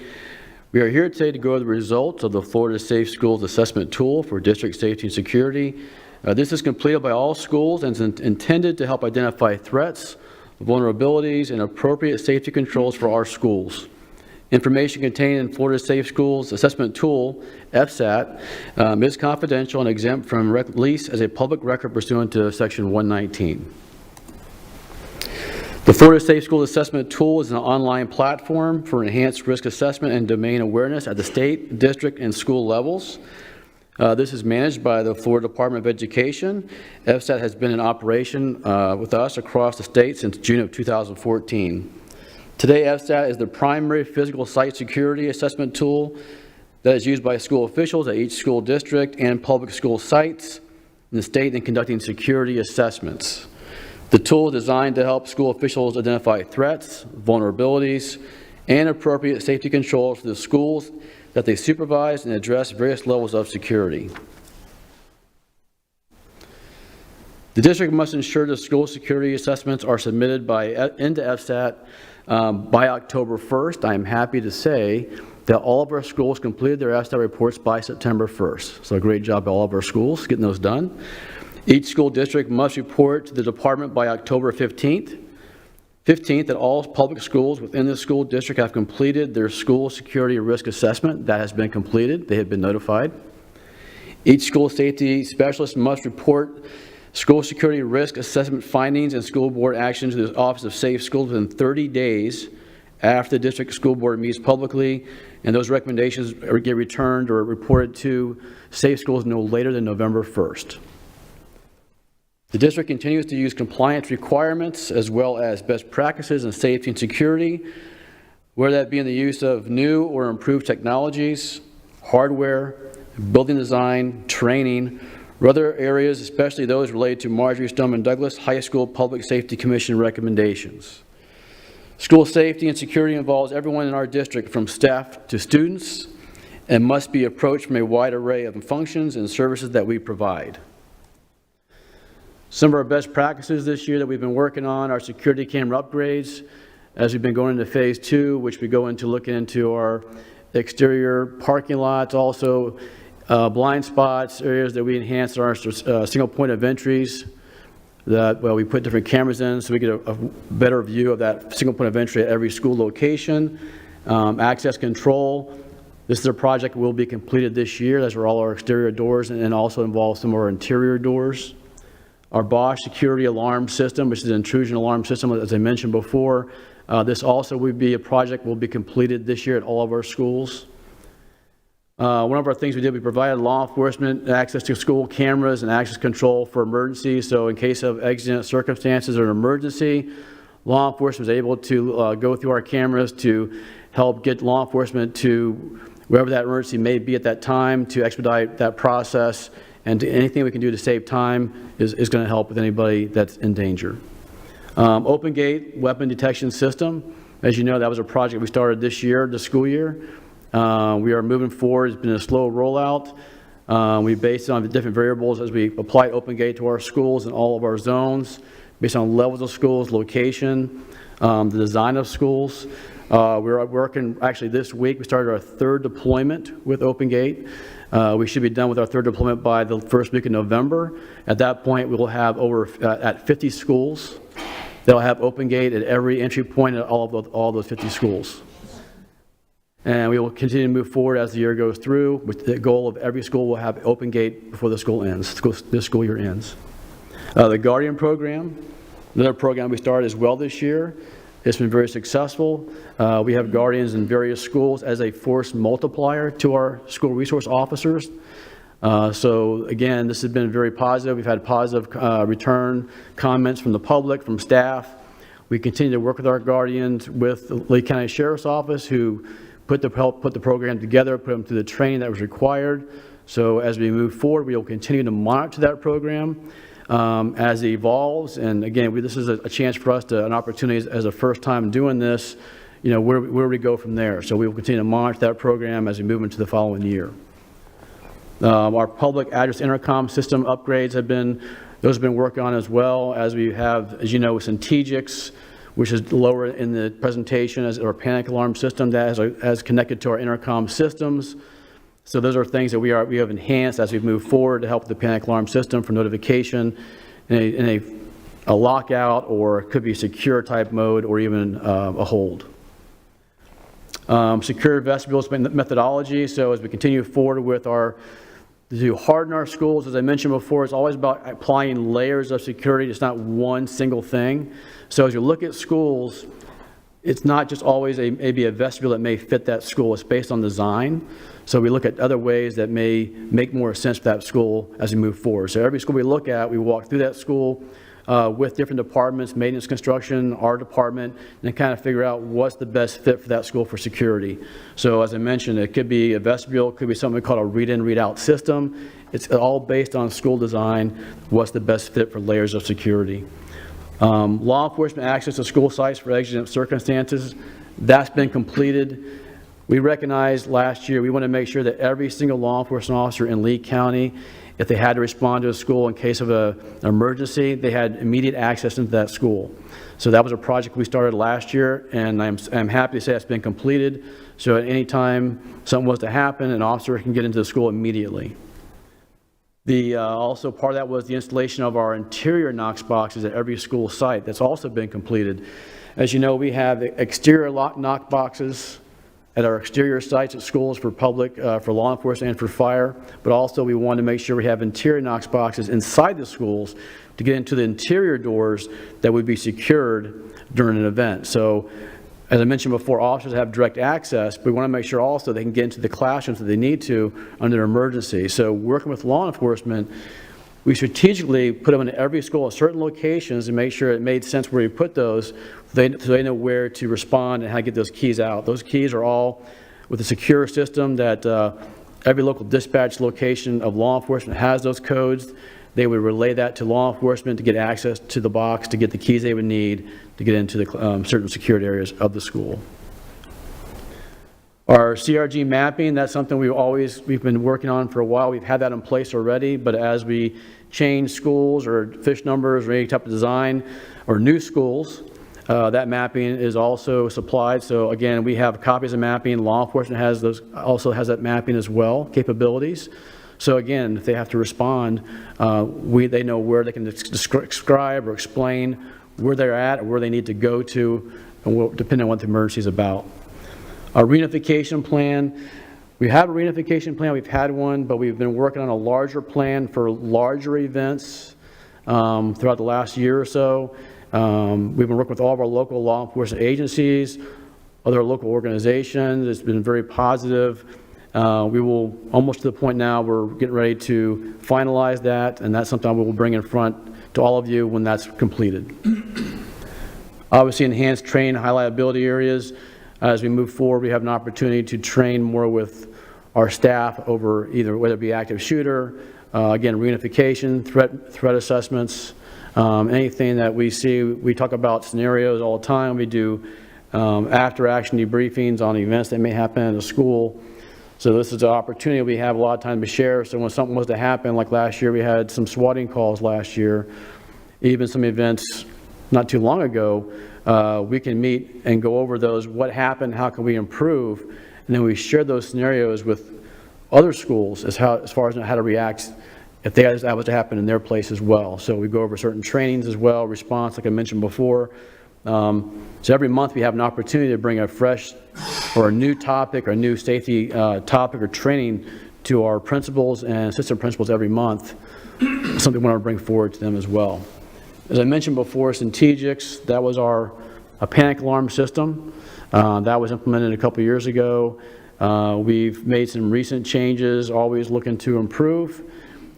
We are here today to go over the results of the Florida Safe Schools Assessment Tool for District Safety and Security. This is completed by all schools and is intended to help identify threats, vulnerabilities, and appropriate safety controls for our schools. Information contained in Florida Safe Schools Assessment Tool, FSAT, is confidential and exempt from release as a public record pursuant to Section 119. The Florida Safe Schools Assessment Tool is an online platform for enhanced risk assessment and domain awareness at the state, district, and school levels. This is managed by the Florida Department of Education. FSAT has been in operation with us across the state since June of 2014. Today, FSAT is the primary physical site security assessment tool that is used by school officials at each school district and public school sites in the state in conducting security assessments. The tool is designed to help school officials identify threats, vulnerabilities, and appropriate safety controls for the schools that they supervise and address various levels of security. The district must ensure the school security assessments are submitted into FSAT by October 1st. I am happy to say that all of our schools completed their FSAT reports by September 1st. So a great job by all of our schools getting those done. Each school district must report to the department by October 15th that all public schools within the school district have completed their school security risk assessment. That has been completed. They have been notified. Each school safety specialist must report school security risk assessment findings and school board actions to the Office of Safe Schools within 30 days after the district school board meets publicly, and those recommendations get returned or reported to Safe Schools no later than November 1st. The district continues to use compliance requirements as well as best practices in safety and security, whether that be in the use of new or improved technologies, hardware, building design, training, or other areas, especially those related to Marjorie Stoneman Douglas High School Public Safety Commission recommendations. School safety and security involves everyone in our district from staff to students and must be approached from a wide array of functions and services that we provide. Some of our best practices this year that we've been working on are security camera upgrades as we've been going into phase 2, which we go into looking into our exterior parking lots, also blind spots, areas that we enhance our single point of entries that, well, we put different cameras in so we get a better view of that single point of entry at every school location. Access control. This is a project that will be completed this year. That's where all our exterior doors and also involves some of our interior doors. our Bosch security alarm system, which is an intrusion alarm system, as I mentioned before. This also would be a project will be completed this year at all of our schools. One of our things we did, we provided law enforcement access to school cameras and access control for emergencies. So in case of exigent circumstances or an emergency, law enforcement was able to go through our cameras to help get law enforcement to wherever that emergency may be at that time to expedite that process, and anything we can do to save time is going to help with anybody that's in danger. Open Gate weapon detection system. As you know, that was a project we started this year, this school year. We are moving forward. It's been a slow rollout. We based it on the different variables as we apply Open Gate to our schools and all of our zones, based on levels of schools, location, the design of schools. We're working, actually this week, we started our third deployment with Open Gate. We should be done with our third deployment by the first week of November. At that point, we will have over at 50 schools. They'll have Open Gate at every entry point at all those 50 schools. And we will continue to move forward as the year goes through, with the goal of every school will have Open Gate before the school ends, this school year ends. The Guardian program, another program we started as well this year. It's been very successful. We have Guardians in various schools as a force multiplier to our school resource officers. So again, this has been very positive. We've had positive return comments from the public, from staff. We continue to work with our Guardians, with the Lee County Sheriff's Office, who helped put the program together, put them through the training that was required. So as we move forward, we will continue to monitor that program as it evolves. And again, this is a chance for us an opportunity as a first time doing this, where we go from there. So we will continue to monitor that program as we move into the following year. Our public address intercom system upgrades have been worked on as well, as we have, as you know, with Centegix, which is lower in the presentation, as our panic alarm system that has connected to our intercom systems. So those are things that we have enhanced as we move forward to help the panic alarm system for notification in a lockout, or it could be secure type mode, or even a hold. Secure vestibules methodology. So as we continue forward with to harden our schools, as I mentioned before, it's always about applying layers of security. It's not one single thing. So as you look at schools, it's not just always maybe a vestibule that may fit that school. It's based on design. So we look at other ways that may make more sense for that school as we move forward. So every school we look at, we walk through that school with different departments, maintenance, construction, our department, and kind of figure out what's the best fit for that school for security. So as I mentioned, it could be a vestibule, it could be something called a read-in, read-out system. It's all based on school design, what's the best fit for layers of security. Law enforcement access to school sites for exigent circumstances, that's been completed. We recognized last year we want to make sure that every single law enforcement officer in Lee County, if they had to respond to a school in case of an emergency, they had immediate access into that school. So that was a project we started last year, and I'm happy to say that's been completed. So at any time something was to happen, an officer can get into the school immediately. Also part of that was the installation of our interior Knox boxes at every school site. That's also been completed. As you know, we have exterior Knox boxes at our exterior sites at schools for public, for law enforcement and for fire, but also we want to make sure we have interior Knox boxes inside the schools to get into the interior doors that would be secured during an event. So as I mentioned before, officers have direct access, but we want to make sure also they can get into the classrooms that they need to under an emergency. So working with law enforcement, we strategically put them in every school at certain locations and make sure it made sense where we put those, so they know where to respond and how to get those keys out. Those keys are all with a secure system that every local dispatch location of law enforcement has those codes. They would relay that to law enforcement to get access to the box, to get the keys they would need to get into the certain secured areas of the school. Our CRG mapping, that's something we've been working on for a while. We've had that in place already, but as we change schools or fish numbers or any type of design or new schools, that mapping is also supplied. So again, we have copies of mapping. Law enforcement also has that mapping as well, capabilities. So again, if they have to respond, they know where they can describe or explain where they're at or where they need to go to, and depending on what the emergency is about. Our reunification plan, we have a reunification plan, we've had one, but we've been working on a larger plan for larger events throughout the last year or so. We've been working with all of our local law enforcement agencies, other local organizations. It's been very positive. We will, almost to the point now, we're getting ready to finalize that, and that's something we will bring in front to all of you when that's completed. Obviously, enhanced train high liability areas. As we move forward, we have an opportunity to train more with our staff over either, whether it be active shooter, again, reunification, threat assessments, anything that we see. We talk about scenarios all the time. We do after action debriefings on events that may happen in the school. So this is an opportunity we have a lot of time to share. So when something was to happen, like last year, we had some swatting calls last year, even some events not too long ago, we can meet and go over those, what happened, how can we improve, and then we share those scenarios with other schools as far as how to react if that was to happen in their place as well. So we go over certain trainings as well, response, like I mentioned before. So every month we have an opportunity to bring a fresh or a new topic or a new safety topic or training to our principals and assistant principals every month, something we want to bring forward to them as well. As I mentioned before, Centegix, that was a panic alarm system. That was implemented a couple years ago. We've made some recent changes, always looking to improve.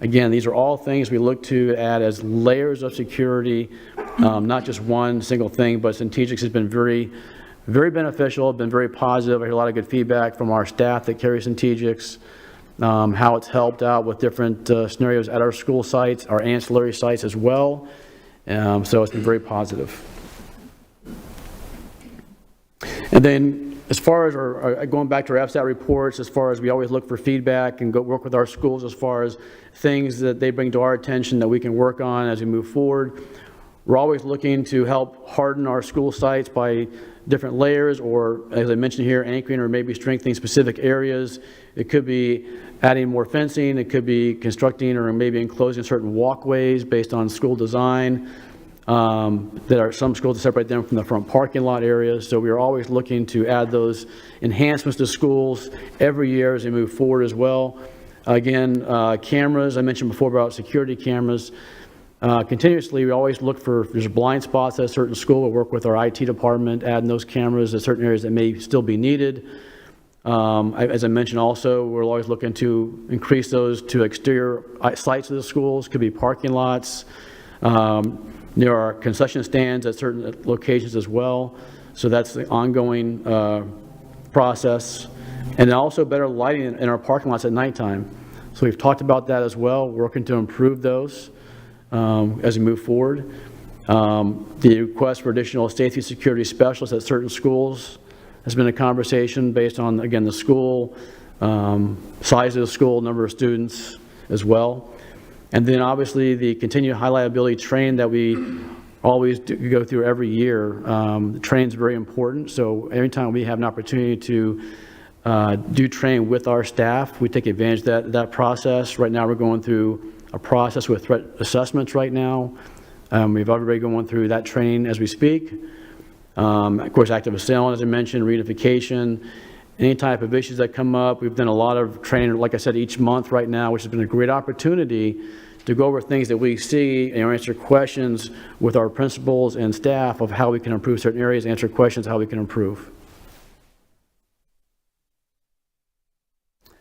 Again, these are all things we look to add as layers of security, not just one single thing, but Centegix has been very, very beneficial, been very positive. I hear a lot of good feedback from our staff that carry Centegix, how it's helped out with different scenarios at our school sites, our ancillary sites as well. So it's been very positive. And then as far as going back to our FSAT reports, as far as we always look for feedback and go work with our schools as far as things that they bring to our attention that we can work on as we move forward. We're always looking to help harden our school sites by different layers, or as I mentioned here, anchoring or maybe strengthening specific areas. It could be adding more fencing, it could be constructing or maybe enclosing certain walkways based on school design. There are some schools to separate them from the front parking lot areas. So we are always looking to add those enhancements to schools every year as we move forward as well. Again, cameras, I mentioned before about security cameras. Continuously, we always look for, if there's blind spots at a certain school, we'll work with our IT department, adding those cameras at certain areas that may still be needed. As I mentioned also, we're always looking to increase those to exterior sites of the schools, could be parking lots, near our concession stands at certain locations as well. So that's the ongoing process. And also better lighting in our parking lots at nighttime. So we've talked about that as well, working to improve those as we move forward. The request for additional safety security specialists at certain schools has been a conversation based on, again, the school, size of the school, number of students as well. And then obviously the continued high liability training that we always go through every year. The training is very important. So every time we have an opportunity to do training with our staff, we take advantage of that process. Right now we're going through a process with threat assessments right now. We've already going through that training as we speak. Of course, active assailant, as I mentioned, reunification, any type of issues that come up. We've done a lot of training, like I said, each month right now, which has been a great opportunity to go over things that we see and answer questions with our principals and staff of how we can improve certain areas, answer questions how we can improve.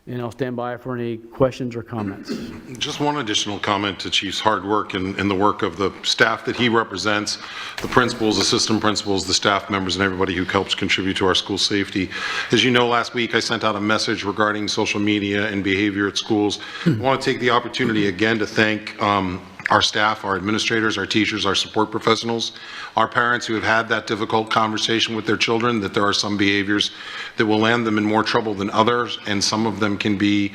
And I'll stand by for any questions or comments. Just one additional comment to Chief's hard work and the work of the staff that he represents, the principals, assistant principals, the staff members, and everybody who helps contribute to our school safety. As you know, last week I sent out a message regarding social media and behavior at schools. I want to take the opportunity again to thank our staff, our administrators, our teachers, our support professionals, our parents who have had that difficult conversation with their children, that there are some behaviors that will land them in more trouble than others, and some of them can be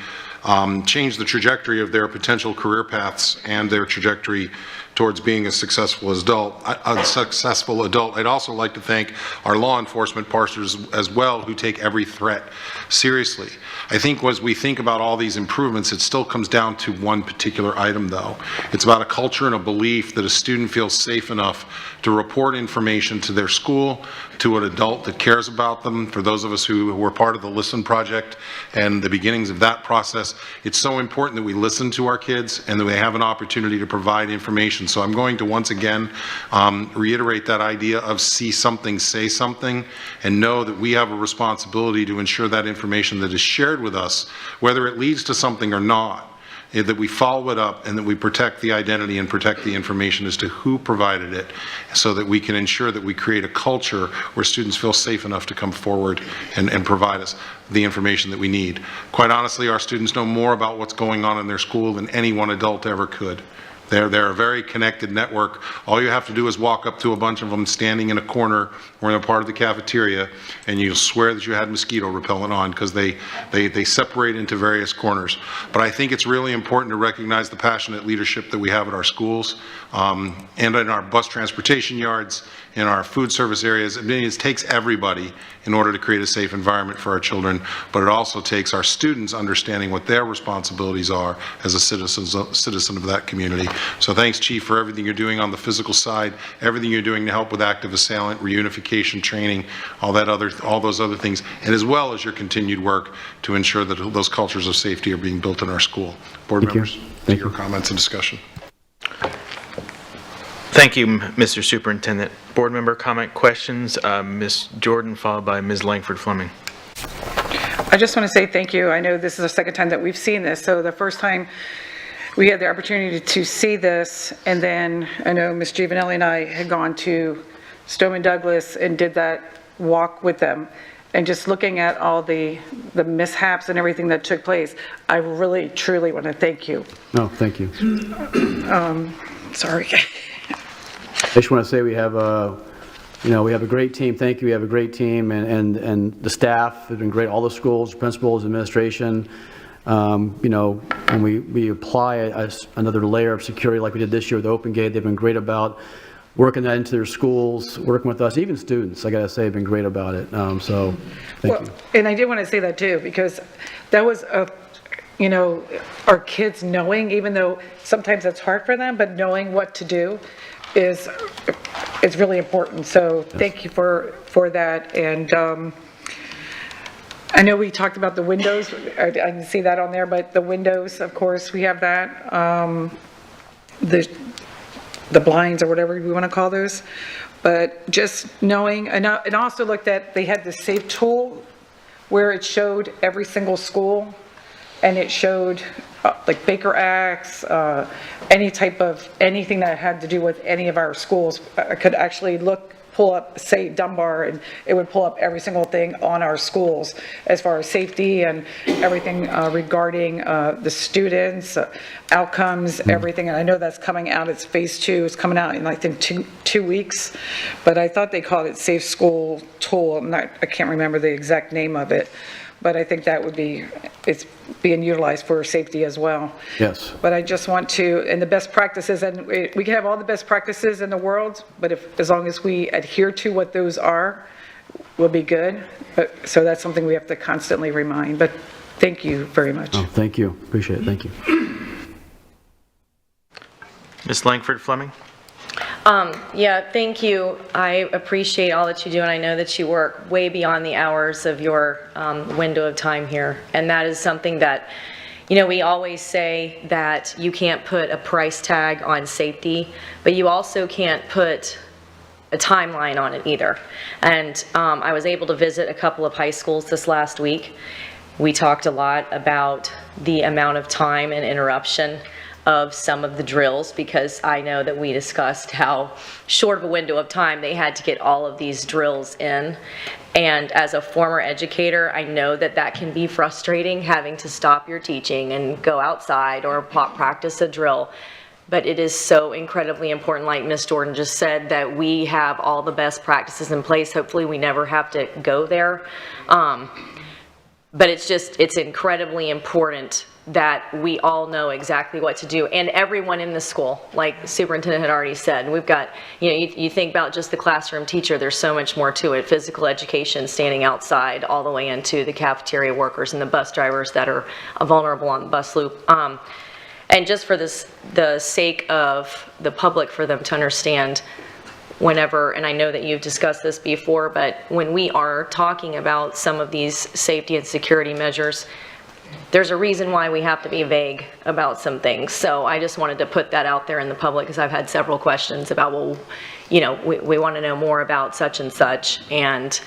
change the trajectory of their potential career paths and their trajectory towards being a successful adult. I'd also like to thank our law enforcement partners as well, who take every threat seriously. I think as we think about all these improvements, it still comes down to one particular item though. It's about a culture and a belief that a student feels safe enough to report information to their school, to an adult that cares about them. For those of us who were part of the Listen Project and the beginnings of that process, it's so important that we listen to our kids and that we have an opportunity to provide information information. So I'm going to once again reiterate that idea of see something, say something, and know that we have a responsibility to ensure that information that is shared with us, whether it leads to something or not, that we follow it up and that we protect the identity and protect the information as to who provided it, so that we can ensure that we create a culture where students feel safe enough to come forward and provide us the information that we need. Quite honestly, our students know more about what's going on in their school than any one adult ever could. They're a very connected network. All you have to do is walk up to a bunch of them standing in a corner or in a part of the cafeteria, and you'll swear that you had mosquito repellent on, because they separate into various corners. But I think it's really important to recognize the passionate leadership that we have at our schools and in our bus transportation yards, in our food service areas. I mean, it takes everybody in order to create a safe environment for our children, but it also takes our students understanding what their responsibilities are as a citizen of that community. So thanks, Chief, for everything you're doing on the physical side, everything you're doing to help with active assailant, reunification training, all those other things, and as well as your continued work to ensure that those cultures of safety are being built in our school. Board members, to your comments and discussion. Thank you, Mr. Superintendent. Board member comment, questions? Ms. Jordan, followed by Ms. Langford Fleming. I just want to say thank you. I know this is the second time that we've seen this, so the first time we had the opportunity to see this, and then I know Ms. Giovanelli and I had gone to Stoneman Douglas and did that walk with them, and just looking at all the mishaps and everything that took place, I really, truly want to thank you. No, thank you. Sorry. I just want to say we have a great team. Thank you. We have a great team, and the staff have been great. All the schools, principals, administration. When we apply another layer of security like we did this year with Open Gate, they've been great about working that into their schools, working with us. Even students, I got to say, have been great about it. So thank you. And I did want to say that too, because that was our kids knowing, even though sometimes it's hard for them, but knowing what to do is really important. So thank you for that. And I know we talked about the windows. I didn't see that on there, but the windows, of course, we have that. The blinds or whatever we want to call those. But just knowing, and I also looked at, they had the SAFE tool where it showed every single school, and it showed like Baker Acts, anything that had to do with any of our schools. I could actually pull up, say Dunbar, and it would pull up every single thing on our schools as far as safety and everything regarding the students, outcomes, everything. And I know that's coming out, it's phase 2, it's coming out in I think two weeks, but I thought they called it Safe School Tool. I can't remember the exact name of it, but I think that would be, it's being utilized for safety as well. Yes. But I just want to, and the best practices, and we can have all the best practices in the world, but as long as we adhere to what those are, we'll be good. So that's something we have to constantly remind. But thank you very much. Oh, thank you. Appreciate it. Thank you. Ms. Langford Fleming. Yeah, thank you. I appreciate all that you do, and I know that you work way beyond the hours of your window of time here. And that is something that, we always say that you can't put a price tag on safety, but you also can't put a timeline on it either. And I was able to visit a couple of high schools this last week. We talked a lot about the amount of time and interruption of some of the drills, because I know that we discussed how short of a window of time they had to get all of these drills in. And as a former educator, I know that that can be frustrating, having to stop your teaching and go outside or practice a drill. But it is so incredibly important, like Ms. Jordan just said, that we have all the best practices in place. Hopefully we never have to go there. But it's incredibly important that we all know exactly what to do, and everyone in the school, like the superintendent had already said. We've got, you think about just the classroom teacher, there's so much more to it. Physical education, standing outside, all the way into the cafeteria workers and the bus drivers that are vulnerable on the bus loop. And just for the sake of the public, for them to understand, whenever, and I know that you've discussed this before, but when we are talking about some of these safety and security measures, there's a reason why we have to be vague about some things. So I just wanted to put that out there in the public, because I've had several questions about, well, you know, we want to know more about such and such. And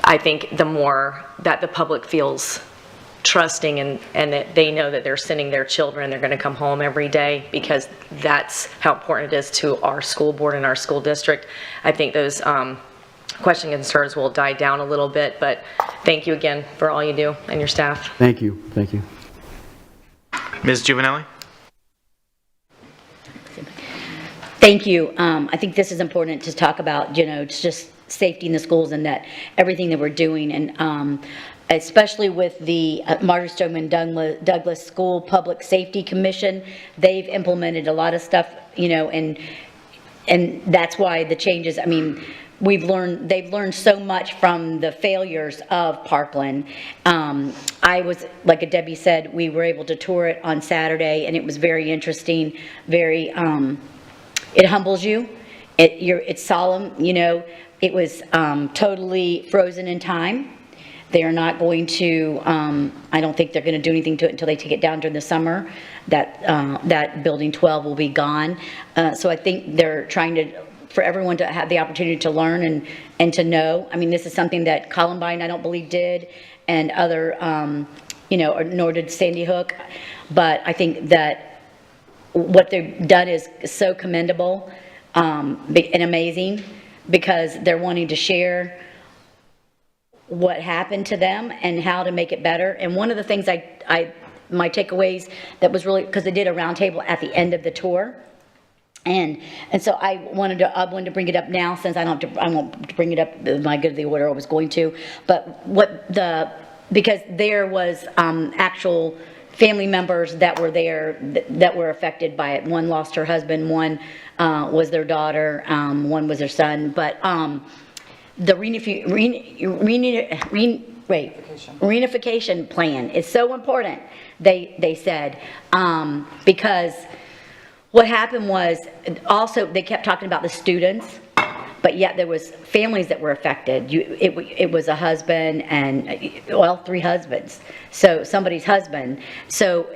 I think the more that the public feels trusting and that they know that they're sending their children, they're going to come home every day, because that's how important it is to our school board and our school district. I think those question concerns will die down a little bit, but thank you again for all you do and your staff. Thank you. Thank you. Ms. Juvenelli? Thank you. I think this is important to talk about, you know, it's just safety in the schools and that everything that we're doing, and especially with the Marjory Stoneman Douglas School Public Safety Commission. They've implemented a lot of stuff, you know, and that's why the changes, I mean, they've learned so much from the failures of Parkland. I was, like Debbie said, we were able to tour it on Saturday, and it was very interesting, very, it humbles you. It's solemn, you know. It was totally frozen in time. They are not going to, I don't think they're going to do anything to it until they take it down during the summer. That building 12 will be gone. So I think they're trying for everyone to have the opportunity to learn and to know. I mean, this is something that Columbine, I don't believe, did, and other, you know, nor did Sandy Hook. But I think that what they've done is so commendable and amazing, because they're wanting to share what happened to them and how to make it better. And one of the things my takeaways that was really, because they did a roundtable at the end of the tour, and so I wanted to bring it up now, since I won't bring it up in my good of the order I was going to, but because there was actual family members that were there that were affected by it. One lost her husband, one was their daughter, one was their son, but the reunification plan is so important, they said, because what happened was, also they kept talking about the students, but yet there was families that were affected. It was a husband and, well, 3 husbands, so somebody's husband. So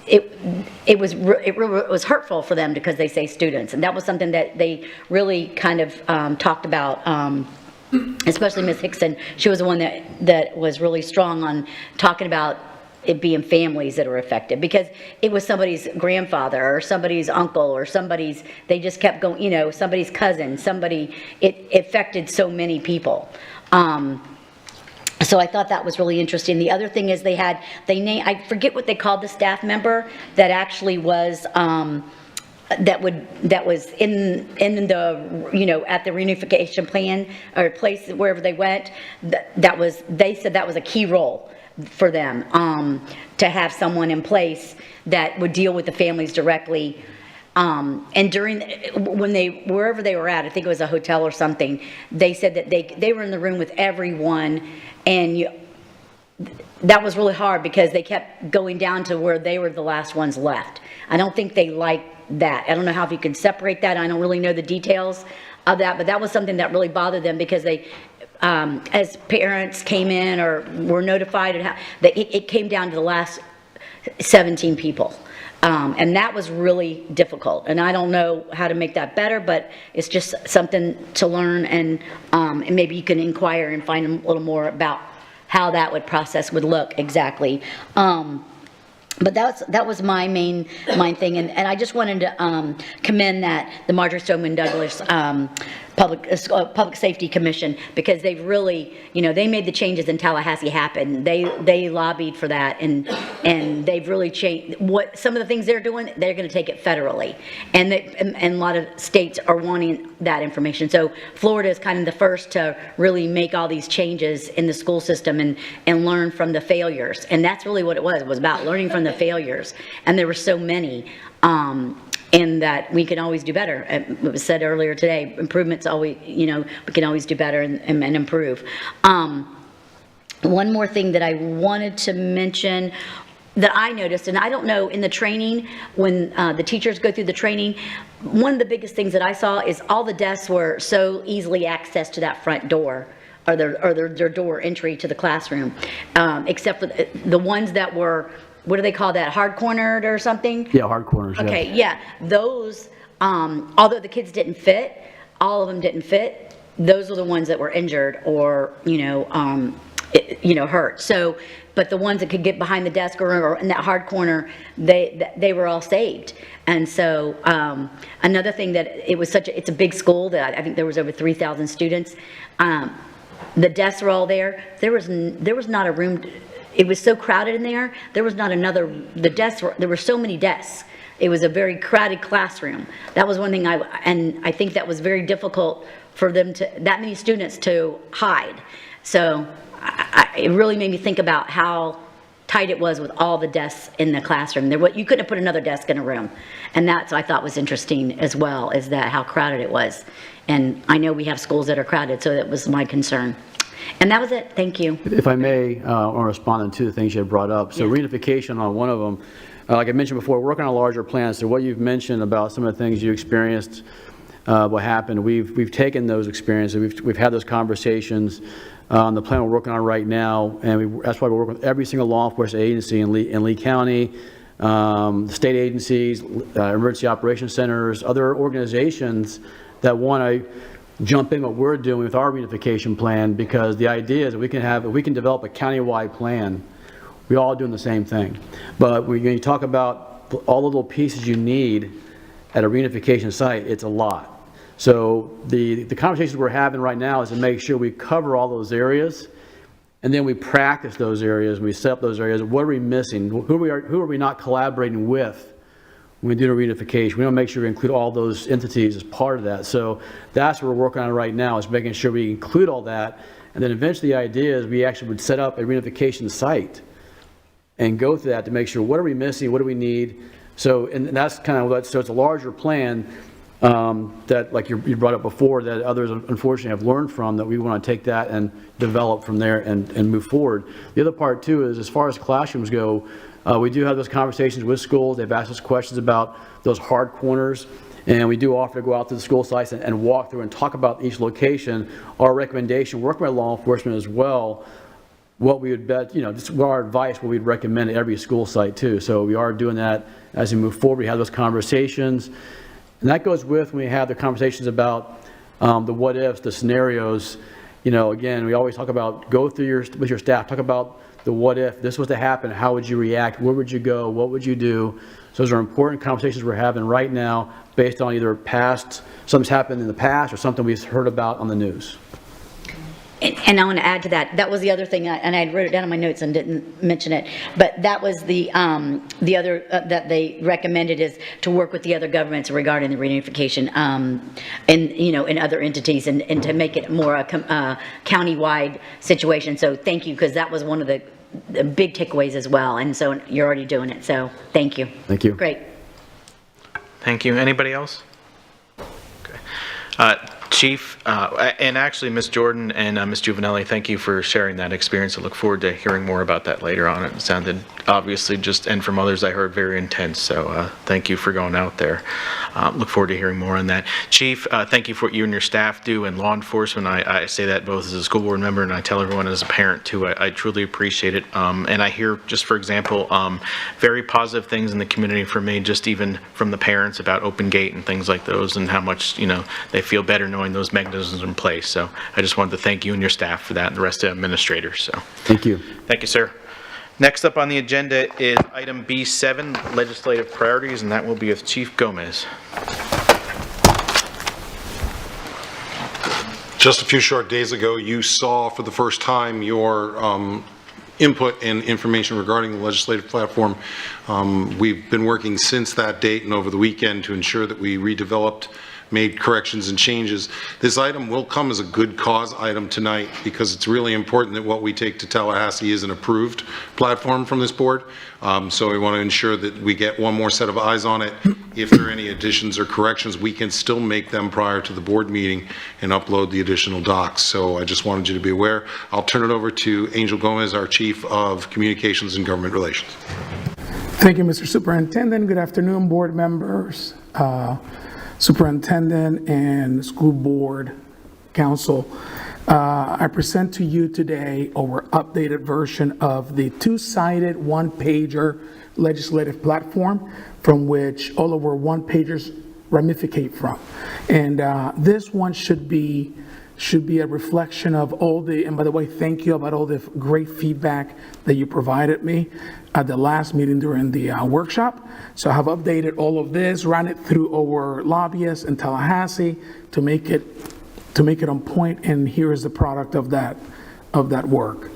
it was hurtful for them, because they say students, and that was something that they really kind of talked about. Especially Ms. Hickson, she was the one that was really strong on talking about it being families that are affected, because it was somebody's grandfather or somebody's uncle or they just kept going, you know, somebody's cousin, it affected so many people. So I thought that was really interesting. The other thing is I forget what they called the staff member that actually was, that was in the, you know, at the reunification plan or place wherever they went, they said that was a key role for them, to have someone in place that would deal with the families directly. And wherever they were at, I think it was a hotel or something, they said that they were in the room with everyone, and that was really hard, because they kept going down to where they were the last ones left. I don't think they liked that. I don't know if you can separate that. I don't really know the details of that, but that was something that really bothered them, because they, as parents came in or were notified, it came down to the last 17 people. And that was really difficult. And I don't know how to make that better, but it's just something to learn, and maybe you can inquire and find a little more about how that process would look exactly. But that was my main thing, and I just wanted to commend the Marjory Stoneman Douglas Public Safety Commission, because they've really, you know, they made the changes in Tallahassee happen. They lobbied for that, and they've really changed some of the things they're doing. They're going to take it federally, and a lot of states are wanting that information. So Florida is kind of the first to really make all these changes in the school system and learn from the failures, and that's really what it was. It was about learning from the failures, and there were so many. And that we can always do better. It was said earlier today, improvements always, you know, we can always do better and improve. One more thing that I wanted to mention that I noticed, and I don't know, in the training, when the teachers go through the training, one of the biggest things that I saw is all the desks were so easily accessed to that front door their door entry to the classroom, except for the ones that were, what do they call that, hard cornered or something? Yeah, hard corners, yeah. Okay, yeah, those, although the kids didn't fit, all of them didn't fit, those are the ones that were injured or, hurt. So, but the ones that could get behind the desk or in that hard corner, they were all saved. And so, another thing that it's a big school that I think there was over 3,000 students. The desks were all there. There was not a room. It was so crowded in there. There was not another, there were so many desks. It was a very crowded classroom. That was one thing and I think that was very difficult for that many students to hide. So it really made me think about how tight it was with all the desks in the classroom. You couldn't have put another desk in a room. And that's, I thought, was interesting as well, is that how crowded it was. And I know we have schools that are crowded, so that was my concern. And that was it. Thank you. If I may, I'll respond to the things you had brought up. So reunification on one of them, like I mentioned before, we're working on a larger plan. So what you've mentioned about some of the things you experienced, what happened, we've taken those experiences, we've had those conversations on the plan we're working on right now, and that's why we're working with every single law enforcement agency in Lee County, the state agencies, emergency operations centers, other organizations that want to jump in what we're doing with our reunification plan, because the idea is that if we can develop a countywide plan, we're all doing the same thing. But when you talk about all the little pieces you need at a reunification site, it's a lot. So the conversations we're having right now is to make sure we cover all those areas, and then we practice those areas, we set up those areas. What are we missing? Who are we not collaborating with when we do the reunification? We want to make sure we include all those entities as part of that. So that's what we're working on right now, is making sure we include all that. And then eventually the idea is we actually would set up a reunification site and go through that to make sure what are we missing, what do we need. So, and that's kind of what, so it's a larger plan that, like you brought up before, that others unfortunately have learned from, that we want to take that and develop from there and move forward. The other part too is, as far as classrooms go, we do have those conversations with schools. They've asked us questions about those hard corners, and we do offer to go out to the school sites and walk through and talk about each location. Our recommendation, working with law enforcement as well, what we would bet, just our advice, what we'd recommend at every school site too. So we are doing that as we move forward. We have those conversations, and that goes with when we have the conversations about the what ifs, the scenarios. Again, we always talk about, go through with your staff, talk about the what if this was to happen, how would you react, where would you go, what would you do? So those are important conversations we're having right now based on either something's happened in the past or something we've heard about on the news. And I want to add to that. That was the other thing, and I wrote it down in my notes and didn't mention it. But that was the other that they recommended, is to work with the other governments regarding the reunification, in other entities, and to make it more a county-wide situation. So thank you, because that was one of the big takeaways as well. And so you're already doing it. So thank you. Thank you. Great. Thank you. Anybody else? Okay. Chief, and actually Ms. Jordan and Ms. Juvenelli, thank you for sharing that experience. I look forward to hearing more about that later on. It sounded obviously and from others I heard, very intense. So thank you for going out there. Look forward to hearing more on that. Chief, thank you for what you and your staff do in law enforcement. I say that both as a school board member, and I tell everyone as a parent too. I truly appreciate it. And I hear, just for example, very positive things in the community for me, just even from the parents about Open Gate and things like those, and how much they feel better knowing those mechanisms in place. So I just wanted to thank you and your staff for that, and the rest of the administrators. So thank you. Thank you, sir. Next up on the agenda is item B7, legislative priorities, and that will be with Chief Gomez. Just a few short days ago, you saw for the first time your input and information regarding the legislative platform. We've been working since that date and over the weekend to ensure that we redeveloped, made corrections and changes. This item will come as a good cause item tonight, because it's really important that what we take to Tallahassee is an approved platform from this board. So we want to ensure that we get one more set of eyes on it. If there are any additions or corrections, we can still make them prior to the board meeting and upload the additional docs. So I just wanted you to be aware. I'll turn it over to Angel Gomez, our Chief of Communications and Government Relations. Thank you, Mr. Superintendent. Good afternoon, board members, superintendent, and school board council. I present to you today our updated version of the two-sided one-pager legislative platform from which all of our one-pagers ramificate from. And this one should be a reflection of all the, and by the way, thank you about all the great feedback that you provided me at the last meeting during the workshop. So I have updated all of this, ran it through our lobbyists in Tallahassee to make it on point, and here is the product of that work.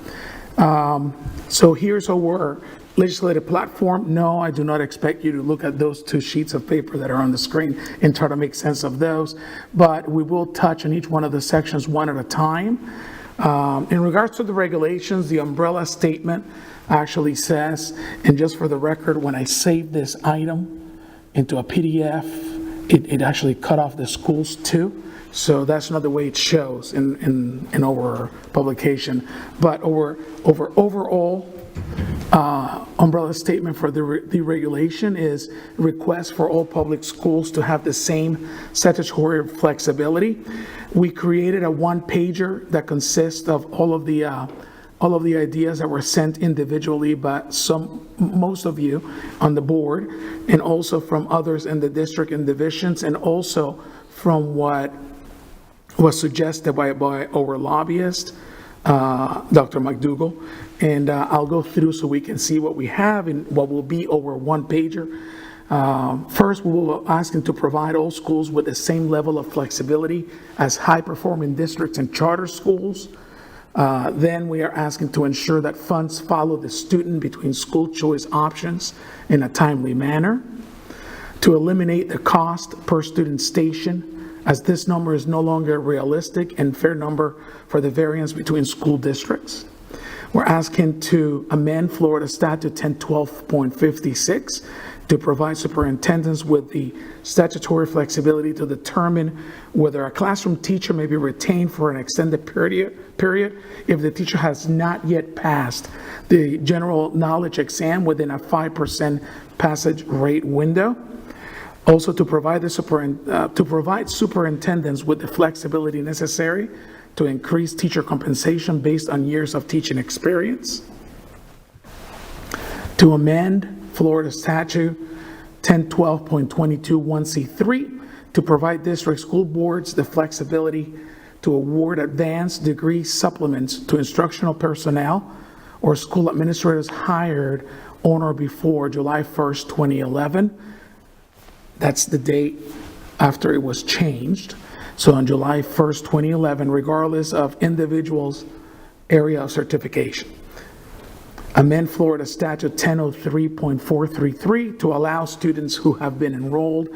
So here's our legislative platform. No, I do not expect you to look at those two sheets of paper that are on the screen and try to make sense of those, but we will touch on each one of the sections one at a time. In regards to the regulations, the umbrella statement actually says, and just for the record, when I saved this item into a PDF, it actually cut off the schools too. So that's not the way it shows in our publication. But our overall umbrella statement for the regulation is request for all public schools to have the same statutory flexibility. We created a one-pager that consists of all of the ideas that were sent individually by most of you on the board, and also from others in the district and divisions, and also from what was suggested by our lobbyist, Dr. McDougall. And I'll go through so we can see what we have and what will be our one-pager. First, we will ask him to provide all schools with the same level of flexibility as high-performing districts and charter schools. Then we are asking to ensure that funds follow the student between school choice options in a timely manner. To eliminate the cost per student station, as this number is no longer a realistic and fair number for the variance between school districts. We're asking to amend Florida Statute 1012.56 to provide superintendents with the statutory flexibility to determine whether a classroom teacher may be retained for an extended period if the teacher has not yet passed the general knowledge exam within a 5% passage rate window. Also, to provide superintendents with the flexibility necessary to increase teacher compensation based on years of teaching experience. To amend Florida Statute 1012.22(1)(c)(3) to provide district school boards the flexibility to award advanced degree supplements to instructional personnel or school administrators hired on or before July 1st, 2011. That's the date after it was changed. So on July 1st, 2011, regardless of individuals' area of certification. Amend Florida Statute 1003.433 to allow students who have been enrolled,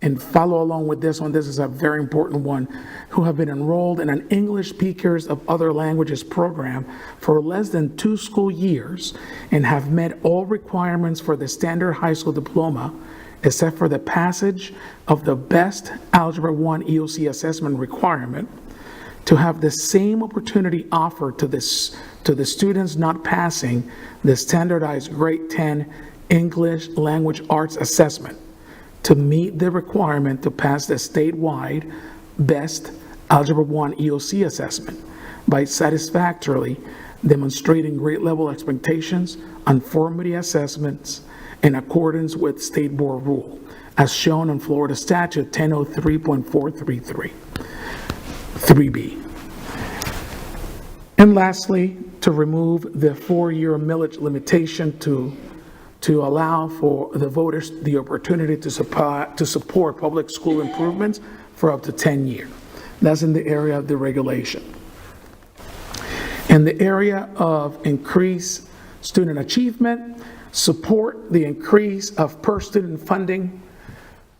and follow along with this one, this is a very important one, who have been enrolled in an English Speakers of Other Languages program for less than 2 school years and have met all requirements for the standard high school diploma, except for the passage of the Best Algebra 1 EOC assessment requirement, to have the same opportunity offered to the students not passing the standardized grade 10 English Language Arts assessment to meet the requirement to pass the statewide Best Algebra 1 EOC assessment by satisfactorily demonstrating grade level expectations, conformity assessments, in accordance with state board rule, as shown in Florida Statute 1003.433, 3B. And lastly, to remove the 4-year millage limitation to allow for the voters the opportunity to support public school improvements for up to 10 years. That's in the area of the regulation. In the area of increased student achievement, support the increase of per student funding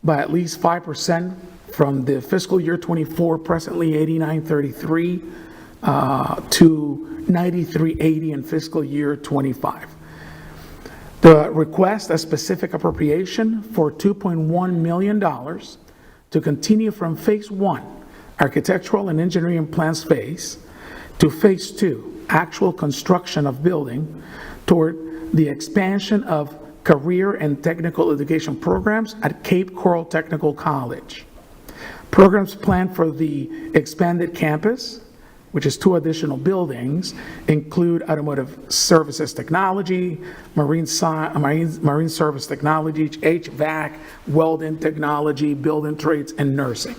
by at least 5% from the fiscal year 24, presently 8933, to 9380 in fiscal year 25. The request a specific appropriation for $2.1 million to continue from phase 1, architectural and engineering plans phase, to phase 2, actual construction of building, toward the expansion of career and technical education programs at Cape Coral Technical College. Programs planned for the expanded campus which is 2 additional buildings, include automotive services technology, marine service technology, HVAC, welding technology, building trades, and nursing.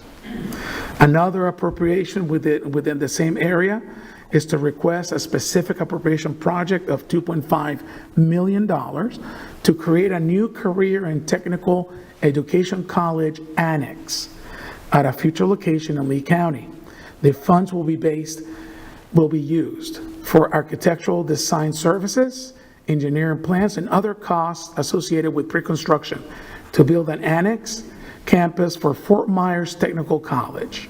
Another appropriation within the same area is to request a specific appropriation project of $2.5 million to create a new career and technical education college annex at a future location in Lee County. The funds will be used for architectural design services, engineering plans, and other costs associated with pre-construction to build an annex campus for Fort Myers Technical College.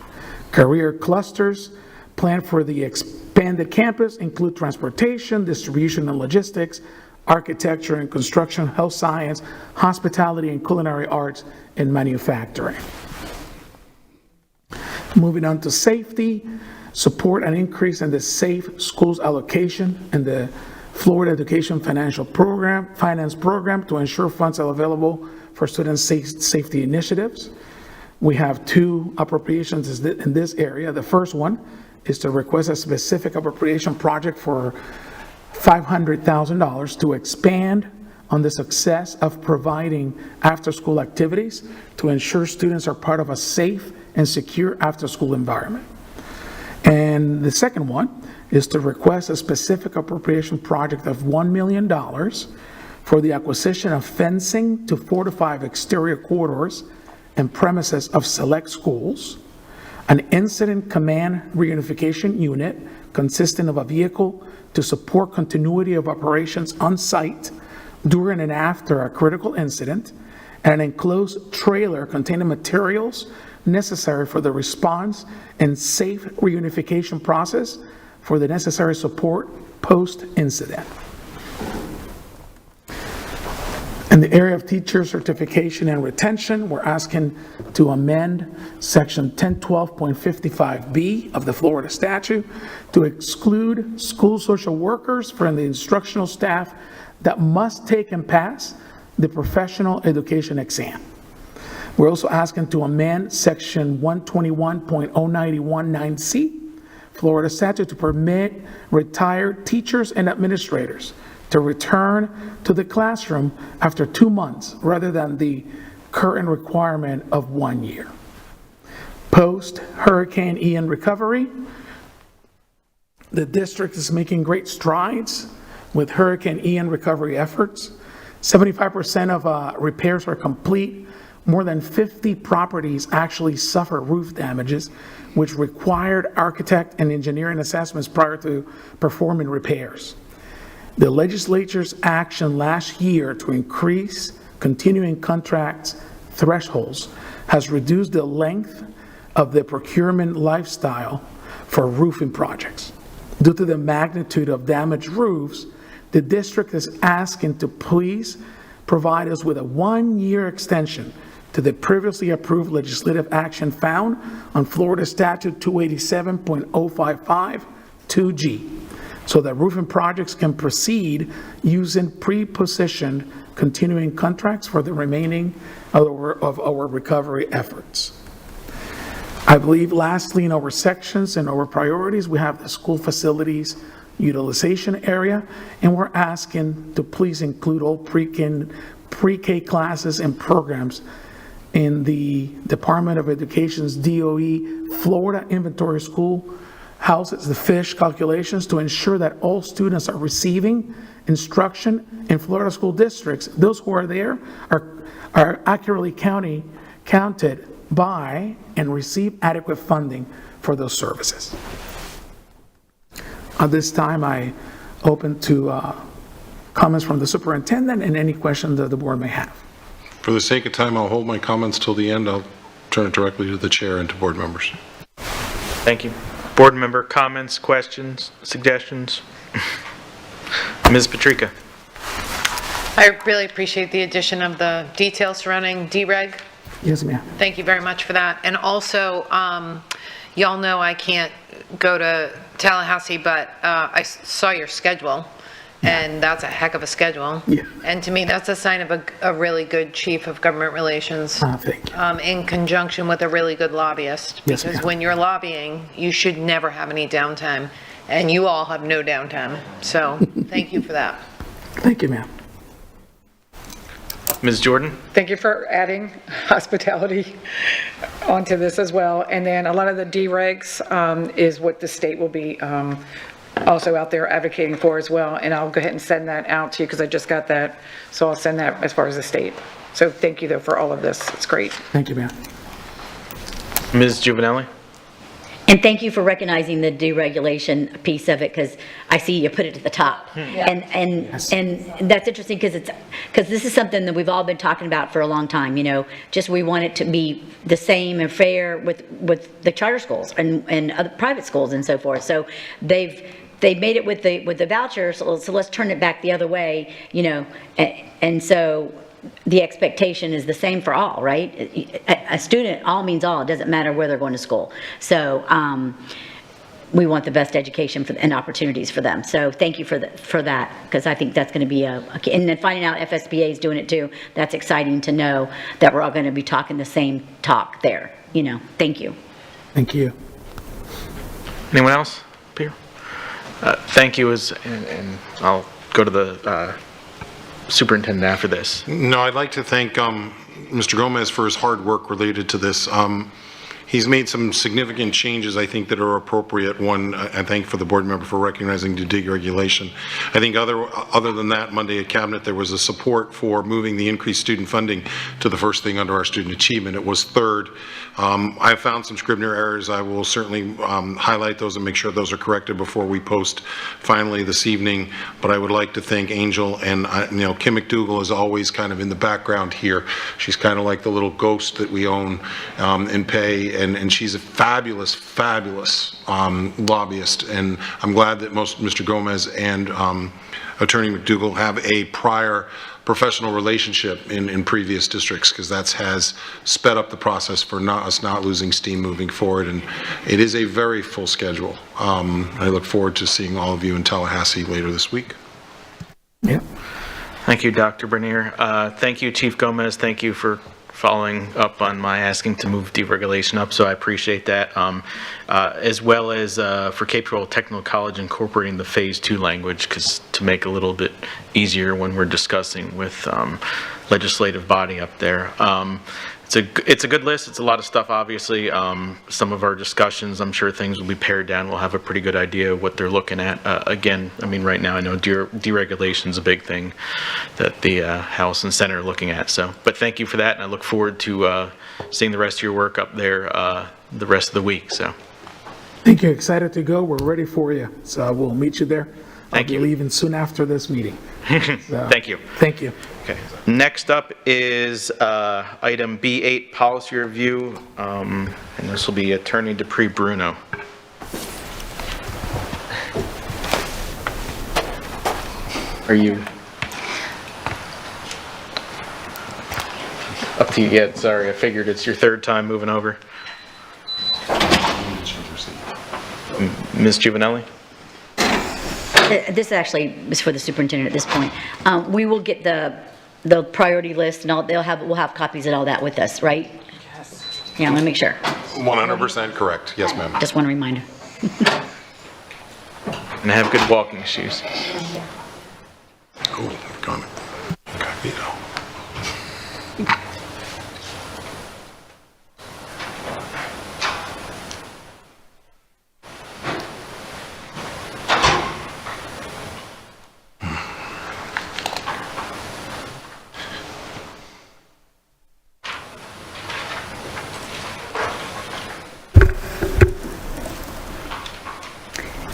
Career clusters planned for the expanded campus include transportation, distribution and logistics, architecture and construction, health science, hospitality and culinary arts, and manufacturing. Moving on to safety, support an increase in the Safe Schools allocation in the Florida Education Finance Program to ensure funds are available for student safety initiatives. We have 2 appropriations in this area. The first one is to request a specific appropriation project for $500,000 to expand on the success of providing after-school activities to ensure students are part of a safe and secure after-school environment. And the second one is to request a specific appropriation project of $1 million for the acquisition of fencing to fortify exterior corridors and premises of select schools, an incident command reunification unit consisting of a vehicle to support continuity of operations on site during and after a critical incident, and an enclosed trailer containing materials necessary for the response and safe reunification process for the necessary support post-incident. In the area of teacher certification and retention, we're asking to amend section 1012.55B of the Florida statute to exclude school social workers from the instructional staff that must take and pass the professional education exam. We're also asking to amend section 121.0919C, Florida statute, to permit retired teachers and administrators to return to the classroom after 2 months rather than the current requirement of 1 year. Post-Hurricane Ian recovery, the district is making great strides with Hurricane Ian recovery efforts. 75% of repairs are complete. More than 50 properties actually suffer roof damages, which required architect and engineering assessments prior to performing repairs. The legislature's action last year to increase continuing contracts thresholds has reduced the length of the procurement lifestyle for roofing projects. Due to the magnitude of damaged roofs, the district is asking to please provide us with a 1-year extension to the previously approved legislative action found on Florida Statute 287.055-2G, so that roofing projects can proceed using pre-positioned continuing contracts for the remaining of our recovery efforts. I believe lastly in our sections and our priorities, we have the school facilities utilization area, and we're asking to please include all pre-K classes and programs in the Department of Education's DOE Florida Inventory School houses, the FISH calculations, to ensure that all students are receiving instruction in Florida school districts. Those who are there are accurately counted by and receive adequate funding for those services. At this time, I open to comments from the superintendent and any questions that the board may have. For the sake of time, I'll hold my comments till the end. I'll turn it directly to the chair and to board members. Thank you. Board member comments, questions, suggestions? Ms. Patrica. I really appreciate the addition of the details surrounding DREG. Yes, ma'am. Thank you very much for that. And also, y'all know I can't go to Tallahassee, but I saw your schedule, And that's a heck of a schedule. Yeah. And to me, that's a sign of a really good chief of government relations. Thank you. In conjunction with a really good lobbyist. Yes, Because ma'am. when you're lobbying, you should never have any downtime. And you all have no downtime. So thank you for that. Thank you, ma'am. Ms. Jordan? Thank you for adding hospitality onto this as well. And then a lot of the deregs is what the state will be also out there advocating for as well. And I'll go ahead and send that out to you because I just got that. So I'll send that as far as the state. So thank you though for all of this. It's great. Thank you, ma'am. Ms. Giovanelli? And thank you for recognizing the deregulation piece of it, because I see you put it at the top. And that's interesting because this is something that we've all been talking about for a long time, you know, just we want it to be the same and fair with the charter schools and other private schools and so forth. So they've made it with the vouchers, so let's turn it back the other way, you know, and so the expectation is the same for all, right? A student, all means all. It doesn't matter where they're going to school. So we want the best education and opportunities for them. So thank you for that, because I think that's going to be and then finding out FSBA is doing it too. That's exciting to know that we're all going to be talking the same talk there. You know, thank you. Thank you. Anyone else? Peter? Thank you, and I'll go to the superintendent after this. No, I'd like to thank Mr. Gomez for his hard work related to this. He's made some significant changes, I think, that are appropriate. One, I thank for the board member for recognizing the deregulation. I think other than that, Monday at Cabinet, there was a support for moving the increased student funding to the first thing under our student achievement. It was third. I found some Scribner errors. I will certainly highlight those and make sure those are corrected before we post finally this evening. But I would like to thank Angel and, you know, Kim McDougall is always kind of in the background here. She's kind of like the little ghost that we own and pay. And she's a fabulous, fabulous lobbyist. And I'm glad that Mr. Gomez and Attorney McDougall have a prior professional relationship in previous districts, because that has sped up the process for us not losing steam moving forward. And it is a very full schedule. I look forward to seeing all of you in Tallahassee later this week. Yeah. Thank you, Dr. Bernier. Thank you, Chief Gomez. Thank you for following up on my asking to move deregulation up, so I appreciate that. As well as for K-12 Technical College incorporating the Phase 2 language, because to make it a little bit easier when we're discussing with legislative body up there. It's a good list. It's a lot of stuff, obviously. Some of our discussions, I'm sure things will be pared down. We'll have a pretty good idea of what they're looking at. Again, I mean, right now I know deregulation is a big thing that the House and Senate are looking at. So, but thank you for that, and I look forward to seeing the rest of your work up there the rest of the week. So, Thank you. Excited to go. We're ready for you. So we'll meet you there. Thank you. I'll be leaving soon after this meeting. So, thank you. Thank you. Okay. Next up is item B8, policy review, and this will be Attorney Dupree Bruno. Are you up to you yet? Sorry, I figured it's your third time moving over. Ms. Giovanelli? This actually is for the superintendent at this point. We will get the priority list and we'll have copies of all that with us, right? Yes. Yeah, let me make sure. 100% correct. Yes, ma'am. Just one reminder. And have good walking shoes. Oh, got it. Incognito.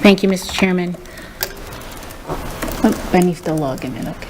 Thank you, Mr. Chairman. Oh, let me still log in, okay.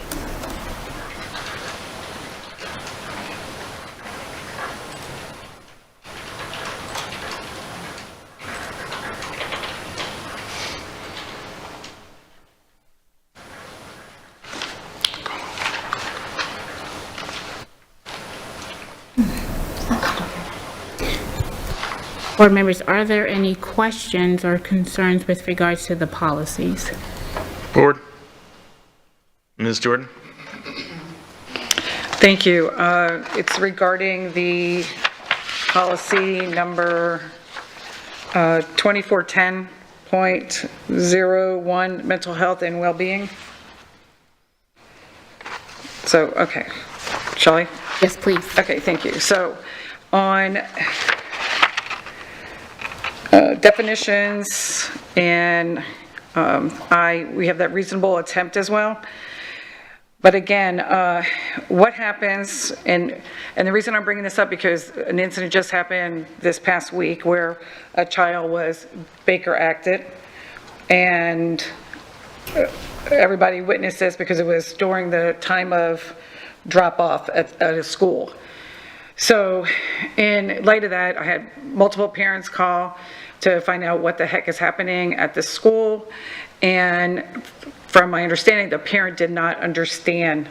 Board members, are there any questions or concerns with regards to the policies? Board? Ms. Jordan? Thank you. It's regarding the policy number 2410.01, mental health and well-being. So, okay. Shall I? Yes, please. Okay, thank you. So, on definitions, and we have that reasonable attempt as well. But again, what happens, and the reason I'm bringing this up because an incident just happened this past week where a child was Baker acted, and everybody witnessed this because it was during the time of drop off at a school. So in light of that, I had multiple parents call to find out what the heck is happening at the school. And from my understanding, the parent did not understand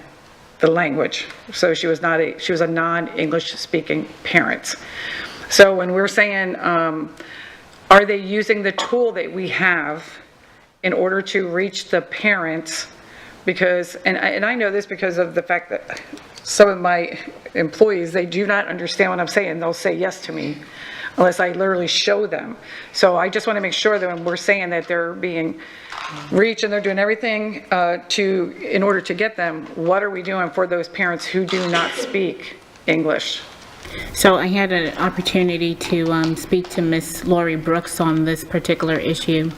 the language. So she was a non-English speaking parent. So when we're saying, are they using the tool that we have in order to reach the parents? Because, and I know this because of the fact that some of my employees, they do not understand what I'm saying. They'll say yes to me unless I literally show them. So I just want to make sure that when we're saying that they're being reached and they're doing everything in order to get them, what are we doing for those parents who do not speak English? So I had an opportunity to speak to Ms. Lori Brooks on this particular issue,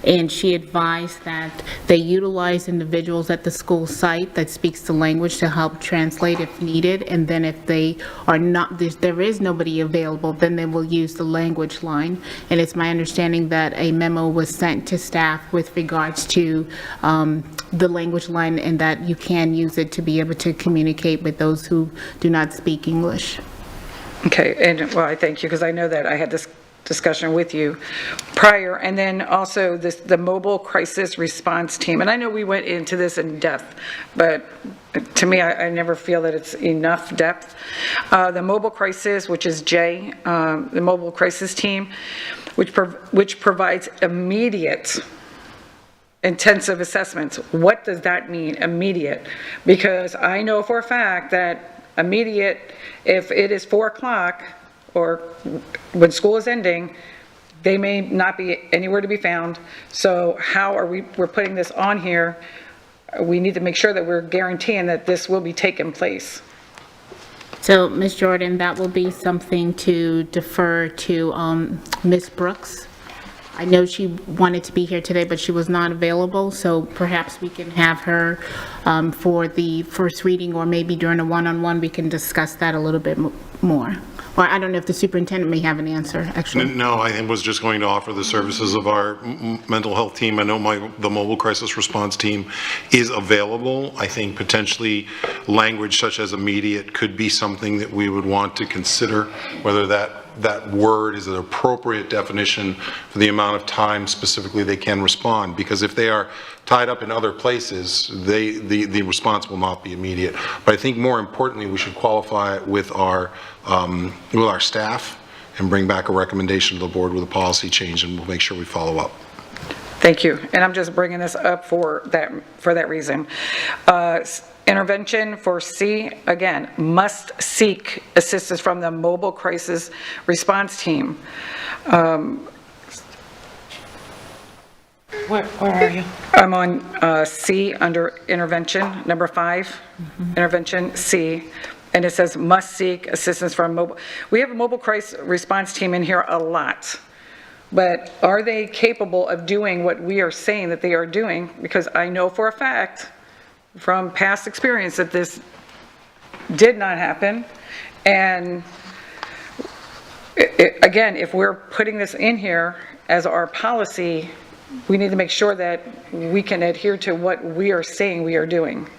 and she advised that they utilize individuals at the school site that speaks the language to help translate if needed, and then if they are not, there is nobody available, then they will use the language line. And it's my understanding that a memo was sent to staff with regards to the language line, and that you can use it to be able to communicate with those who do not speak English. Okay, and well, I thank you because I know that I had this discussion with you prior, and then also the mobile crisis response team. And I know we went into this in depth, but to me, I never feel that it's enough depth. The mobile crisis, which is J, the mobile crisis team, which provides immediate intensive assessments. What does that mean, immediate? Because I know for a fact that immediate, if it is 4 o'clock or when school is ending, they may not be anywhere to be found. So how are we're putting this on here? We need to make sure that we're guaranteeing that this will be taking place. So, Ms. Jordan, that will be something to defer to Ms. Brooks. I know she wanted to be here today, but she was not available, so perhaps we can have her for the first reading, or maybe during a one-on-one, we can discuss that a little bit more. Or I don't know if the superintendent may have an answer, actually. No, I was just going to offer the services of our mental health team. I know the mobile crisis response team is available. I think potentially language such as immediate could be something that we would want to consider, whether that word is an appropriate definition for the amount of time specifically they can respond. Because if they are tied up in other places, the response will not be immediate. But I think more importantly, we should qualify it with our staff and bring back a recommendation to the board with a policy change, and we'll make sure we follow up. Thank you. And I'm just bringing this up for that reason. Intervention for C, again, must seek assistance from the mobile crisis response team. Where are you? I'm on C under intervention, number 5, intervention C, and it says must seek assistance from mobile. We have a mobile crisis response team in here a lot, but are they capable of doing what we are saying that they are doing? Because I know for a fact from past experience that this did not happen. And again, if we're putting this in here as our policy, we need to make sure that we can adhere to what we are saying we are doing.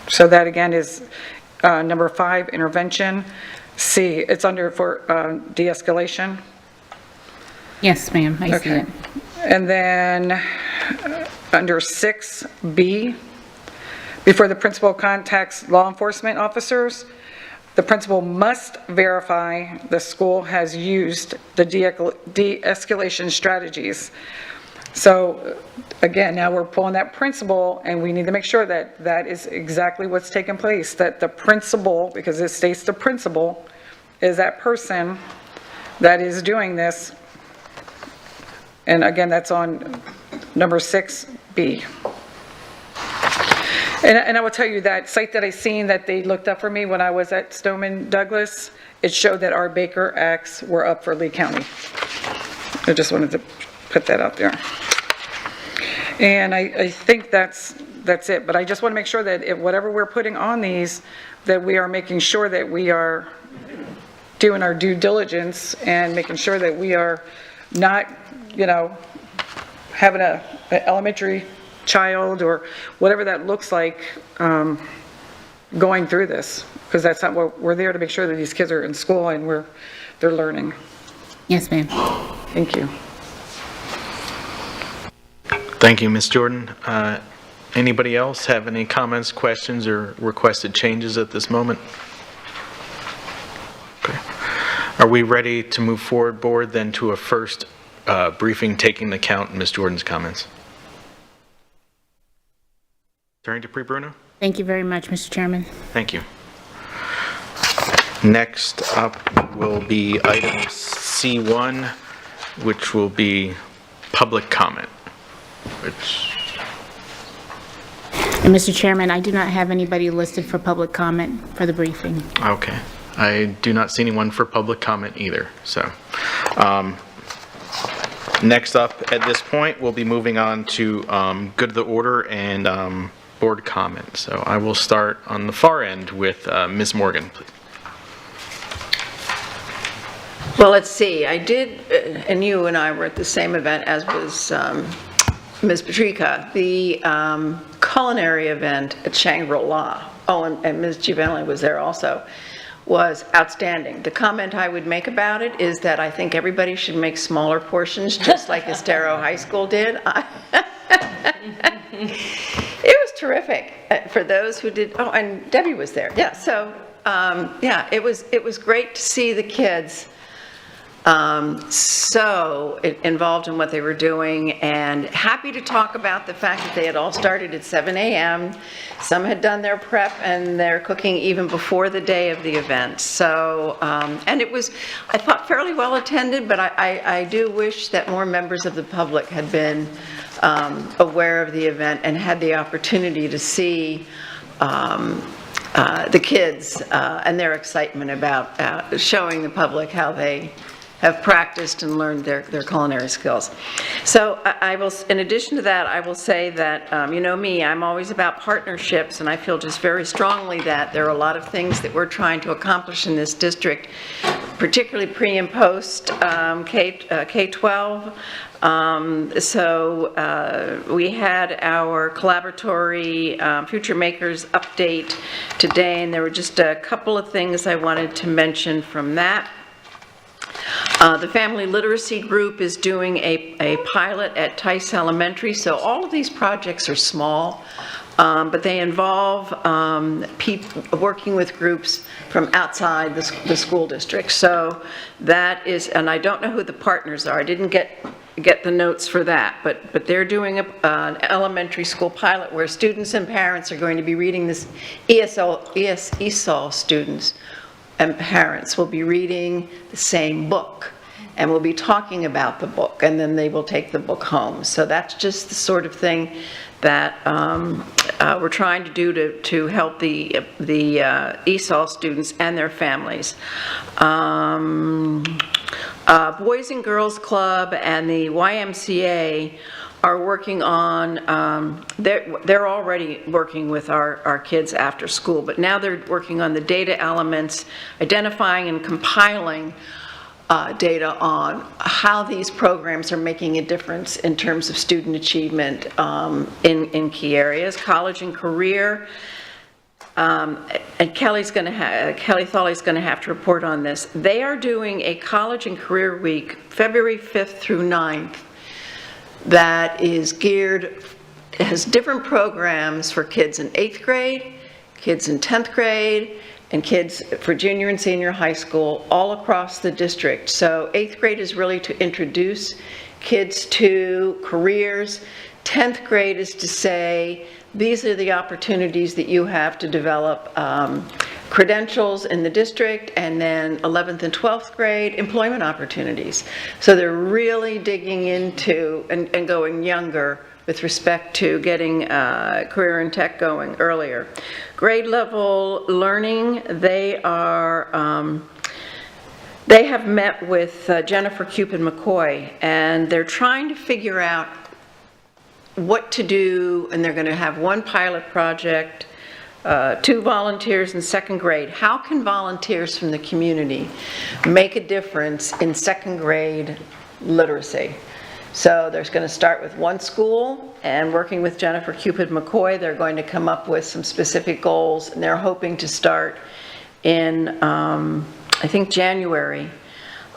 So that again is number 5, intervention. C, it's under for de-escalation. Yes, ma'am, I see it. And then under 6B, before the principal contacts law enforcement officers, the principal must verify the school has used the de-escalation strategies. So again, now we're pulling that principal, and we need to make sure that that is exactly what's taking place, that the principal, because it states the principal, is that person that is doing this. And again, that's on number 6B. And I will tell you that site that I seen that they looked up for me when I was at Stoneman Douglas, it showed that our Baker Acts were up for Lee County. I just wanted to put that out there. And I think that's it, but I just want to make sure that if whatever we're putting on these, that we are making sure that we are doing our due diligence and making sure that we are not, you know, having an elementary child or whatever that looks like going through this, because that's not what we're there to make sure that these kids are in school and they're learning. Yes, ma'am. Thank you. Thank you, Ms. Jordan. Anybody else have any comments, questions, or requested changes at this moment? Okay. Are we ready to move forward, board, then to a first briefing taking into account Ms. Jordan's comments? Attorney Dupree Bruno? Thank you very much, Mr. Chairman. Thank you. Next up will be item C1, which will be public comment. And Mr. Chairman, I do not have anybody listed for public comment for the briefing. Okay. I do not see anyone for public comment either. So next up at this point, we'll be moving on to good of the order and board comment. So I will start on the far end with Ms. Morgan, please. Well, let's see. I did, and you and I were at the same event as was Ms. Patrica, the culinary event at Shangri-La. Oh, and Ms. Giovanni was there also. Was outstanding. The comment I would make about it is that I think everybody should make smaller portions, just like Estero High School did. It was terrific for those who did. Oh, and Debbie was there. Yeah. So yeah, it was great to see the kids so involved in what they were doing, and happy to talk about the fact that they had all started at 7 a.m. Some had done their prep and their cooking even before the day of the event. So, and it was, I thought, fairly well attended, but I do wish that more members of the public had been aware of the event and had the opportunity to see the kids and their excitement about showing the public how they have practiced and learned their culinary skills. So I will, in addition to that, I will say that, you know me, I'm always about partnerships, and I feel just very strongly that there are a lot of things that we're trying to accomplish in this district, particularly pre and post K-12. So we had our collaboratory Future Makers update today, and there were just a couple of things I wanted to mention from that. The Family Literacy Group is doing a pilot at Tice Elementary, so all of these projects are small, but they involve people working with groups from outside the school district. So that is, and I don't know who the partners are. I didn't get the notes for that, but they're doing an elementary school pilot where students and parents are going to be reading this. ESOL students and parents will be reading the same book and will be talking about the book, and then they will take the book home. So that's just the sort of thing that we're trying to do to help the ESOL students and their families. Boys and Girls Club and the YMCA are working on, they're already working with our kids after school, but now they're working on the data elements, identifying and compiling data on how these programs are making a difference in terms of student achievement in key areas, college and career. And Kelly Thawley's going to have to report on this. They are doing a college and career week, February 5th through 9th, that is geared, has different programs for kids in 8th grade, kids in 10th grade, and kids for junior and senior high school all across the district. So 8th grade is really to introduce kids to careers. 10th grade is to say, these are the opportunities that you have to develop credentials in the district, and then 11th and 12th grade, employment opportunities. So they're really digging into and going younger with respect to getting career in tech going earlier. Grade level learning, they have met with Jennifer Cupid McCoy, and they're trying to figure out what to do, and they're going to have one pilot project, 2 volunteers in 2nd grade. How can volunteers from the community make a difference in 2nd grade literacy? So there's going to start with one school, and working with Jennifer Cupid McCoy, they're going to come up with some specific goals, and they're hoping to start in, I think, January.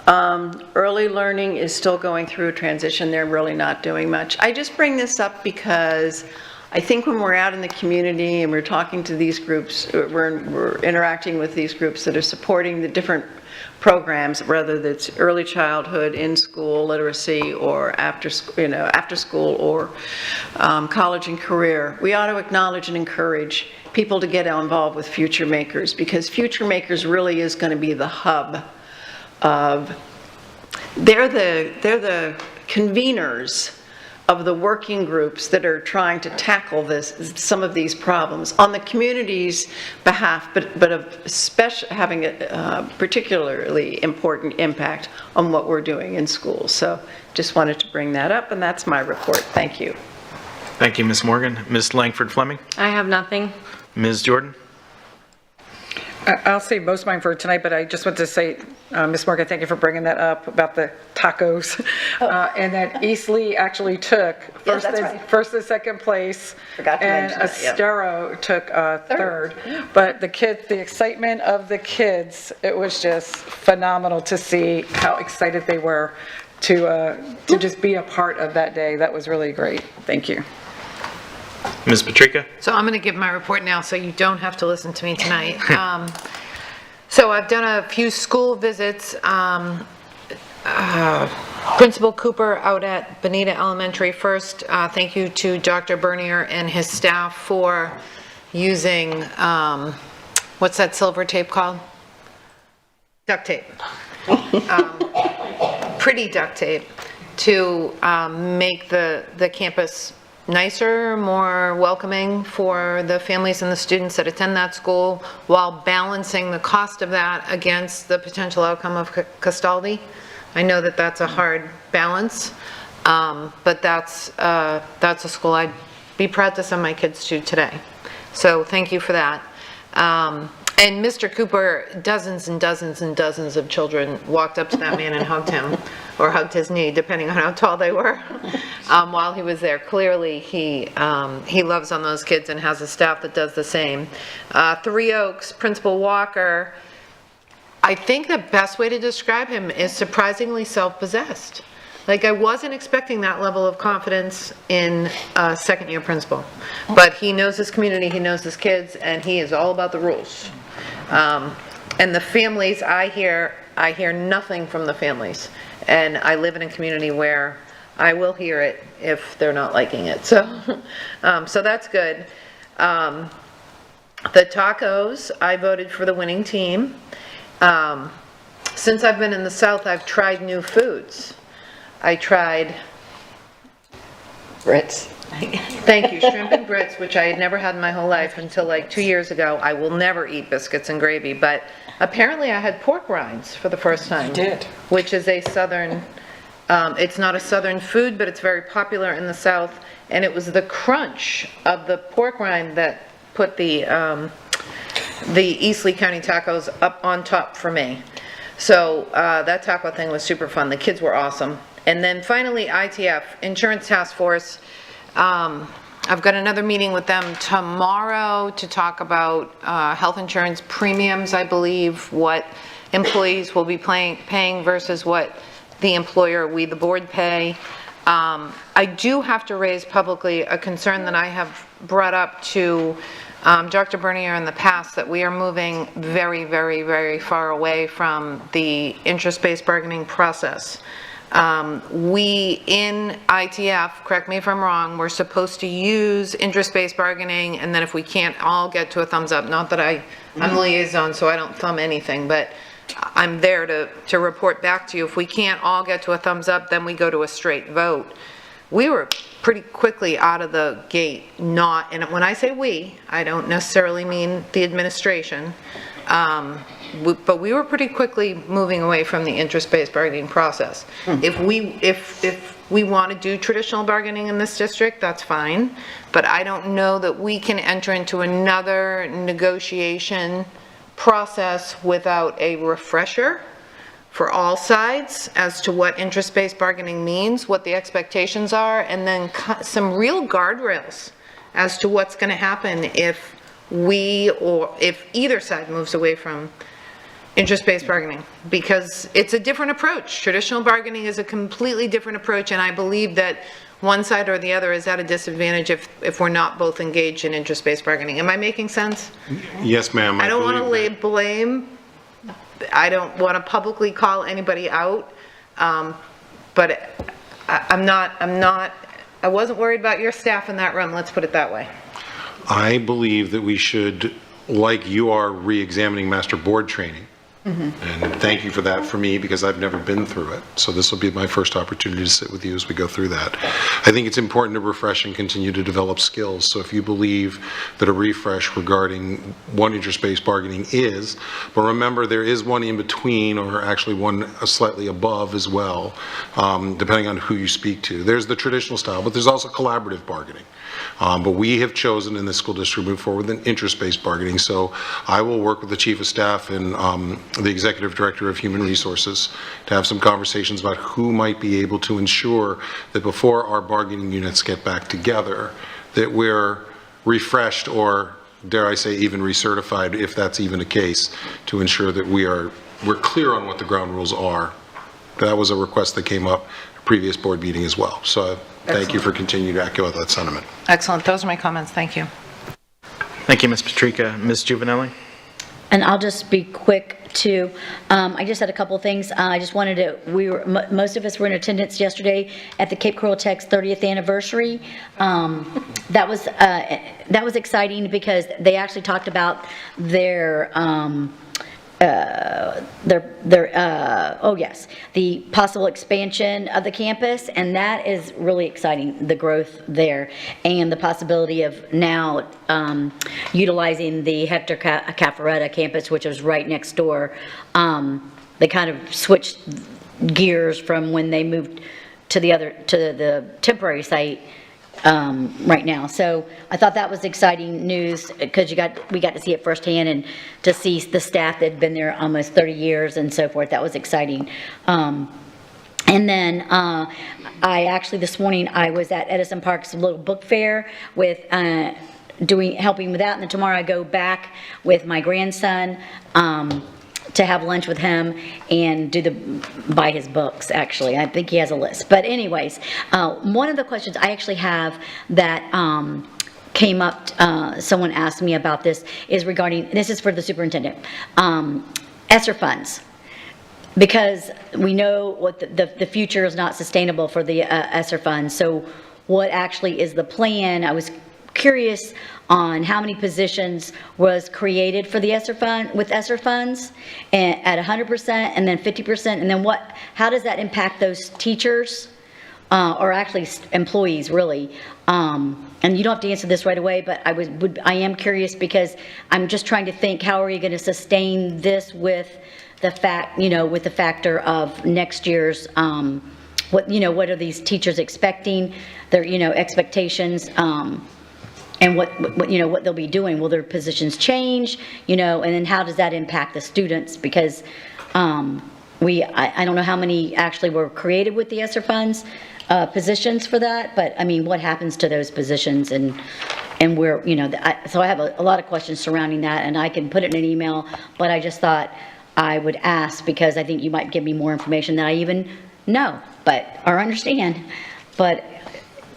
Early learning is still going through a transition. They're really not doing much. I just bring this up because I think when we're out in the community and we're talking to these groups, we're interacting with these groups that are supporting the different programs, whether it's early childhood, in-school literacy, or after school, or college and career. We ought to acknowledge and encourage people to get involved with Future Makers, because Future Makers really is going to be the hub of, they're the conveners of the working groups that are trying to tackle some of these problems on the community's behalf, but of having a particularly important impact on what we're doing in schools. So just wanted to bring that up, and that's my report. Thank you. Thank you, Ms. Morgan. Ms. Langford Fleming? I have nothing. Ms. Jordan? I'll save most of mine for tonight, but I just want to say, Ms. Morgan, thank you for bringing that up about the tacos. And that Eastleigh actually took first and second place. Forgot to and mention that, yeah. Estero took third. But the excitement of the kids, it was just phenomenal to see how excited they were to just be a part of that day. That was really great. Thank you. Ms. Patrica? So I'm going to give my report now, so you don't have to listen to me tonight. So I've done a few school visits. Principal Cooper out at Bonita Elementary. First, thank you to Dr. Bernier and his staff for using, what's that silver tape called? Duct tape. Pretty duct tape to make the campus nicer, more welcoming for the families and the students that attend that school, while balancing the cost of that against the potential outcome of Castaldi. I know that that's a hard balance, but that's a school I'd be proud to send my kids to today. So thank you for that. And Mr. Cooper, dozens and dozens and dozens of children walked up to that man and hugged him, or hugged his knee, depending on how tall they were, while he was there. Clearly, he loves on those kids and has a staff that does the same. Three Oaks, Principal Walker, I think the best way to describe him is surprisingly self-possessed. Like, I wasn't expecting that level of confidence in a second-year principal. But he knows his community, he knows his kids, and he is all about the rules. And the families, I hear nothing from the families. And I live in a community where I will hear it if they're not liking it. So, so that's good. The tacos, I voted for the winning team. Since I've been in the South, I've tried new foods. I tried grits. Thank you, shrimp and grits, which I had never had in my whole life until like 2 years ago. I will never eat biscuits and gravy, but apparently I had pork rinds for the first time. You did. Which is a southern, it's not a southern food, but it's very popular in the South. And it was the crunch of the pork rind that put the Eastleigh County tacos up on top for me. So that taco thing was super fun. The kids were awesome. And then finally, ITF, Insurance Task Force. I've got another meeting with them tomorrow to talk about health insurance premiums, I believe, what employees will be paying versus what the employer, we the board, pay. I do have to raise publicly a concern that I have brought up to Dr. Bernier in the past, that we are moving very, very, very far away from the interest-based bargaining process. We, in ITF, correct me if I'm wrong, we're supposed to use interest-based bargaining, and then if we can't all get to a thumbs up, not that I'm the liaison, so I don't thumb anything, but I'm there to report back to you. If we can't all get to a thumbs up, then we go to a straight vote. We were pretty quickly out of the gate, and when I say we, I don't necessarily mean the administration, but we were pretty quickly moving away from the interest-based bargaining process. If we want to do traditional bargaining in this district, that's fine, but I don't know that we can enter into another negotiation process without a refresher for all sides as to what interest-based bargaining means, what the expectations are, and then some real guardrails as to what's going to happen if if either side moves away from interest-based bargaining, because it's a different approach. Traditional bargaining is a completely different approach, and I believe that one side or the other is at a disadvantage if we're not both engaged in interest-based bargaining. Am I making sense? Yes, ma'am. I don't want to lay blame. I don't want to publicly call anybody out, but I wasn't worried about your staff in that room, let's put it that way. I believe that we should, like you are, re-examining master board training. And thank you for that for me, because I've never been through it. So this will be my first opportunity to sit with you as we go through that. I think it's important to refresh and continue to develop skills. So if you believe that a refresh regarding one interest-based bargaining is, but remember there is one in between, or actually one slightly above as well, depending on who you speak to. There's the traditional style, but there's also collaborative bargaining. But we have chosen in this school district to move forward with an interest-based bargaining. So I will work with the Chief of Staff and the Executive Director of Human Resources to have some conversations about who might be able to ensure that before our bargaining units get back together, that we're refreshed, or dare I say even recertified, if that's even a case, to ensure that we're clear on what the ground rules are. That was a request that came up at a previous board meeting as well. So thank you for continuing to echo that sentiment. Excellent, those are my comments, thank you. Thank you, Ms. Patrica. Ms. Juvenelli? And I'll just be quick too. I just had a couple of things. I just wanted to, most of us were in attendance yesterday at the Cape Coral Tech's 30th anniversary. That was exciting because they actually talked about their the possible expansion of the campus, and that is really exciting, the growth there, and the possibility of now utilizing the Hector Caffaretta campus, which is right next door. They kind of switched gears from when they moved to the temporary site right now. So I thought that was exciting news, because we got to see it firsthand, and to see the staff that had been there almost 30 years and so forth. That was exciting. And then I actually, this morning, I was at Edison Park's little book fair with helping with that, and then tomorrow I go back with my grandson to have lunch with him and buy his books, actually. I think he has a list. But anyways, one of the questions I actually have that came up, someone asked me about this, is regarding, this is for the superintendent, ESSER funds. Because we know what the future is not sustainable for the ESSER funds. So what actually is the plan? I was curious on how many positions was created for the ESSER fund, with ESSER funds, at 100% and then 50%, and then how does that impact those teachers, or actually employees, really? And you don't have to answer this right away, but I am curious, because I'm just trying to think, how are you going to sustain this with the factor of next year's, what are these teachers expecting, their, expectations, and what they'll be doing. Will their positions change, and then how does that impact the students? Because I don't know how many actually were created with the ESSER funds positions for that, but I mean, what happens to those positions, and where, so I have a lot of questions surrounding that, and I can put it in an email, but I just thought I would ask, because I think you might give me more information than I even know, or understand. But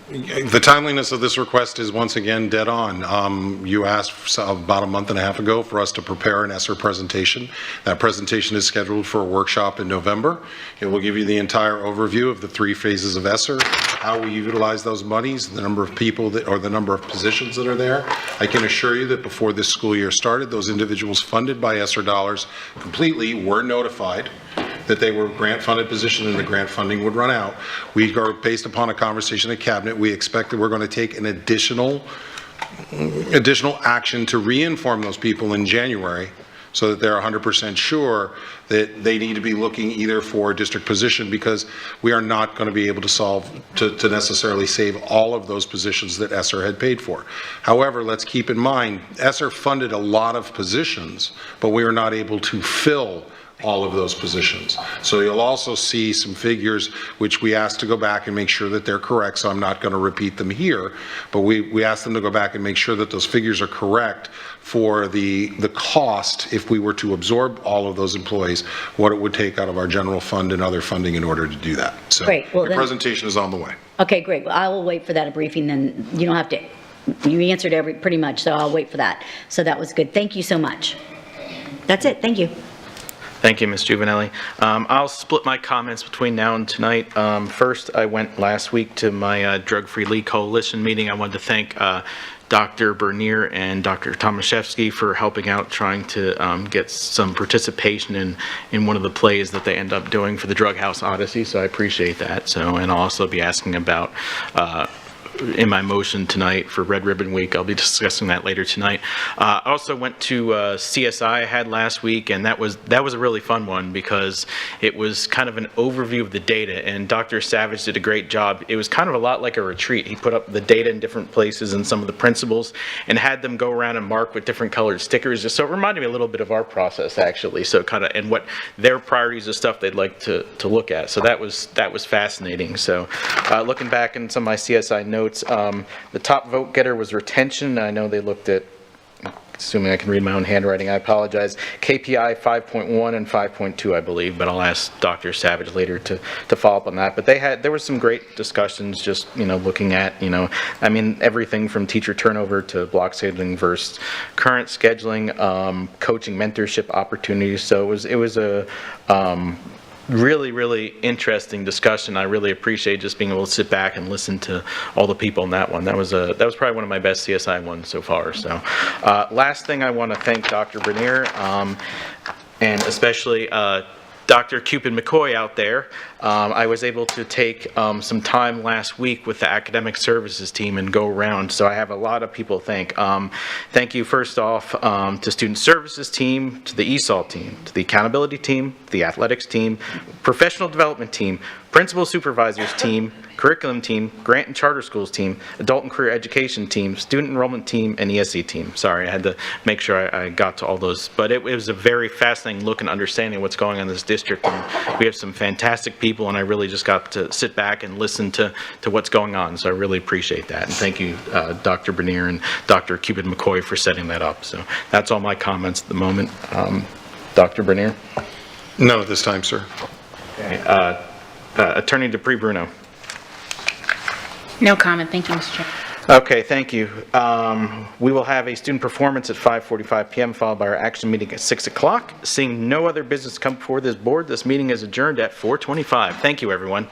The timeliness of this request is once again dead on. You asked about a month and a half ago for us to prepare an ESSER presentation. That presentation is scheduled for a workshop in November. It will give you the entire overview of the 3 phases of ESSER, how we utilize those monies, the number of people that, or the number of positions that are there. I can assure you that before this school year started, those individuals funded by ESSER dollars completely were notified that they were grant-funded position and the grant funding would run out. We are, based upon a conversation at Cabinet, we expect that we're going to take an additional action to re-inform those people in January so that they're 100% sure that they need to be looking either for a district position, because we are not going to be able to necessarily save all of those positions that ESSER had paid for. However, let's keep in mind, ESSER funded a lot of positions, but we are not able to fill all of those positions. So you'll also see some figures which we asked to go back and make sure that they're correct, so I'm not going to repeat them here, but we asked them to go back and make sure that those figures are correct for the cost if we were to absorb all of those employees, what it would take out of our general fund and other funding in order to do that. So Great. Well, the presentation is on the way. Okay, great. Well, I will wait for that briefing, then you don't have to, you answered pretty much, so I'll wait for that. So that was good. Thank you so much. That's it. Thank you. Thank you, Ms. Giovanelli. I'll split my comments between now and tonight. First, I went last week to my Drug-Free League Coalition meeting. I wanted to thank Dr. Bernier and Dr. Tomaszewski for helping out, trying to get some participation in one of the plays that they end up doing for the Drug House Odyssey, so I appreciate that. So, and I'll also be asking about in my motion tonight for Red Ribbon Week. I'll be discussing that later tonight. I also went to CSI I had last week, and that was a really fun one because it was kind of an overview of the data, and Dr. Savage did a great job. It was kind of a lot like a retreat. He put up the data in different places and some of the principles and had them go around and mark with different colored stickers. Just so it reminded me a little bit of our process, actually. So kind of, and what their priorities of stuff they'd like to look at. So that was fascinating. So looking back in some of my CSI notes, the top vote getter was retention. I know they looked at, assuming I can read my own handwriting, I apologize, KPI 5.1 and 5.2, I believe, but I'll ask Dr. Savage later to follow up on that. But there were some great discussions, just, looking at, I mean, everything from teacher turnover to block scheduling versus current scheduling, coaching mentorship opportunities. So it was a really, really interesting discussion. I really appreciate just being able to sit back and listen to all the people in that one. That was probably one of my best CSI ones so far. So last thing, I want to thank Dr. Bernier and especially Dr. Cupid McCoy out there. I was able to take some time last week with the academic services team and go around, so I have a lot of people to thank. Thank you first off to student services team, to the ESOL team, to the accountability team, the athletics team, professional development team, principal supervisors team, curriculum team, grant and charter schools team, adult and career education team, student enrollment team, and ESE team. Sorry, I had to make sure I got to all those. But it was a very fascinating look and understanding what's going on in this district. And we have some fantastic people, and I really just got to sit back and listen to what's going on. So I really appreciate that. And thank you, Dr. Bernier and Dr. Cupid McCoy for setting that up. So that's all my comments at the moment. Dr. Bernier? None at this time, sir. Okay. Attorney Dupree Bruno. No comment. Thank you, Mr. Chair. Okay, thank you. We will have a student performance at 5:45 p.m. followed by our action meeting at 6 o'clock. Seeing no other business come before this board, this meeting is adjourned at 4:25. Thank you, everyone.